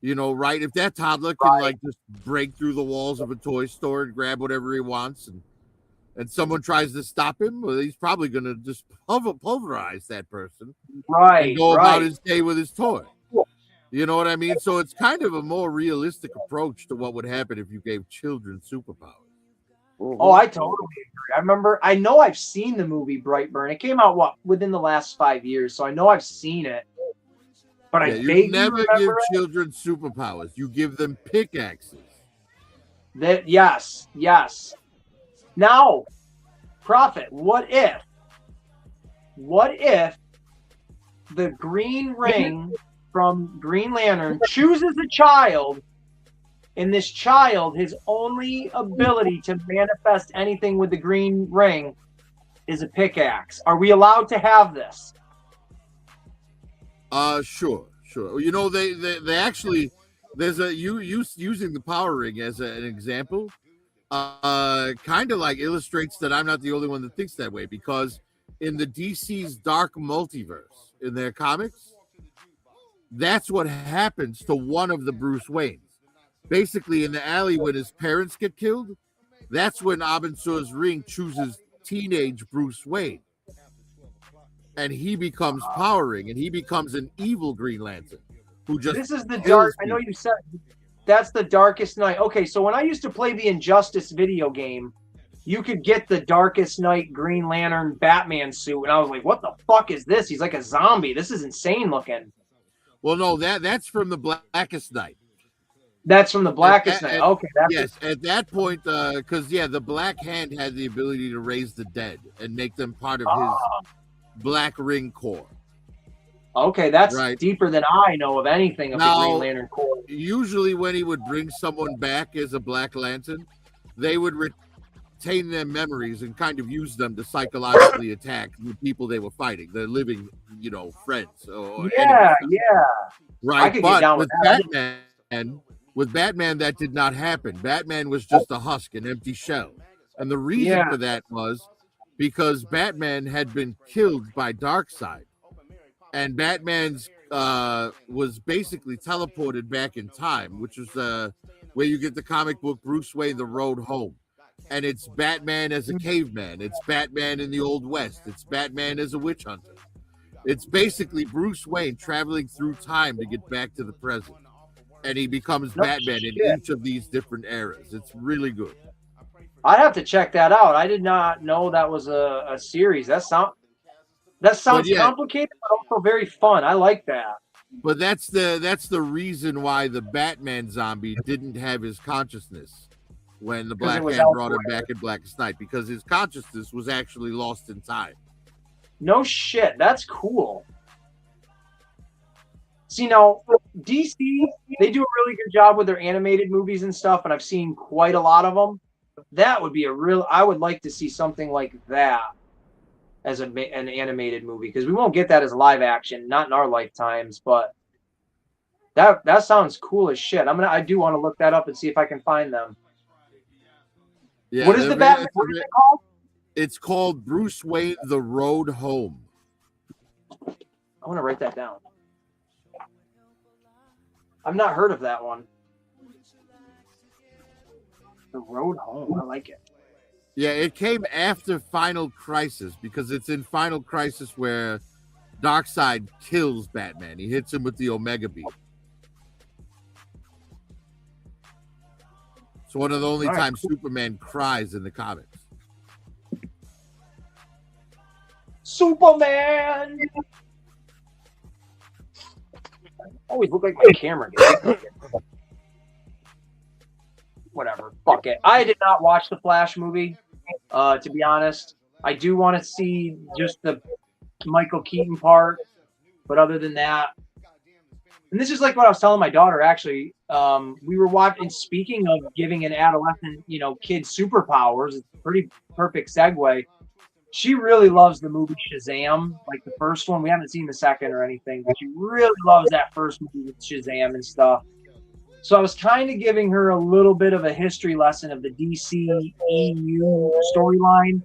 E: right? If that toddler can like just break through the walls of a toy store and grab whatever he wants, and and someone tries to stop him, well, he's probably going to just pulverize that person,
B: right?
E: And go about his day with his toy. You know what I mean? So it's kind of a more realistic approach to what would happen if you gave children superpowers.
B: Oh, I totally agree. I know I've seen the movie Brightburn. It came out within the last 5 years, so I know I've seen it. But
E: you never give children superpowers. You give them pickaxes.
B: Yes. Now, Prophet, what if the green ring from Green Lantern chooses a child, and this child, his only ability to manifest anything with the green ring is a pickaxe? Are we allowed to have this?
E: Sure. You know, they actually, there's using the power ring as an example, kind of like illustrates that I'm not the only one that thinks that way, because in the DC's Dark Multiverse, in their comics, that's what happens to one of the Bruce Waynes. Basically, in the alley when his parents get killed, that's when Abin Sur's ring chooses teenage Bruce Wayne. And he becomes powering, and he becomes an evil Green Lantern who just.
B: This is the dark. I know you said that's the Darkest Night. Okay, so when I used to play the Injustice video game, you could get the Darkest Night Green Lantern Batman suit, and I was like, "What the fuck is this? He's like a zombie. This is insane looking."
E: Well, no, that's from the Blackest Night.
B: That's from the Blackest Night. Okay,
E: yes. At that point, because the Black Hand had the ability to raise the dead and make them part of his Black Ring Corps.
B: Okay, that's deeper than I know of anything of the Green Lantern Corps.
E: Usually, when he would bring someone back as a Black Lantern, they would retain their memories and kind of use them to psychologically attack the people they were fighting, their living, friends. Or enemies. Right, but with Batman, that did not happen. Batman was just a husk, an empty shell. And the reason for that was because Batman had been killed by Darkseid. And Batman's was basically teleported back in time, which is where you get the comic book Bruce Wayne, The Road Home. And it's Batman as a caveman. It's Batman in the Old West. It's Batman as a witch hunter. It's basically Bruce Wayne traveling through time to get back to the present. And he becomes Batman in each of these different eras. It's really good.
B: I'd have to check that out. I did not know that was a series. That sounds complicated, but also very fun. I like that.
E: But that's the reason why the Batman zombie didn't have his consciousness when the Black Hand brought him back in Blackest Night, because his consciousness was actually lost in time.
B: No shit. That's cool. See, now, DC, they do a really good job with their animated movies and stuff, and I've seen quite a lot of them. That would be I would like to see something like that as an animated movie, because we won't get that as live action, not in our lifetimes, but that sounds cool as shit. I do want to look that up and see if I can find them.
E: Yeah,
B: what is what is it called?
E: It's called Bruce Wayne, The Road Home.
B: I want to write that down. I've not heard of that one. The Road Home. I like it.
E: Yeah, it came after Final Crisis, because it's in Final Crisis where Darkseid kills Batman. He hits him with the Omega Beam. It's one of the only times Superman cries in the comics.
B: Superman! Always look like my camera gets whatever. Fuck it. I did not watch the Flash movie, to be honest. I do want to see just the Michael Keaton part, but other than that, and this is like what I was telling my daughter, actually. We were watching, speaking of giving an adolescent, kid superpowers, it's a pretty perfect segue. She really loves the movie Shazam, like the first one. We haven't seen the second or anything, but she really loves that first movie with Shazam and stuff. So I was kind of giving her a little bit of a history lesson of the DC EU storyline.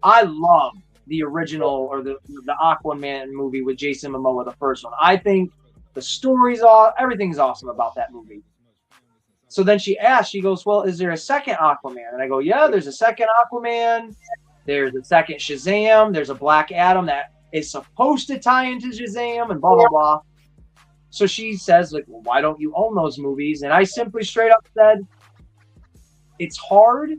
B: I love the original, or the Aquaman movie with Jason Momoa, the first one. I think the story's everything's awesome about that movie. So then she asked, she goes, well, is there a second Aquaman? And I go, yeah, there's a second Aquaman. There's a second Shazam. There's a Black Adam that is supposed to tie into Shazam and blah, blah, blah. So she says, like, well, why don't you own those movies? And I simply straight up said, it's hard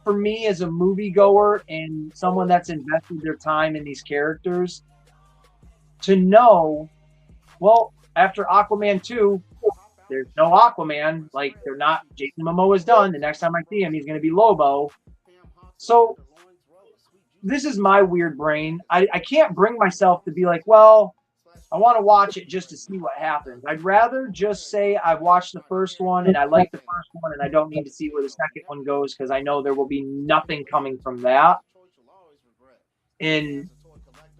B: for me as a moviegoer and someone that's invested their time in these characters to know, well, after Aquaman 2, there's no Aquaman. Like, they're not, Jason Momoa's done. The next time I see him, he's going to be Lobo. So this is my weird brain. I can't bring myself to be like, well, I want to watch it just to see what happens. I'd rather just say I've watched the first one and I like the first one and I don't need to see where the second one goes because I know there will be nothing coming from that. And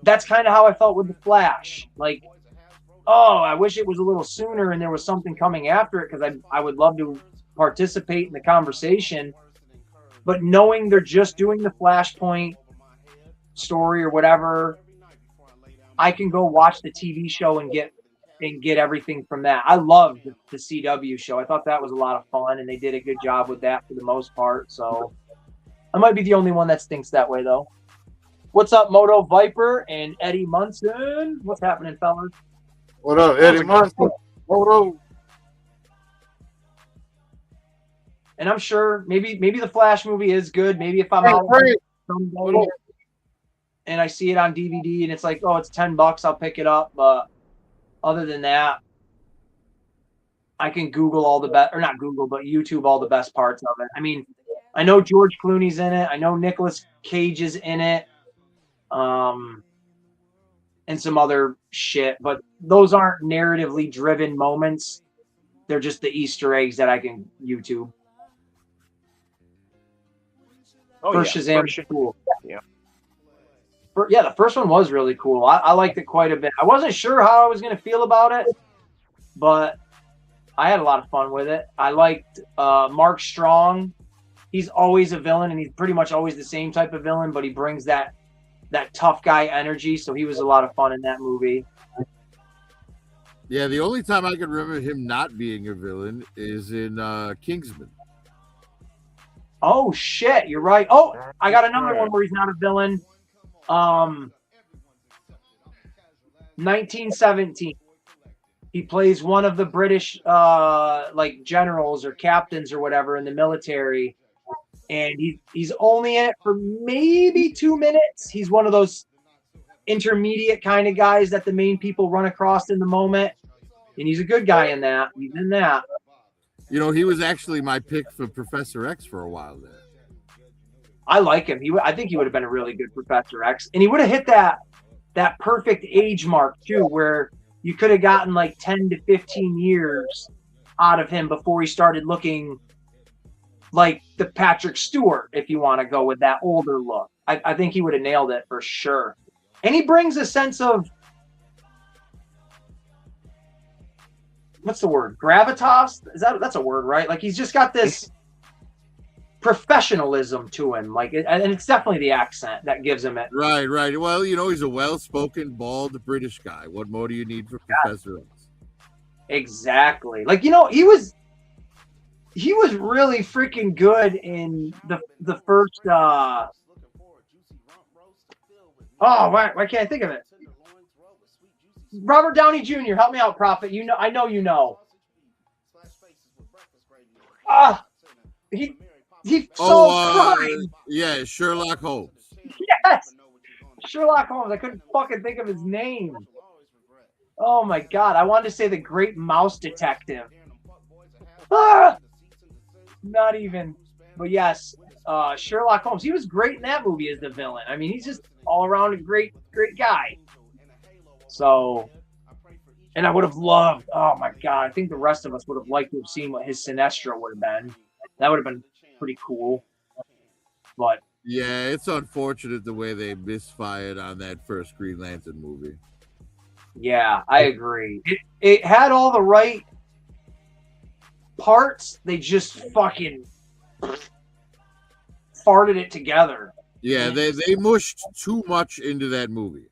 B: that's kind of how I felt with The Flash. Like, oh, I wish it was a little sooner and there was something coming after it because I would love to participate in the conversation. But knowing they're just doing the Flashpoint story or whatever, I can go watch the TV show and get everything from that. I loved the CW show. I thought that was a lot of fun, and they did a good job with that for the most part. So I might be the only one that thinks that way, though. What's up, Moto Viper and Eddie Munson? What's happening, fellas?
A: What up, Eddie Munson? Moto.
B: And I'm sure maybe the Flash movie is good. Maybe if I'm out someday and I see it on DVD and it's like, oh, it's $10, I'll pick it up. But other than that, I can Google all the best, or not Google, but YouTube all the best parts of it. I mean, I know George Clooney's in it. I know Nicolas Cage is in it. And some other shit, but those aren't narratively driven moments. They're just the Easter eggs that I can YouTube.
C: Oh,
B: First
C: yeah.
B: Shazam
C: First,
B: cool.
C: yeah.
B: Yeah, the first one was really cool. I liked it quite a bit. I wasn't sure how I was going to feel about it, but I had a lot of fun with it. I liked Mark Strong. He's always a villain, and he's pretty much always the same type of villain, but he brings that tough guy energy, so he was a lot of fun in that movie.
E: Yeah, the only time I can remember him not being a villain is in Kingsman.
B: Oh, shit, you're right. Oh, I got another one where he's not a villain. 1917. He plays one of the British like generals or captains or whatever in the military, and he's only in it for maybe 2 minutes. He's one of those intermediate kind of guys that the main people run across in the moment, and he's a good guy in that. He's in that.
E: You know, he was actually my pick for Professor X for a while there.
B: I like him. I think he would have been a really good Professor X, and he would have hit that perfect age mark too, where you could have gotten like 10 to 15 years out of him before he started looking like the Patrick Stewart, if you want to go with that older look. I think he would have nailed it for sure. And he brings a sense of, what's the word? Gravitas? That's a word, right? Like, he's just got this professionalism to him, like, and it's definitely the accent that gives him it.
E: Right. Well, you know, he's a well-spoken, bald British guy. What more do you need for Professor X?
B: Exactly. Like, you know, he was really freaking good in the first. Why can't I think of it? Robert Downey Jr. Help me out, Prophet. You know, I know you know. He solved crime.
E: Yeah, Sherlock Holmes.
B: Yes, Sherlock Holmes. I couldn't fucking think of his name. Oh my god, I wanted to say the Great Mouse Detective. Not even. But yes, Sherlock Holmes. He was great in that movie as the villain. I mean, he's just all around a great guy. So, and I would have loved. Oh my god, I think the rest of us would have liked to have seen what his Sinestro would have been. That would have been pretty cool. But
E: yeah, it's unfortunate the way they misfired on that first Green Lantern movie.
B: Yeah, I agree. It had all the right parts. They just fucking farted it together.
E: Yeah, they mushed too much into that movie.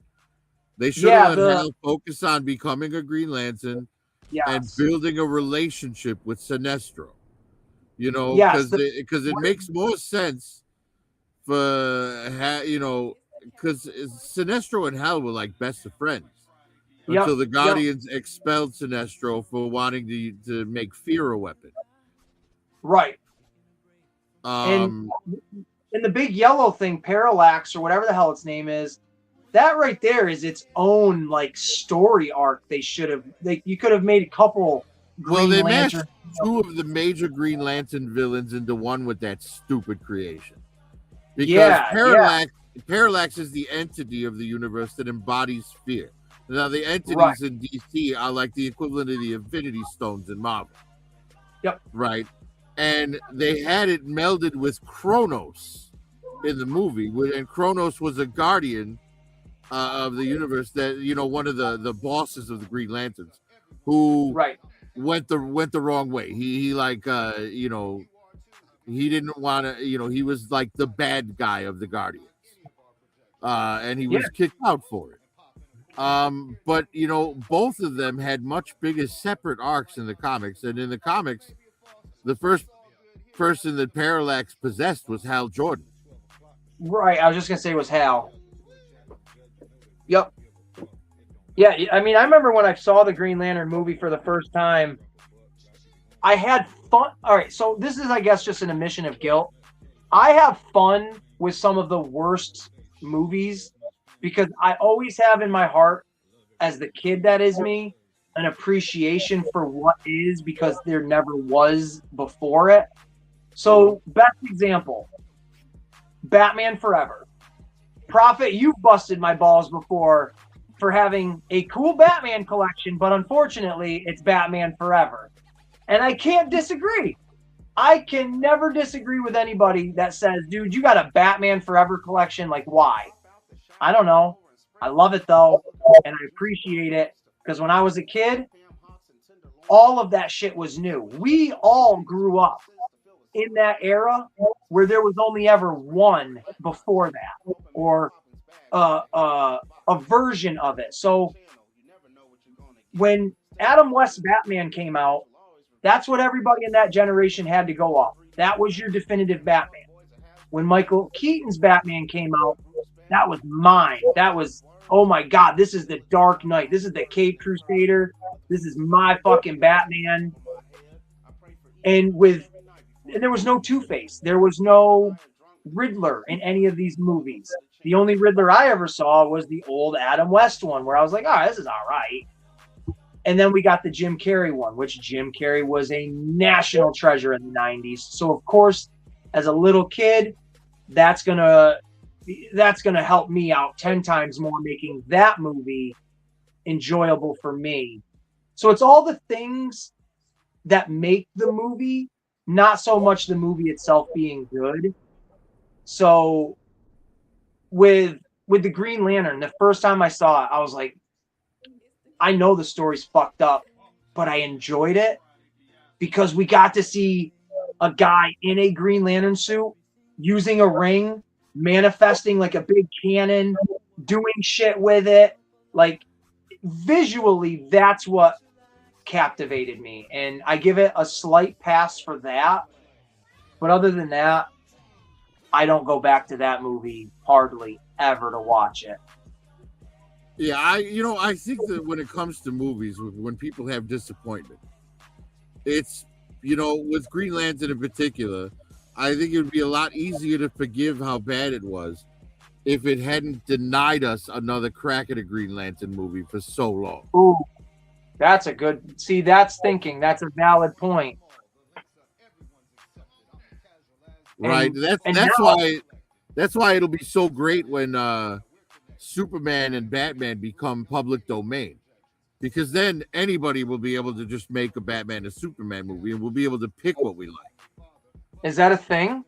E: They should have let Hal focus on becoming a Green Lantern and building a relationship with Sinestro. You know,
B: Yes,
E: because it makes more sense for because Sinestro and Hal were like best of friends until the Guardians expelled Sinestro for wanting to make fear a weapon.
B: Right. And the big yellow thing, Parallax or whatever the hell its name is, that right there is its own like story arc. They should have you could have made a couple.
E: They mashed two of the major Green Lantern villains into one with that stupid creation. Because Parallax is the entity of the universe that embodies fear. Now the entities in DC are like the equivalent of the Infinity Stones in Marvel.
B: Yep.
E: Right. And they had it melded with Kronos in the movie, and Kronos was a guardian of the universe that one of the bosses of the Green Lanterns, who went the wrong way. He he didn't want to. He was like the bad guy of the Guardians, and he was kicked out for it. But both of them had much bigger separate arcs in the comics, and in the comics, the first person that Parallax possessed was Hal Jordan.
B: Right. I was just gonna say it was Hal. Yep. Yeah, I mean, I remember when I saw the Green Lantern movie for the first time, I had fun. All right, so this is, I guess, just an admission of guilt. I have fun with some of the worst movies because I always have in my heart, as the kid that is me, an appreciation for what is because there never was before it. So, best example, Batman Forever. Prophet, you've busted my balls before for having a cool Batman collection, but unfortunately, it's Batman Forever. And I can't disagree. I can never disagree with anybody that says, dude, you got a Batman Forever collection. Like, why? I don't know. I love it, though, and I appreciate it because when I was a kid, all of that shit was new. We all grew up in that era where there was only ever one before that, or a version of it. So when Adam West's Batman came out, that's what everybody in that generation had to go off. That was your definitive Batman. When Michael Keaton's Batman came out, that was mine. That was, oh my God, this is the Dark Knight. This is the Caped Crusader. This is my fucking Batman. And there was no Two-Face. There was no Riddler in any of these movies. The only Riddler I ever saw was the old Adam West one, where I was like, all right, this is all right. And then we got the Jim Carrey one, which Jim Carrey was a national treasure in the 90s. So, of course, as a little kid, that's gonna help me out 10 times more, making that movie enjoyable for me. So it's all the things that make the movie, not so much the movie itself being good. So with the Green Lantern, the first time I saw it, I was like, I know the story's fucked up, but I enjoyed it because we got to see a guy in a Green Lantern suit using a ring, manifesting like a big cannon, doing shit with it. Like, visually, that's what captivated me. And I give it a slight pass for that. But other than that, I don't go back to that movie hardly ever to watch it.
E: Yeah, I think that when it comes to movies, when people have disappointment, it's, with Green Lantern in particular, I think it would be a lot easier to forgive how bad it was if it hadn't denied us another crack at a Green Lantern movie for so long.
B: Ooh, that's a good, that's thinking. That's a valid point.
E: Right. That's why it'll be so great when Superman and Batman become public domain, because then anybody will be able to just make a Batman and Superman movie, and we'll be able to pick what we like.
B: Is that a thing?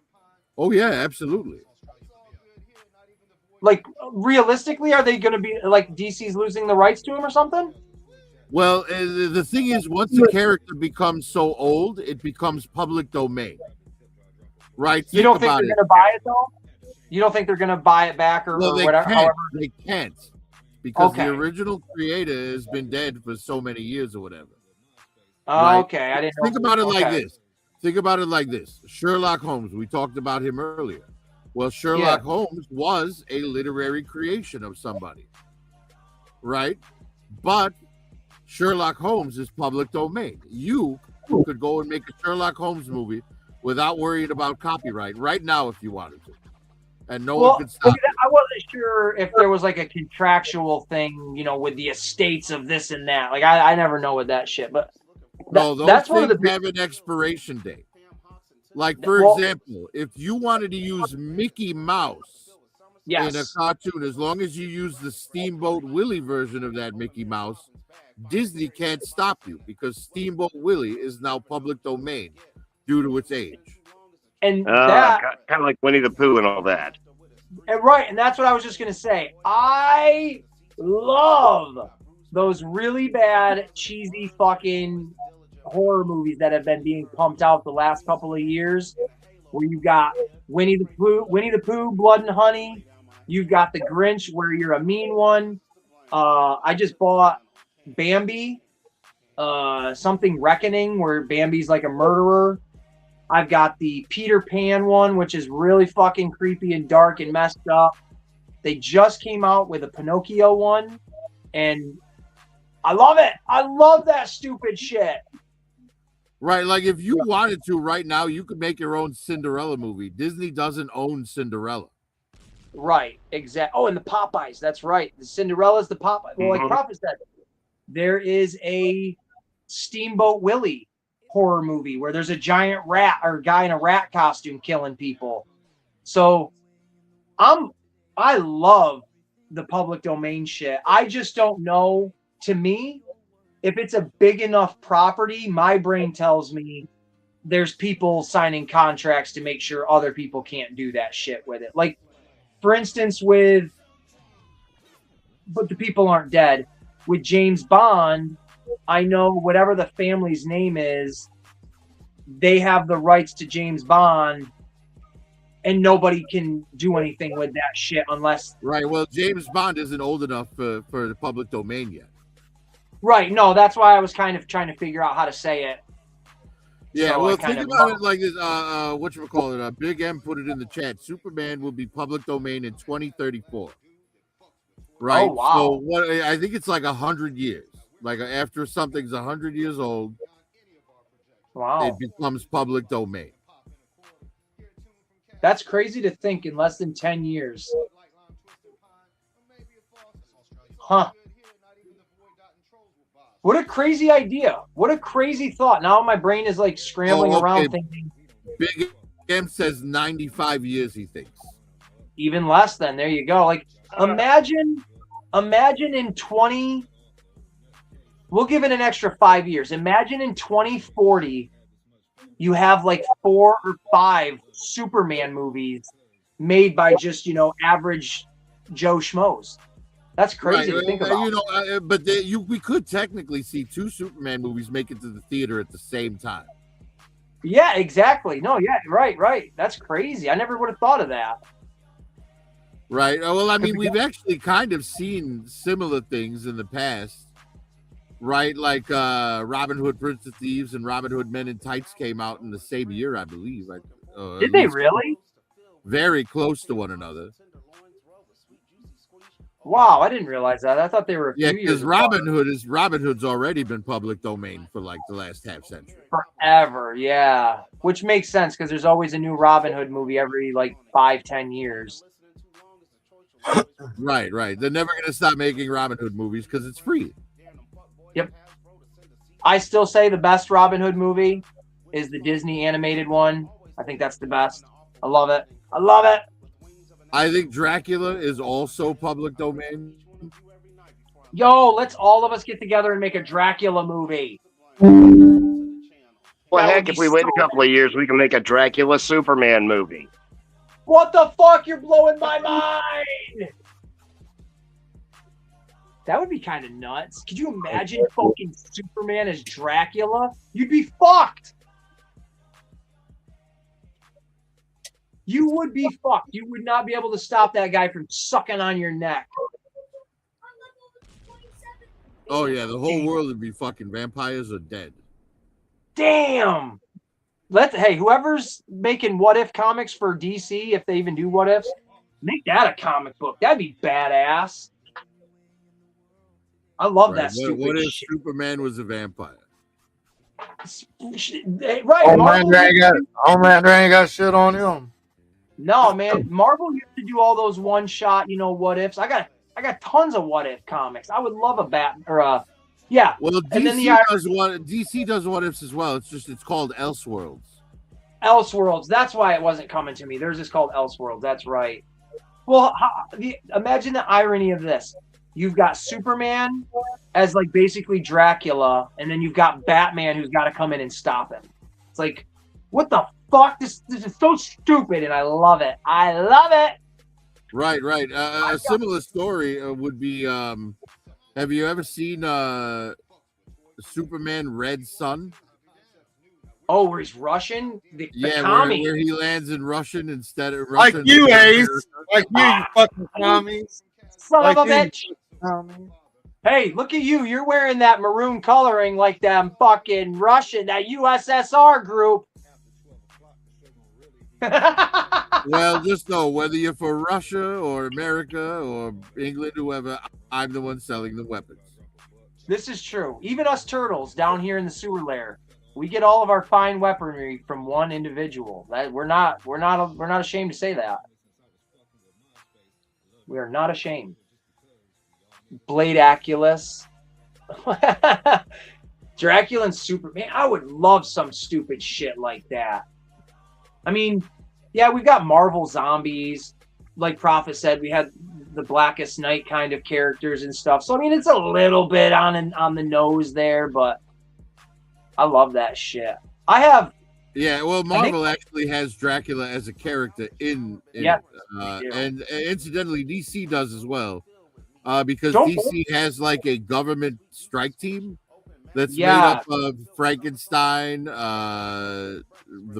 E: Oh yeah, absolutely.
B: Like, realistically, are they going to be like DC's losing the rights to him or something?
E: Well, the thing is, once the character becomes so old, it becomes public domain. Right?
B: You don't think they're going to buy it though? You don't think they're going to buy it back or whatever?
E: However, they can't, because the original creator has been dead for so many years or whatever.
B: Oh, right? Okay, I didn't
E: think about it like this: think about it like this: Sherlock Holmes. We talked about him earlier. Well, Sherlock Holmes was a literary creation of somebody, right? But Sherlock Holmes is public domain. You could go and make a Sherlock Holmes movie without worrying about copyright right now if you wanted to, and no one could stop you.
B: I wasn't sure if there was like a contractual thing, you know, with the estates of this and that. Like I never know with that shit, but
E: no, those things have an expiration date. Like, for example, if you wanted to use Mickey Mouse in a cartoon, as long as you use the Steamboat Willie version of that Mickey Mouse, Disney can't stop you because Steamboat Willie is now public domain due to its age.
B: And that
C: kind of like Winnie the Pooh and all that.
B: And right, and that's what I was just gonna say. I love those really bad, cheesy fucking horror movies that have been being pumped out the last couple of years, where you got Winnie the Pooh, Blood and Honey. You've got The Grinch, where you're a mean one. I just bought Bambi, something Reckoning, where Bambi's like a murderer. I've got the Peter Pan one, which is really fucking creepy and dark and messed up. They just came out with a Pinocchio one, and I love it. I love that stupid shit.
E: Right, like if you wanted to right now, you could make your own Cinderella movie. Disney doesn't own Cinderella.
B: Right, exactly. Oh, and the Popeyes. That's right. The Cinderella's the Popeyes. Well, like Prophet said, there is a Steamboat Willie horror movie where there's a giant rat or guy in a rat costume killing people. So I love the public domain shit. I just don't know, to me, if it's a big enough property, my brain tells me there's people signing contracts to make sure other people can't do that shit with it. Like, for instance, But the People Aren't Dead, with James Bond, I know whatever the family's name is, they have the rights to James Bond, and nobody can do anything with that shit unless...
E: Right, well, James Bond isn't old enough for the public domain yet.
B: Right, no, that's why I was kind of trying to figure out how to say it.
E: Yeah, so well, think about it like this. Whatchamacallit, Big M put it in the chat. Superman will be public domain in 2034. Right?
B: Oh, wow.
E: So what? I think it's like 100 years. Like after something's 100 years old,
B: wow,
E: it becomes public domain.
B: That's crazy to think in less than 10 years. Huh. What a crazy idea. What a crazy thought. Now my brain is like scrambling around thinking.
E: Big M says 95 years, he thinks.
B: Even less than. There you go. Like, imagine in 20... We'll give it an extra 5 years. Imagine in 2040, you have like 4 or 5 Superman movies made by just, average Joe Schmoes. That's crazy to think about.
E: But we could technically see 2 Superman movies make it to the theater at the same time.
B: Yeah, exactly. No, yeah, right. That's crazy. I never would have thought of that.
E: Right. Well, I mean, we've actually kind of seen similar things in the past. Right, like Robin Hood, Prince of Thieves, and Robin Hood Men in Tights came out in the same year, I believe.
B: Did they really?
E: Very close to one another.
B: Wow, I didn't realize that. I thought they were a few years.
E: Yeah, because Robin Hood's already been public domain for like the last half century.
B: Forever, yeah. Which makes sense because there's always a new Robin Hood movie every like 5-10 years.
E: Right. They're never gonna stop making Robin Hood movies because it's free.
B: Yep. I still say the best Robin Hood movie is the Disney animated one. I think that's the best. I love it.
E: I think Dracula is also public domain.
B: Yo, let's all of us get together and make a Dracula movie.
C: Well, heck, if we wait a couple of years, we can make a Dracula Superman movie.
B: What the fuck? You're blowing my mind. That would be kind of nuts. Could you imagine fucking Superman as Dracula? You'd be fucked. You would be fucked. You would not be able to stop that guy from sucking on your neck.
E: Oh, yeah. The whole world would be fucking vampires are dead.
B: Damn. Hey, whoever's making What If comics for DC, if they even do What Ifs, make that a comic book. That'd be badass. I love that stupid
E: What if
B: shit.
E: Superman was a vampire?
B: Right.
A: Homelander ain't got shit on him.
B: No, man. Marvel used to do all those one shot, what ifs. I got tons of what if comics. I would love a yeah.
E: Well, DC does what ifs as well. It's called Elseworlds.
B: Elseworlds. That's why it wasn't coming to me. There's this called Elseworlds. That's right. Well, imagine the irony of this. You've got Superman as like basically Dracula, and then you've got Batman who's got to come in and stop him. It's like, what the fuck? This is so stupid, and I love it. I love it.
E: Right. A similar story would be, have you ever seen Superman Red Sun?
B: Oh, where he's Russian?
E: Where he lands in Russian instead of
A: Russian. Like you, Ace. Like you fucking commies.
B: Son of a bitch. Hey, look at you. You're wearing that maroon coloring like them fucking Russian, that USSR group.
E: Well, just know whether you're for Russia or America or England, whoever, I'm the one selling the weapons.
B: This is true. Even us turtles down here in the sewer lair, we get all of our fine weaponry from one individual. That we're not ashamed to say that. We are not ashamed. Blade Aculus. Dracula and Superman. I would love some stupid shit like that. I mean, yeah, we've got Marvel zombies. Like Prophet said, we had the Blackest Night kind of characters and stuff. So, I mean, it's a little bit on the nose there, but I love that shit.
E: Yeah, well, Marvel actually has Dracula as a character in and incidentally, DC does as well. Because DC has like a government strike team that's made up of Frankenstein, the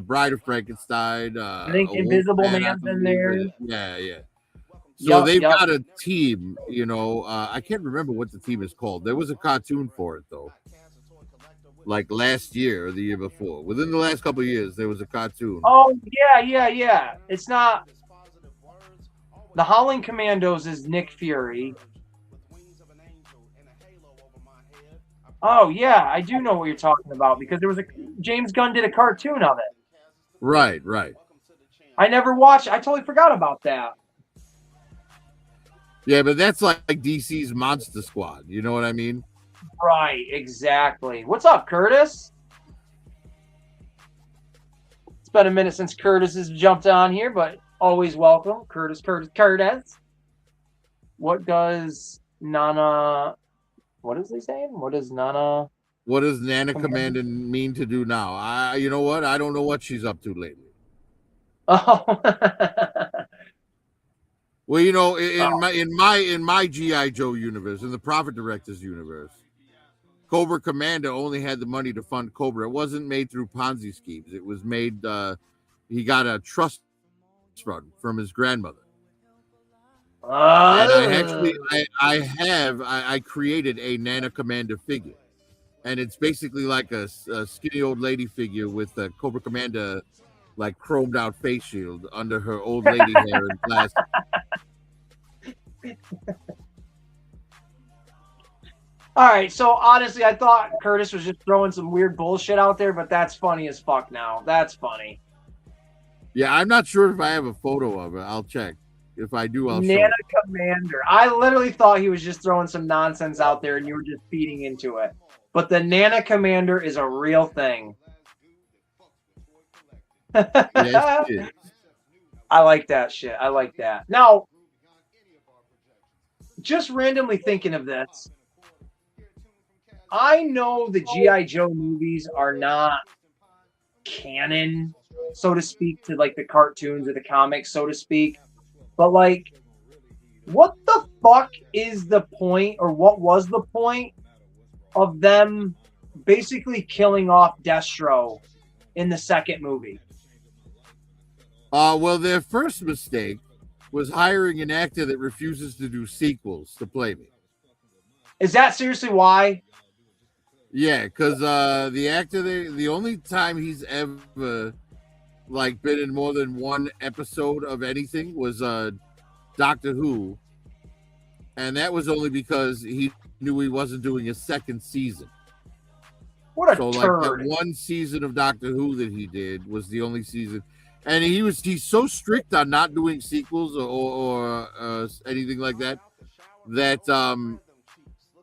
E: Bride of Frankenstein.
B: I think Invisible Man's in there.
E: Yeah. So they've got a team, I can't remember what the team is called. There was a cartoon for it, though. Like last year or the year before. Within the last couple of years, there was a cartoon.
B: Oh, yeah. It's not... The Howling Commandos is Nick Fury. Oh, yeah, I do know what you're talking about because there was James Gunn did a cartoon of it.
E: Right.
B: I never watched. I totally forgot about that.
E: Yeah, but that's like DC's Monster Squad. You know what I mean?
B: Right, exactly. What's up, Curtis? It's been a minute since Curtis has jumped on here, but always welcome, Curtis. What does Nana... What is he saying? What does Nana
E: Commander mean to do now? You know what? I don't know what she's up to lately.
B: Oh.
E: Well, in my G.I. Joe universe, in the Prophet Director's universe, Cobra Commander only had the money to fund Cobra. It wasn't made through Ponzi schemes. It was made. He got a trust fund from his grandmother. And I created a Nana Commander figure, and it's basically like a skinny old lady figure with a Cobra Commander like chromed out face shield under her old lady hair and plastic.
B: All right, so honestly, I thought Curtis was just throwing some weird bullshit out there, but that's funny as fuck now. That's funny.
E: Yeah, I'm not sure if I have a photo of it. I'll check. If I do, I'll show
B: Nana Commander. I literally thought he was just throwing some nonsense out there and you were just feeding into it. But the Nana Commander is a real thing.
E: Yes, it is.
B: I like that shit. I like that. Now, just randomly thinking of this, I know the G.I. Joe movies are not canon, so to speak, to like the cartoons or the comics, so to speak. But like, what the fuck is the point, or what was the point of them basically killing off Destro in the second movie?
E: Well, their first mistake was hiring an actor that refuses to do sequels to play me.
B: Is that seriously why?
E: Yeah, because the actor, the only time he's ever like been in more than one episode of anything was Doctor Who, and that was only because he knew he wasn't doing a second season.
B: What a
E: So
B: turd.
E: like that one season of Doctor Who that he did was the only season, and he's so strict on not doing sequels or anything like that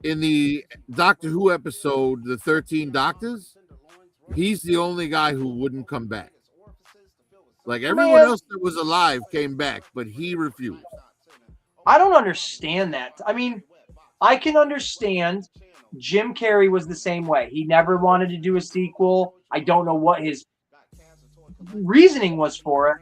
E: in the Doctor Who episode, the 13 Doctors, he's the only guy who wouldn't come back. Like everyone else that was alive came back, but he refused.
B: I don't understand that. I mean, I can understand Jim Carrey was the same way. He never wanted to do a sequel. I don't know what his reasoning was for it.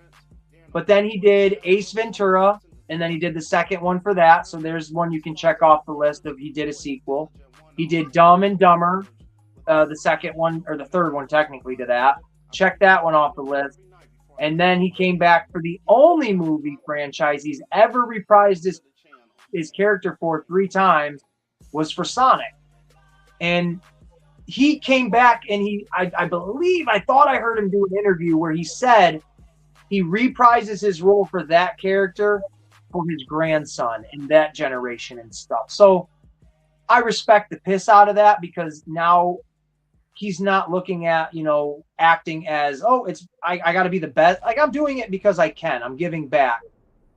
B: But then he did Ace Ventura, and then he did the second one for that. So there's one you can check off the list of he did a sequel. He did Dumb and Dumber, the second one, or the third one technically to that. Check that one off the list. And then he came back for the only movie franchise he's ever reprised his character for 3 times was for Sonic. And he came back and I believe, I thought I heard him do an interview where he said he reprises his role for that character for his grandson in that generation and stuff. So I respect the piss out of that, because now he's not looking at, acting as, I got to be the best. Like, I'm doing it because I can. I'm giving back.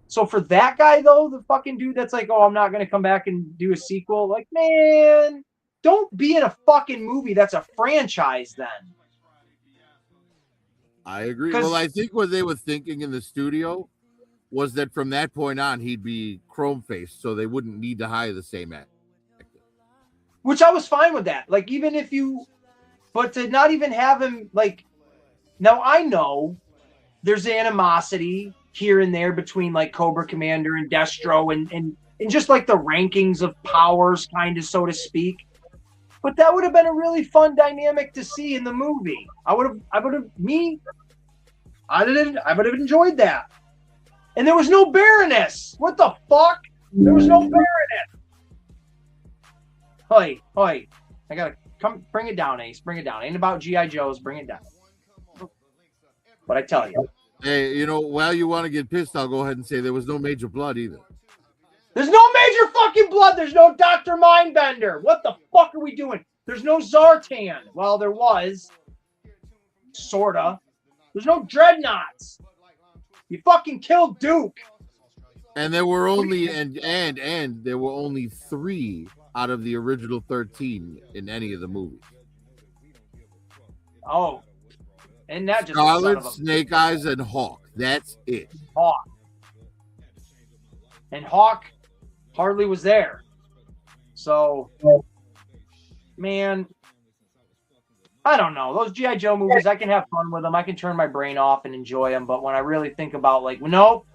B: So for that guy, though, the fucking dude that's like, I'm not going to come back and do a sequel. Like, man, don't be in a fucking movie that's a franchise then.
E: I agree. Well, I think what they were thinking in the studio was that from that point on, he'd be chrome-faced, so they wouldn't need to hire the same actor.
B: Which I was fine with that. Like, even if but to not even have him, like, now I know there's animosity here and there between, like, Cobra Commander and Destro and just, like, the rankings of powers, kind of, so to speak. But that would have been a really fun dynamic to see in the movie. I would have enjoyed that. And there was no Baroness. What the fuck? There was no Baroness. Hoi. I gotta come bring it down, Ace. Bring it down. Ain't about G.I. Joes, bring it down. But I tell you.
E: Hey, while you want to get pissed, I'll go ahead and say there was no Major Blood either.
B: There's no Major fucking Blood. There's no Dr. Mindbender. What the fuck are we doing? There's no Zartan. Well, there was. Sorta. There's no Dreadnoughts. You fucking killed Duke.
E: And there were only and there were only 3 out of the original 13 in any of the movies.
B: Oh. And that just
E: Scarlet, Snake Eyes, and Hawk. That's it.
B: Hawk. And Hawk hardly was there. So, man, I don't know. Those G.I. Joe movies, I can have fun with them. I can turn my brain off and enjoy them. But when I really think about, like, nope,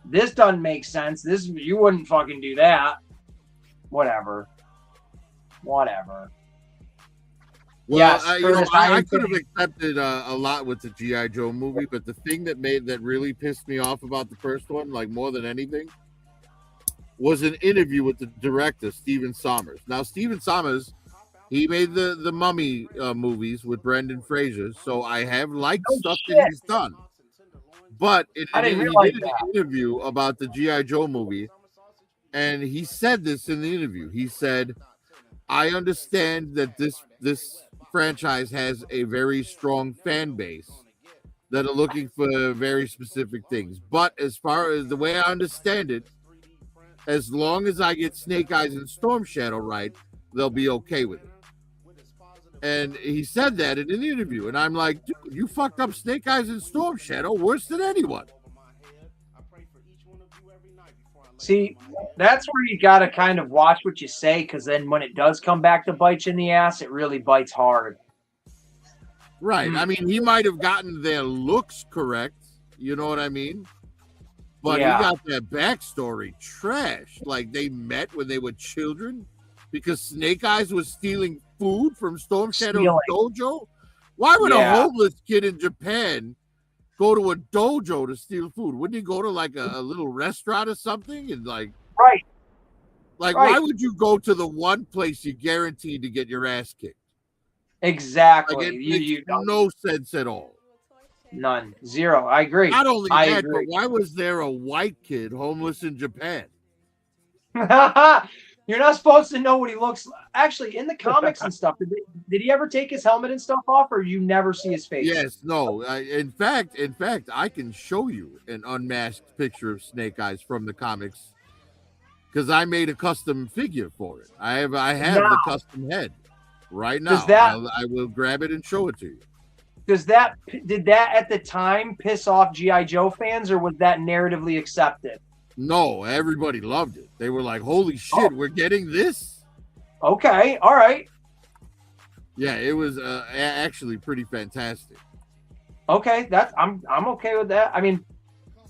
B: this doesn't make sense. You wouldn't fucking do that. Whatever. Well, yes,
E: I could have accepted a lot with the G.I. Joe movie, but the thing that really pissed me off about the first one, like more than anything, was an interview with the director, Stephen Sommers. Now, Stephen Sommers, he made the Mummy movies with Brendan Fraser, so I have liked stuff that he's done. But he did an interview about the G.I. Joe movie, and he said this in the interview. He said, I understand that this franchise has a very strong fan base that are looking for very specific things. But as far as the way I understand it, as long as I get Snake Eyes and Storm Shadow right, they'll be okay with it. And he said that in an interview. And I'm like, dude, you fucked up Snake Eyes and Storm Shadow worse than anyone.
B: See, that's where you got to kind of watch what you say, because then when it does come back to bite you in the ass, it really bites hard.
E: Right. I mean, he might have gotten their looks correct. You know what I mean? But he got that backstory trash. Like, they met when they were children because Snake Eyes was stealing food from Storm Shadow's dojo. Why would a homeless kid in Japan go to a dojo to steal food? Wouldn't he go to like a little restaurant or something? And like, why would you go to the one place you're guaranteed to get your ass kicked?
B: Exactly.
E: Like it makes no sense at all.
B: None. Zero. I agree.
E: Not only
B: I
E: that,
B: agree.
E: but why was there a white kid homeless in Japan?
B: You're not supposed to know what he looks like. Actually, in the comics and stuff, did he ever take his helmet and stuff off, or you never see his face?
E: Yes, no. In fact, I can show you an unmasked picture of Snake Eyes from the comics because I made a custom figure for it. I have the custom head right now. I will grab it and show it to you.
B: Did that at the time piss off G.I. Joe fans, or was that narratively accepted?
E: No, everybody loved it. They were like, "Holy shit, we're getting this!"
B: Okay, all right.
E: Yeah, it was actually pretty fantastic.
B: Okay, I'm okay with that. I mean,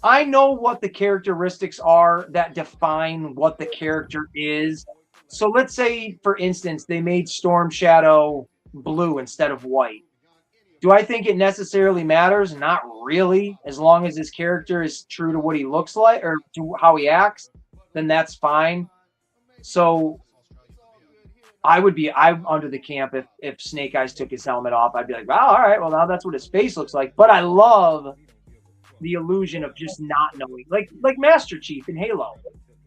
B: I know what the characteristics are that define what the character is. So let's say, for instance, they made Storm Shadow blue instead of white. Do I think it necessarily matters? Not really. As long as his character is true to what he looks like or to how he acts, then that's fine. So I'm under the camp if Snake Eyes took his helmet off, I'd be like, wow, all right, well, now that's what his face looks like. But I love the illusion of just not knowing. Like Master Chief in Halo.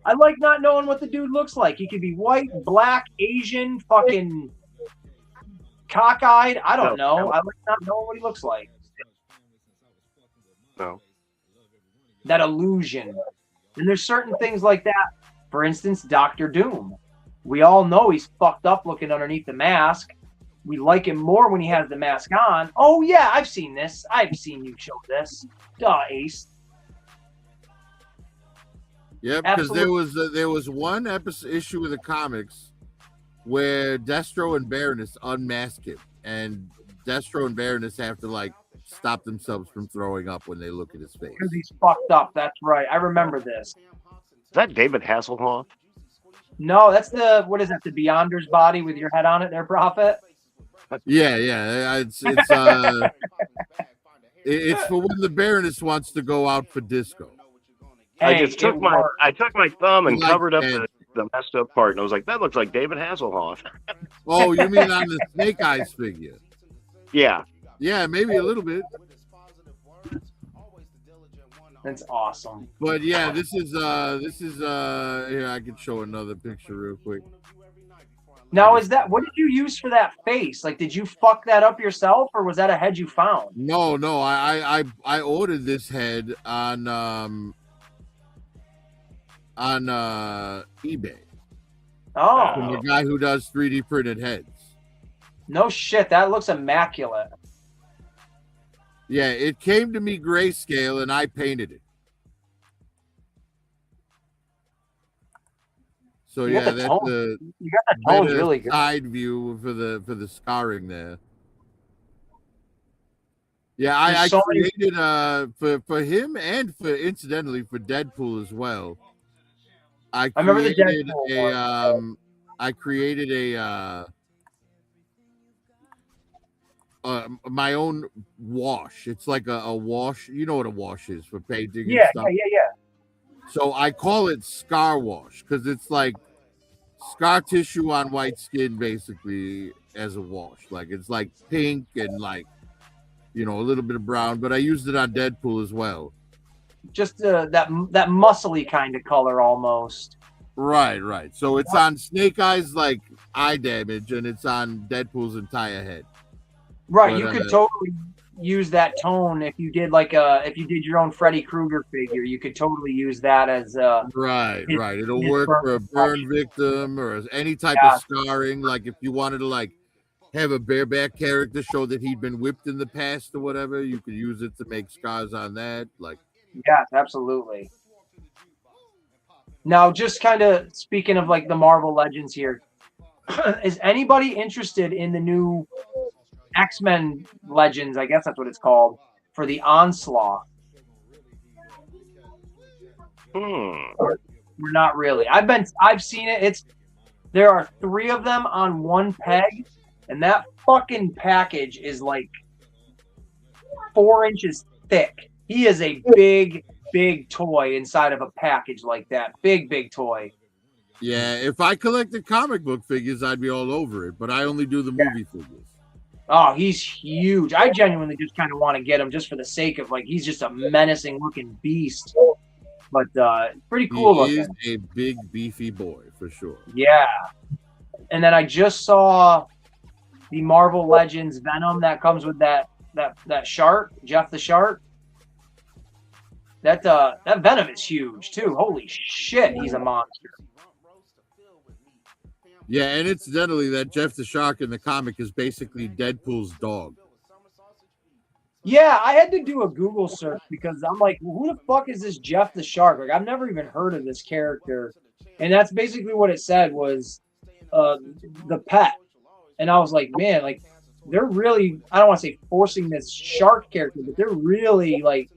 B: I like not knowing what the dude looks like. He could be white, black, Asian, fucking cockeyed. I don't know. I like not knowing what he looks like.
C: No.
B: That illusion. And there's certain things like that. For instance, Doctor Doom. We all know he's fucked up looking underneath the mask. We like him more when he has the mask on. Oh, yeah, I've seen this. I've seen you show this. Duh, Ace.
E: Yeah, because there was one issue of the comics where Destro and Baroness unmask him, and Destro and Baroness have to like stop themselves from throwing up when they look at his face.
B: Because he's fucked up. That's right. I remember this.
C: Is that David Hasselhoff?
B: No, that's the Beyonder's body with your head on it there, Prophet?
E: Yeah. It's for when the Baroness wants to go out for disco.
C: Hey, I took my thumb and covered up the messed up part, and I was like, that looks like David Hasselhoff.
E: Oh, you mean on the Snake Eyes figure?
C: Yeah.
E: Yeah, maybe a little bit.
B: That's awesome.
E: But yeah, this is here, I can show another picture real quick.
B: Now, what did you use for that face? Like, did you fuck that up yourself, or was that a head you found?
E: No, I ordered this head on eBay.
B: Oh,
E: from the guy who does 3D printed heads.
B: No shit, that looks immaculate.
E: Yeah, it came to me grayscale and I painted it. So yeah, that's the
B: you got the tones really good.
E: Side view for the scarring there. Yeah, I created for him and incidentally for Deadpool as well. I remember the Deadpool one. I created my own wash. It's like a wash. You know what a wash is for painting and stuff.
B: Yeah.
E: So I call it scar wash because it's like scar tissue on white skin basically as a wash. Like it's like pink and like, you know, a little bit of brown, but I used it on Deadpool as well.
B: Just that muscly kind of color almost.
E: Right. So it's on Snake Eyes like eye damage and it's on Deadpool's entire head.
B: Right, but, you could totally use that tone if you did if you did your own Freddy Krueger figure. You could totally use that as
E: right. It'll work for a burn victim or any type of scarring. Like if you wanted to like have a bareback character show that he'd been whipped in the past or whatever, you could use it to make scars on that. Like,
B: yes, absolutely. Now, just kind of speaking of like the Marvel Legends here, is anybody interested in the new X-Men Legends, I guess that's what it's called, for the Onslaught? We're not really. I've seen it. There are 3 of them on one peg, and that fucking package is like 4 inches thick. He is a big toy inside of a package like that. Big toy.
E: Yeah, if I collected comic book figures, I'd be all over it, but I only do the movie figures.
B: Oh, he's huge. I genuinely just kind of want to get him just for the sake of like he's just a menacing looking beast. But pretty cool
E: He
B: looking.
E: is a big beefy boy for sure.
B: Yeah. And then I just saw the Marvel Legends Venom that comes with that shark, Jeff the Shark. That Venom is huge too. Holy shit, he's a monster.
E: Yeah, and incidentally, that Jeff the Shark in the comic is basically Deadpool's dog.
B: Yeah, I had to do a Google search because I'm like, who the fuck is this Jeff the Shark? Like, I've never even heard of this character. And that's basically what it said was the pet. And I was like, man, like, they're really, I don't want to say forcing this shark character, but they're really, like,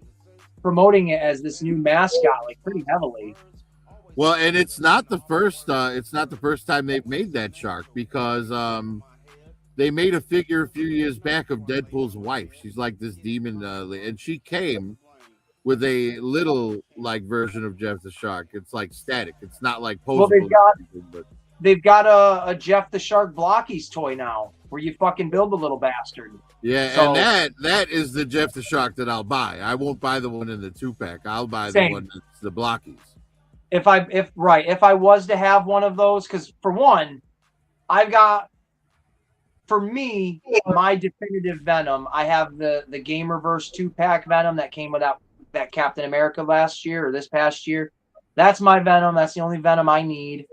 B: promoting it as this new mascot, like, pretty heavily.
E: Well, and it's not the first time they've made that shark because they made a figure a few years back of Deadpool's wife. She's like this demon, and she came with a little like version of Jeff the Shark. It's like static. It's not like posable.
B: Well, they've got a Jeff the Shark Blockies toy now, where you fucking build a little bastard.
E: Yeah, so, and that is the Jeff the Shark that I'll buy. I won't buy the one in the 2-pack. I'll buy the one that's the Blockies.
B: If I was to have one of those, because for one, I've got, for me, my definitive Venom, I have the Gamerverse 2-pack Venom that came with that Captain America last year or this past year. That's my Venom. That's the only Venom I need.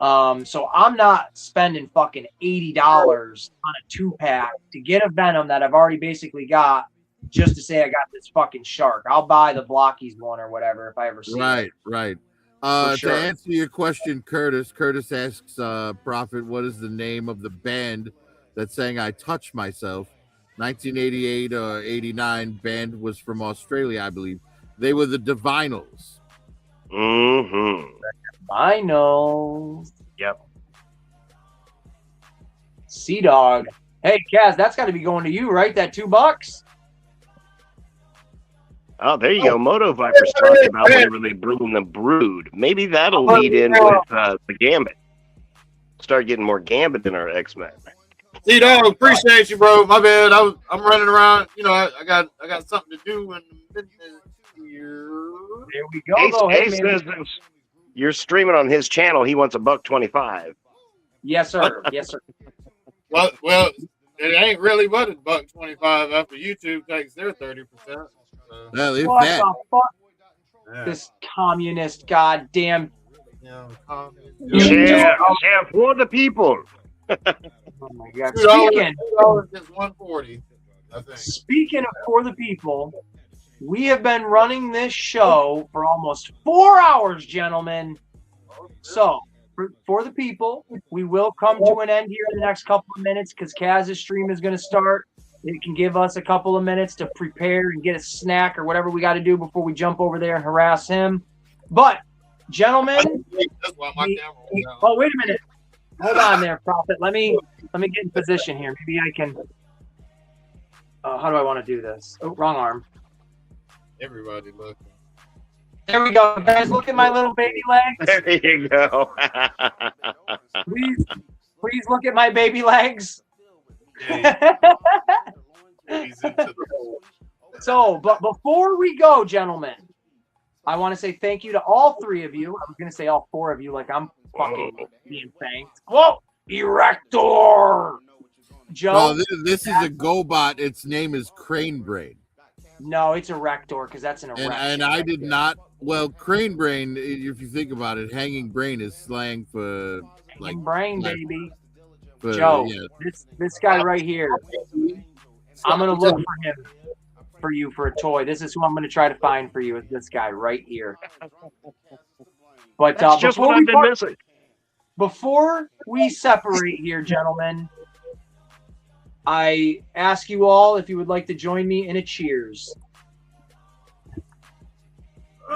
B: So I'm not spending fucking $80 on a 2-pack to get a Venom that I've already basically got just to say I got this fucking shark. I'll buy the Blockies one or whatever if I ever see it.
E: Right.
B: Sure.
E: To answer your question, Curtis asks Prophet, what is the name of the band that sang I Touch Myself? 1988 or 89 band was from Australia, I believe. They were the Divinyls.
C: Mm-hmm.
B: Divinyls.
C: Yep.
B: Sea Dog. Hey, Kaz, that's got to be going to you, right? That $2.
C: Oh, there you go. Moto Viper's talking about whenever they bring the Brood. Maybe that'll lead in with the Gambit. Start getting more Gambit in our X-Men.
A: See, dog, appreciate you, bro. My bad. I'm running around. You know, I got something to do in the business here.
B: There we go.
C: Ace says you're streaming on his channel. He wants $1.25.
B: Yes, sir. Yes, sir.
A: Well, it ain't really but $1.25 after YouTube takes their 30%.
E: Well, if
B: what
E: that.
B: the fuck?
A: Yeah.
B: This communist goddamn.
C: Yeah, for the people.
B: Oh my God.
A: $2 is $1.40. I think.
B: Speaking of for the people, we have been running this show for almost 4 hours, gentlemen. So, for the people, we will come to an end here in the next couple of minutes because Kaz's stream is going to start. It can give us a couple of minutes to prepare and get a snack or whatever we got to do before we jump over there and harass him. But, gentlemen, wait a minute. Hold on there, Prophet. Let me get in position here. Maybe I can. How do I want to do this? Oh, wrong arm.
A: Everybody looking.
B: There we go, guys. Look at my little baby legs.
C: There you go.
B: Please look at my baby legs. So, but before we go, gentlemen, I want to say thank you to all three of you. I was going to say all four of you, like I'm fucking being thanked. Whoa, Erector. Joe.
E: No, this is a GoBot. Its name is Crane Brain.
B: No, it's Erector because that's an erection.
E: And I did not. Well, Crane Brain, if you think about it, hanging brain is slang for like
B: brain, baby.
E: For,
B: Joe,
E: yeah.
B: this guy right here. I'm gonna look for him for you for a toy. This is who I'm gonna try to find for you. Is this guy right here? But
C: that's just what I've been missing.
B: Before we separate here, gentlemen, I ask you all if you would like to join me in a cheers.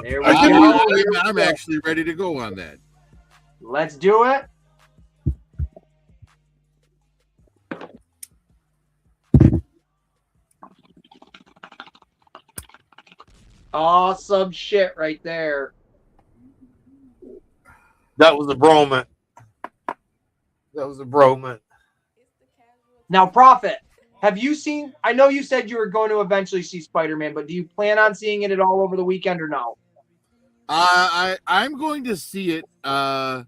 B: There we go.
E: I'm actually ready to go on that.
B: Let's do it. Awesome shit right there.
A: That was a bromance. That was a bromance.
B: Now, Prophet, Have you seen? I know you said you were going to eventually see Spider-Man, but do you plan on seeing it at all over the weekend or no?
E: I'm going to see it as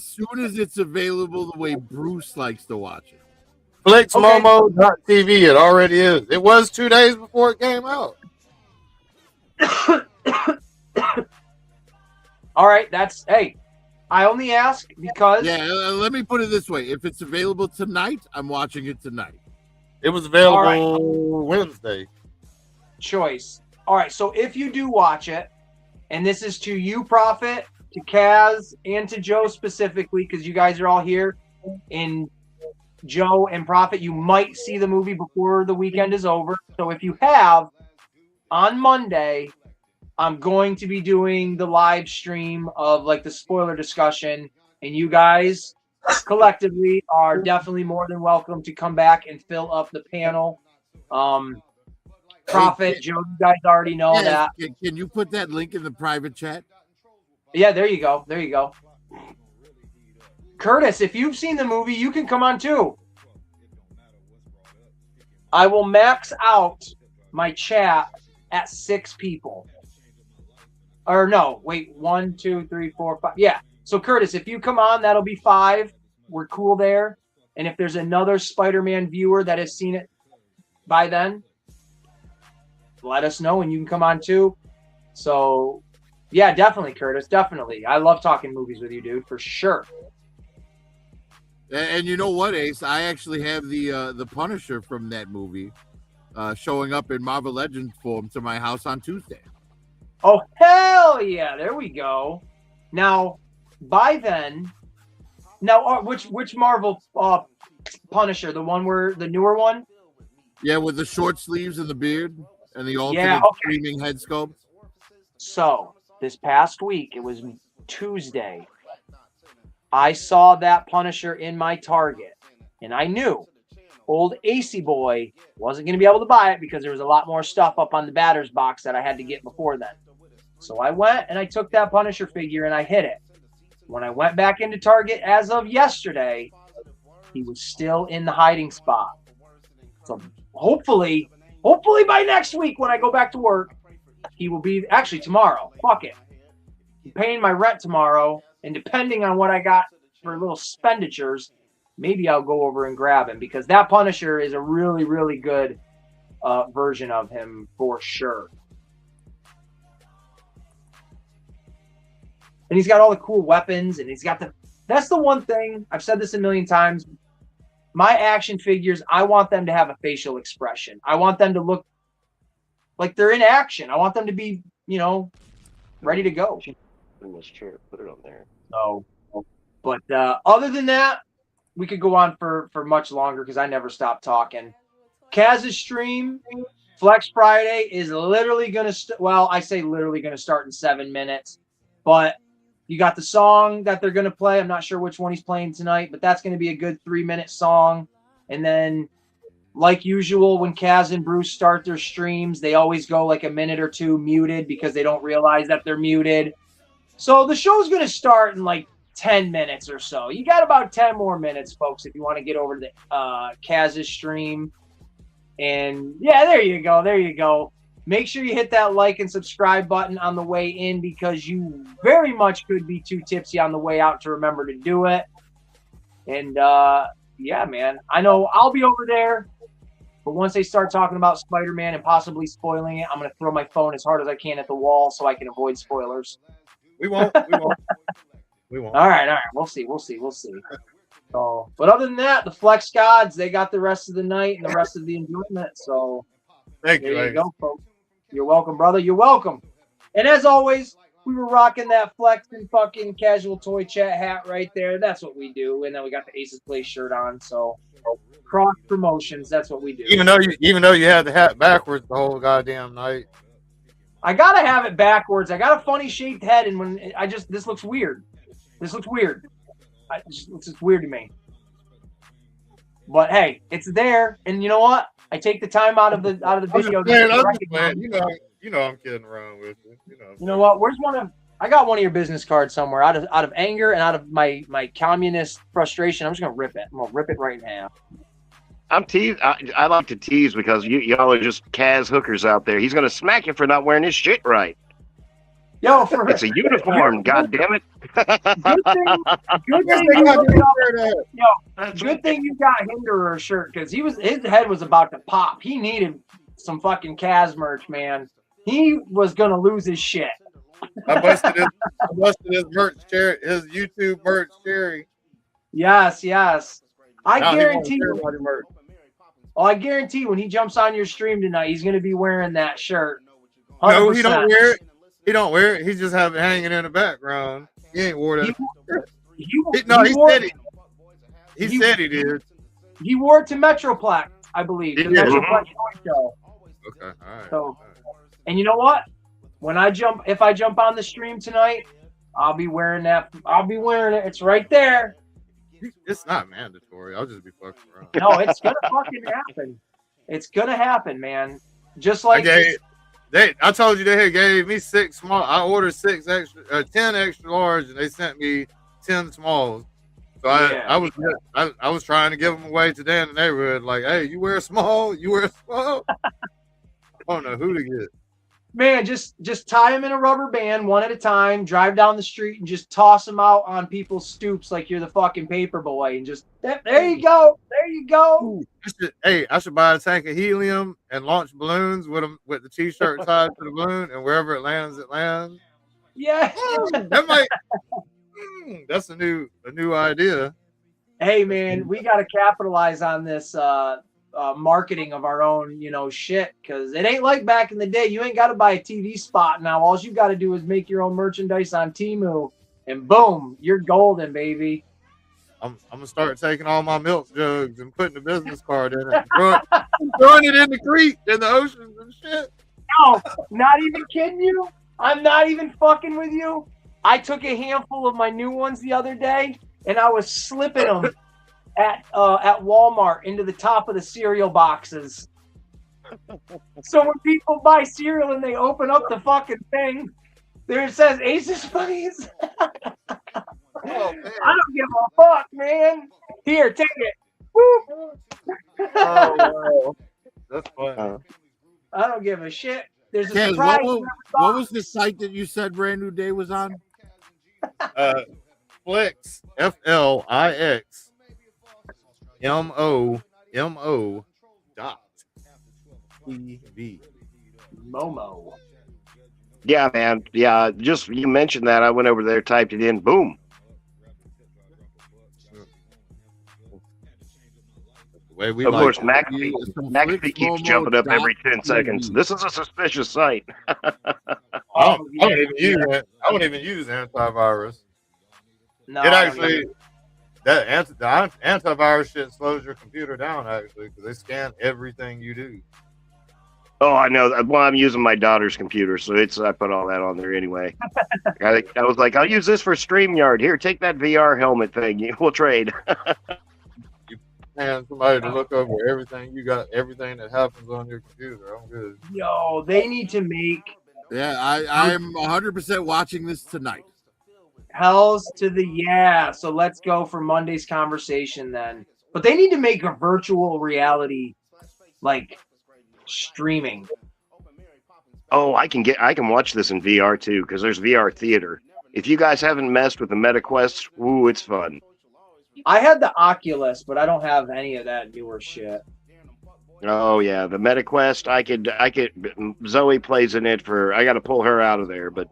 E: soon as it's available the way Bruce likes to watch it.
A: FlixMomo.tv, it already is. It was 2 days before it came out.
B: All right, hey, I only ask because
E: let me put it this way: if it's available tonight, I'm watching it tonight.
A: It was available Wednesday.
B: Choice. All right, so if you do watch it, and this is to you, Prophet, to Kaz, and to Joe specifically, because you guys are all here, and Joe and Prophet, you might see the movie before the weekend is over. So if you have, on Monday, I'm going to be doing the live stream of like the spoiler discussion, and you guys collectively are definitely more than welcome to come back and fill up the panel. Prophet, Joe, you guys already know that.
E: Can you put that link in the private chat?
B: Yeah, there you go. There you go. Curtis, if you've seen the movie, you can come on too. I will max out my chat at 6 people. Or no, wait, 1, 2, 3, 4, 5. Yeah. So Curtis, if you come on, that'll be 5. We're cool there. And if there's another Spider-Man viewer that has seen it by then, let us know and you can come on too. So yeah, definitely, Curtis. Definitely. I love talking movies with you, dude, for sure.
E: And you know what, Ace? I actually have the Punisher from that movie showing up in Marvel Legends form to my house on Tuesday.
B: Oh, hell yeah. There we go. Now, by then, which Marvel Punisher? The one the newer one?
E: Yeah, with the short sleeves and the beard and the alternate screaming head sculpt.
B: So, this past week, it was Tuesday, I saw that Punisher in my Target, and I knew old AC Boy wasn't going to be able to buy it because there was a lot more stuff up on the batter's box that I had to get before then. So I went and I took that Punisher figure and I hid it. When I went back into Target as of yesterday, he was still in the hiding spot. So hopefully by next week when I go back to work, he will be actually tomorrow. Fuck it. I'm paying my rent tomorrow, and depending on what I got for little expenditures, maybe I'll go over and grab him because that Punisher is a really, really good version of him for sure. And he's got all the cool weapons, and he's got that's the one thing, I've said this a million times, my action figures, I want them to have a facial expression. I want them to look like they're in action. I want them to be, ready to go.
C: In this chair, put it on there.
B: So, but other than that, we could go on for much longer because I never stop talking. Kaz's stream, Flex Friday, is literally going to I say literally going to start in 7 minutes, but you got the song that they're going to play. I'm not sure which one he's playing tonight, but that's going to be a good 3-minute song. And then, like usual, when Kaz and Bruce start their streams, they always go like a minute or two muted because they don't realize that they're muted. So the show's going to start in like 10 minutes or so. You got about 10 more minutes, folks, if you want to get over to the Kaz's stream. And yeah, there you go. There you go. Make sure you hit that like and subscribe button on the way in because you very much could be too tipsy on the way out to remember to do it. And yeah, man, I know I'll be over there. But once they start talking about Spider-Man and possibly spoiling it, I'm going to throw my phone as hard as I can at the wall so I can avoid spoilers.
A: We won't. We won't.
B: All right. We'll see. So, but other than that, the Flex Gods, they got the rest of the night and the rest of the enjoyment. So
A: there
B: you go, folks. You're welcome, brother. You're welcome. And as always, we were rocking that Flex and fucking Casual Toy Chat hat right there. That's what we do. And then we got the Aces Play shirt on. So cross promotions. That's what we do.
A: Even though you had the hat backwards the whole goddamn night.
B: I gotta have it backwards. I got a funny shaped head, and when this looks weird. This looks weird. It's just weird to me. But hey, it's there, and you know what? I take the time out of the video.
A: You know I'm kidding around with you.
B: You know what? Where's one of I got one of your business cards somewhere. Out of anger and out of my communist frustration, I'm just gonna rip it. I'm gonna rip it right now.
C: I'm teased. I like to tease because y'all are just Kaz hookers out there. He's gonna smack you for not wearing his shit right.
B: Yo,
C: It's a uniform. God damn it!
B: Good thing you got Hinderer shirt because his head was about to pop. He needed some fucking Kaz merch, man. He was gonna lose his shit.
A: I busted his merch cherry, his YouTube merch cherry.
B: Yes. I
A: Now he
B: guarantee
A: wants everybody merch.
B: I guarantee when he jumps on your stream tonight, he's gonna be wearing that shirt. 100%.
A: No, he don't wear it. He don't wear it. He just have it hanging in the background. He ain't wore that. He said he did.
B: He wore it to Metroplex, I believe. The Metroplex show.
A: Okay, all right.
B: So, and you know what? If I jump on the stream tonight, I'll be wearing that. I'll be wearing it. It's right there.
A: It's not mandatory. I'll just be fucking around.
B: No, it's gonna fucking happen. It's gonna happen, man. Just like
A: I told you they had gave me 6 small. I ordered 10 extra large, and they sent me 10 smalls. So I was trying to give them away today in the neighborhood. Like, hey, you wear a small? You wear a small? I don't know who to get.
B: Man, just tie them in a rubber band one at a time, drive down the street and just toss them out on people's stoops like you're the fucking paper boy and just, there you go. There you go.
A: I should buy a tank of helium and launch balloons with the t-shirt tied to the balloon, and wherever it lands, it lands.
B: Yeah.
A: That's a new idea.
B: Hey man, we got to capitalize on this marketing of our own, shit, because it ain't like back in the day. You ain't got to buy a TV spot now. All you got to do is make your own merchandise on Temu, and boom, you're golden, baby.
A: I'm gonna start taking all my milk jugs and putting the business card in it, throwing it in the creek, in the oceans and shit.
B: No, not even kidding you. I'm not even fucking with you. I took a handful of my new ones the other day, and I was slipping them at Walmart into the top of the cereal boxes. So when people buy cereal and they open up the fucking thing, there it says Aces Buddies. I don't give a fuck, man. Here, take it. Woo.
A: Oh, wow. That's fun.
B: I don't give a shit. There's a
E: Kaz,
B: surprise.
E: what was the site that you said Brand New Day was on?
A: Flix, FLIX MOMO .TV.
B: Momo.
C: Yeah, man. Yeah, just you mentioned that. I went over there, typed it in. Boom. Of course, McAfee keeps jumping up every 10 seconds. This is a suspicious site.
A: I don't even use antivirus.
B: No,
A: It actually, the antivirus shit slows your computer down, actually, because they scan everything you do.
C: Oh, I know. Well, I'm using my daughter's computer, so I put all that on there anyway. I was like, I'll use this for StreamYard. Here, take that VR helmet thing. We'll trade.
A: And somebody to look over everything you got, everything that happens on your computer. I'm good.
B: Yo, they need to make.
E: Yeah, I'm 100% watching this tonight.
B: Hells to the yeah. So let's go for Monday's conversation then. But they need to make a virtual reality, like streaming.
C: Oh, I can watch this in VR too, because there's VR theater. If you guys haven't messed with the MetaQuest, ooh, it's fun.
B: I had the Oculus, but I don't have any of that newer shit.
C: Oh yeah, the MetaQuest. I could. Zoe plays in it I got to pull her out of there, but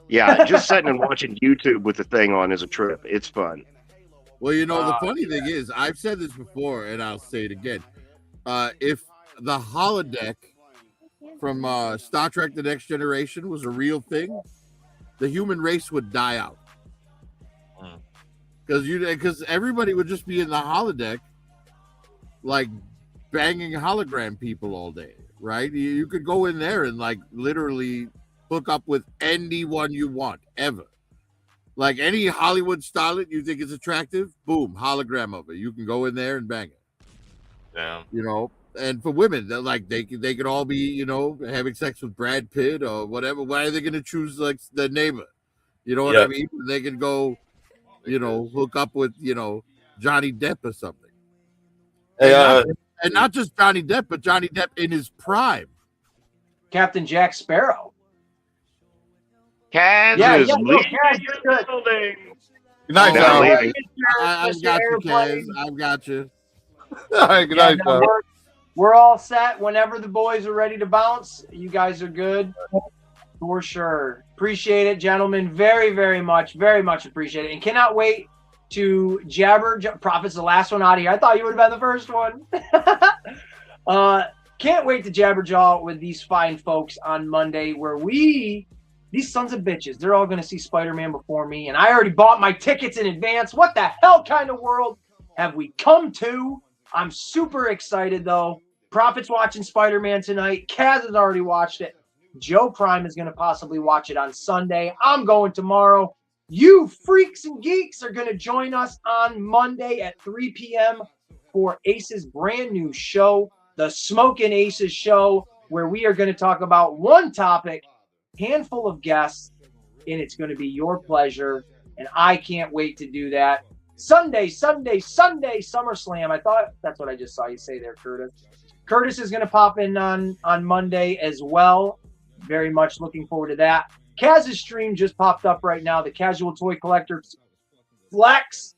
C: yeah, just sitting and watching YouTube with the thing on is a trip. It's fun.
E: Well, the funny thing is, I've said this before, and I'll say it again. If the holodeck from Star Trek: The Next Generation was a real thing, the human race would die out. Because everybody would just be in the holodeck, like banging hologram people all day, right? You could go in there and like literally hook up with anyone you want ever. Like any Hollywood starlet you think is attractive, boom, hologram of it. You can go in there and bang it.
A: Yeah.
E: And for women, they're like they could all be, having sex with Brad Pitt or whatever. Why are they going to choose like the neighbor? You know what I mean? They can go, hook up with, Johnny Depp or something.
F: Hey,
E: and not just Johnny Depp, but Johnny Depp in his prime.
B: Captain Jack Sparrow.
C: Kaz is leaving.
A: Good night,
C: Now
A: John.
C: leaving.
E: I've got you, Kaz. I've got you.
A: All right, good night, John.
B: We're all set. Whenever the boys are ready to bounce, you guys are good. For sure. Appreciate it, gentlemen. Very, very much appreciate it. And cannot wait to jabber. Prophet's the last one out of here. I thought you would have been the first one. Can't wait to jabberjaw with these fine folks on Monday where these sons of bitches, they're all going to see Spider-Man before me. And I already bought my tickets in advance. What the hell kind of world have we come to? I'm super excited, though. Prophet's watching Spider-Man tonight. Kaz has already watched it. Joe Prime is going to possibly watch it on Sunday. I'm going tomorrow. You freaks and geeks are going to join us on Monday at 3 p.m. for Ace's brand new show, the Smokin' Aces Show, where we are going to talk about one topic, handful of guests, and it's going to be your pleasure, and I can't wait to do that. Sunday, SummerSlam. I thought that's what I just saw you say there, Curtis. Curtis is going to pop in on Monday as well. Very much looking forward to that. Kaz's stream just popped up right now. The Casual Toy Collectors Flex.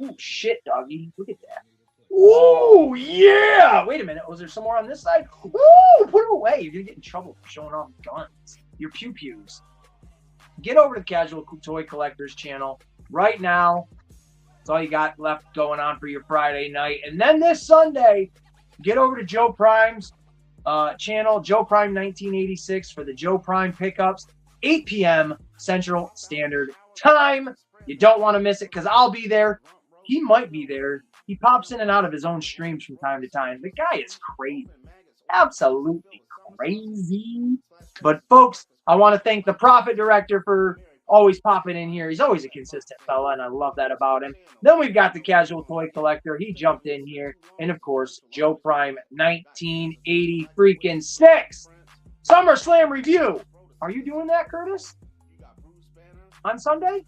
B: Ooh, shit, doggy. Look at that. Ooh, yeah. Wait a minute. Was there some more on this side? Ooh, put them away. You're going to get in trouble for showing off guns. Your pew-pews. Get over to the Casual Toy Collectors channel right now. That's all you got left going on for your Friday night. And then this Sunday, get over to Joe Prime's channel, Joe Prime 1986, for the Joe Prime pickups, 8 p.m. Central Standard Time. You don't want to miss it because I'll be there. He might be there. He pops in and out of his own streams from time to time. The guy is crazy. Absolutely crazy. But folks, I want to thank the Prophet Director for always popping in here. He's always a consistent fella, and I love that about him. Then we've got the Casual Toy Collector. He jumped in here. And, of course, Joe Prime 1986. SummerSlam review. Are you doing that, Curtis? On Sunday?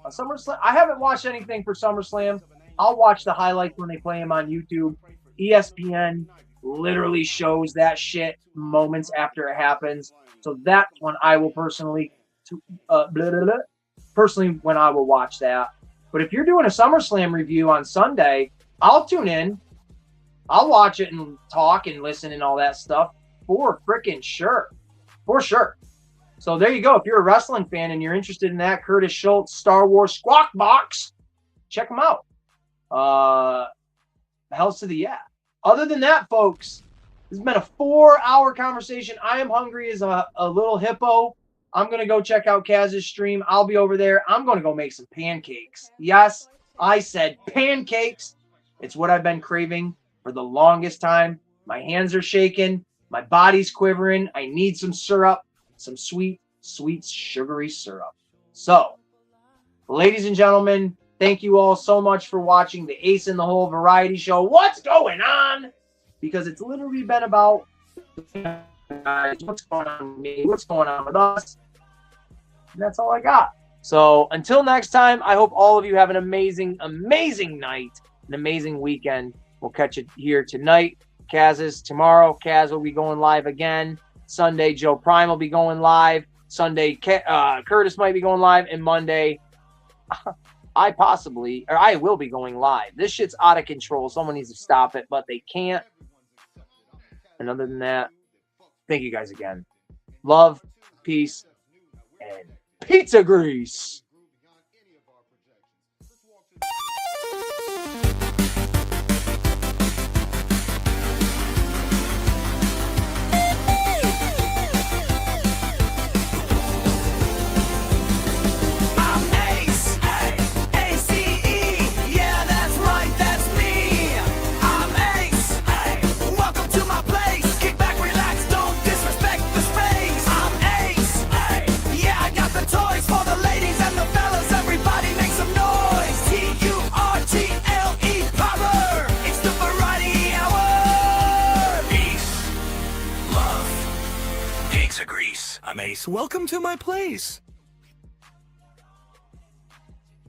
B: SummerSlam? I haven't watched anything for SummerSlam. I'll watch the highlights when they play them on YouTube. ESPN literally shows that shit moments after it happens. So that's when I will personally when I will watch that. But if you're doing a SummerSlam review on Sunday, I'll tune in. I'll watch it and talk and listen and all that stuff for freaking sure. For sure. So there you go. If you're a wrestling fan and you're interested in that, Curtis Schultz, Star Wars Squawk Box, check them out. Hells to the yeah. Other than that, folks, this has been a 4-hour conversation. I am hungry as a little hippo. I'm going to go check out Kaz's stream. I'll be over there. I'm going to go make some pancakes. Yes, I said pancakes. It's what I've been craving for the longest time. My hands are shaking. My body's quivering. I need some syrup, some sweet, sugary syrup. So, ladies and gentlemen, thank you all so much for watching the Ace in the Hole variety show. What's going on? Because it's literally been about guys, what's going on with me, what's going on with us. And that's all I got. So until next time, I hope all of you have an amazing, amazing night, an amazing weekend. We'll catch you here tonight. Kaz is tomorrow. Kaz will be going live again. Sunday, Joe Prime will be going live. Sunday, Curtis might be going live. And Monday, I will be going live. This shit's out of control. Someone needs to stop it, but they can't. And other than that, thank you guys again. Love, peace, and pizza grease.
G: Toys for the ladies and the
F: Welcome to my place.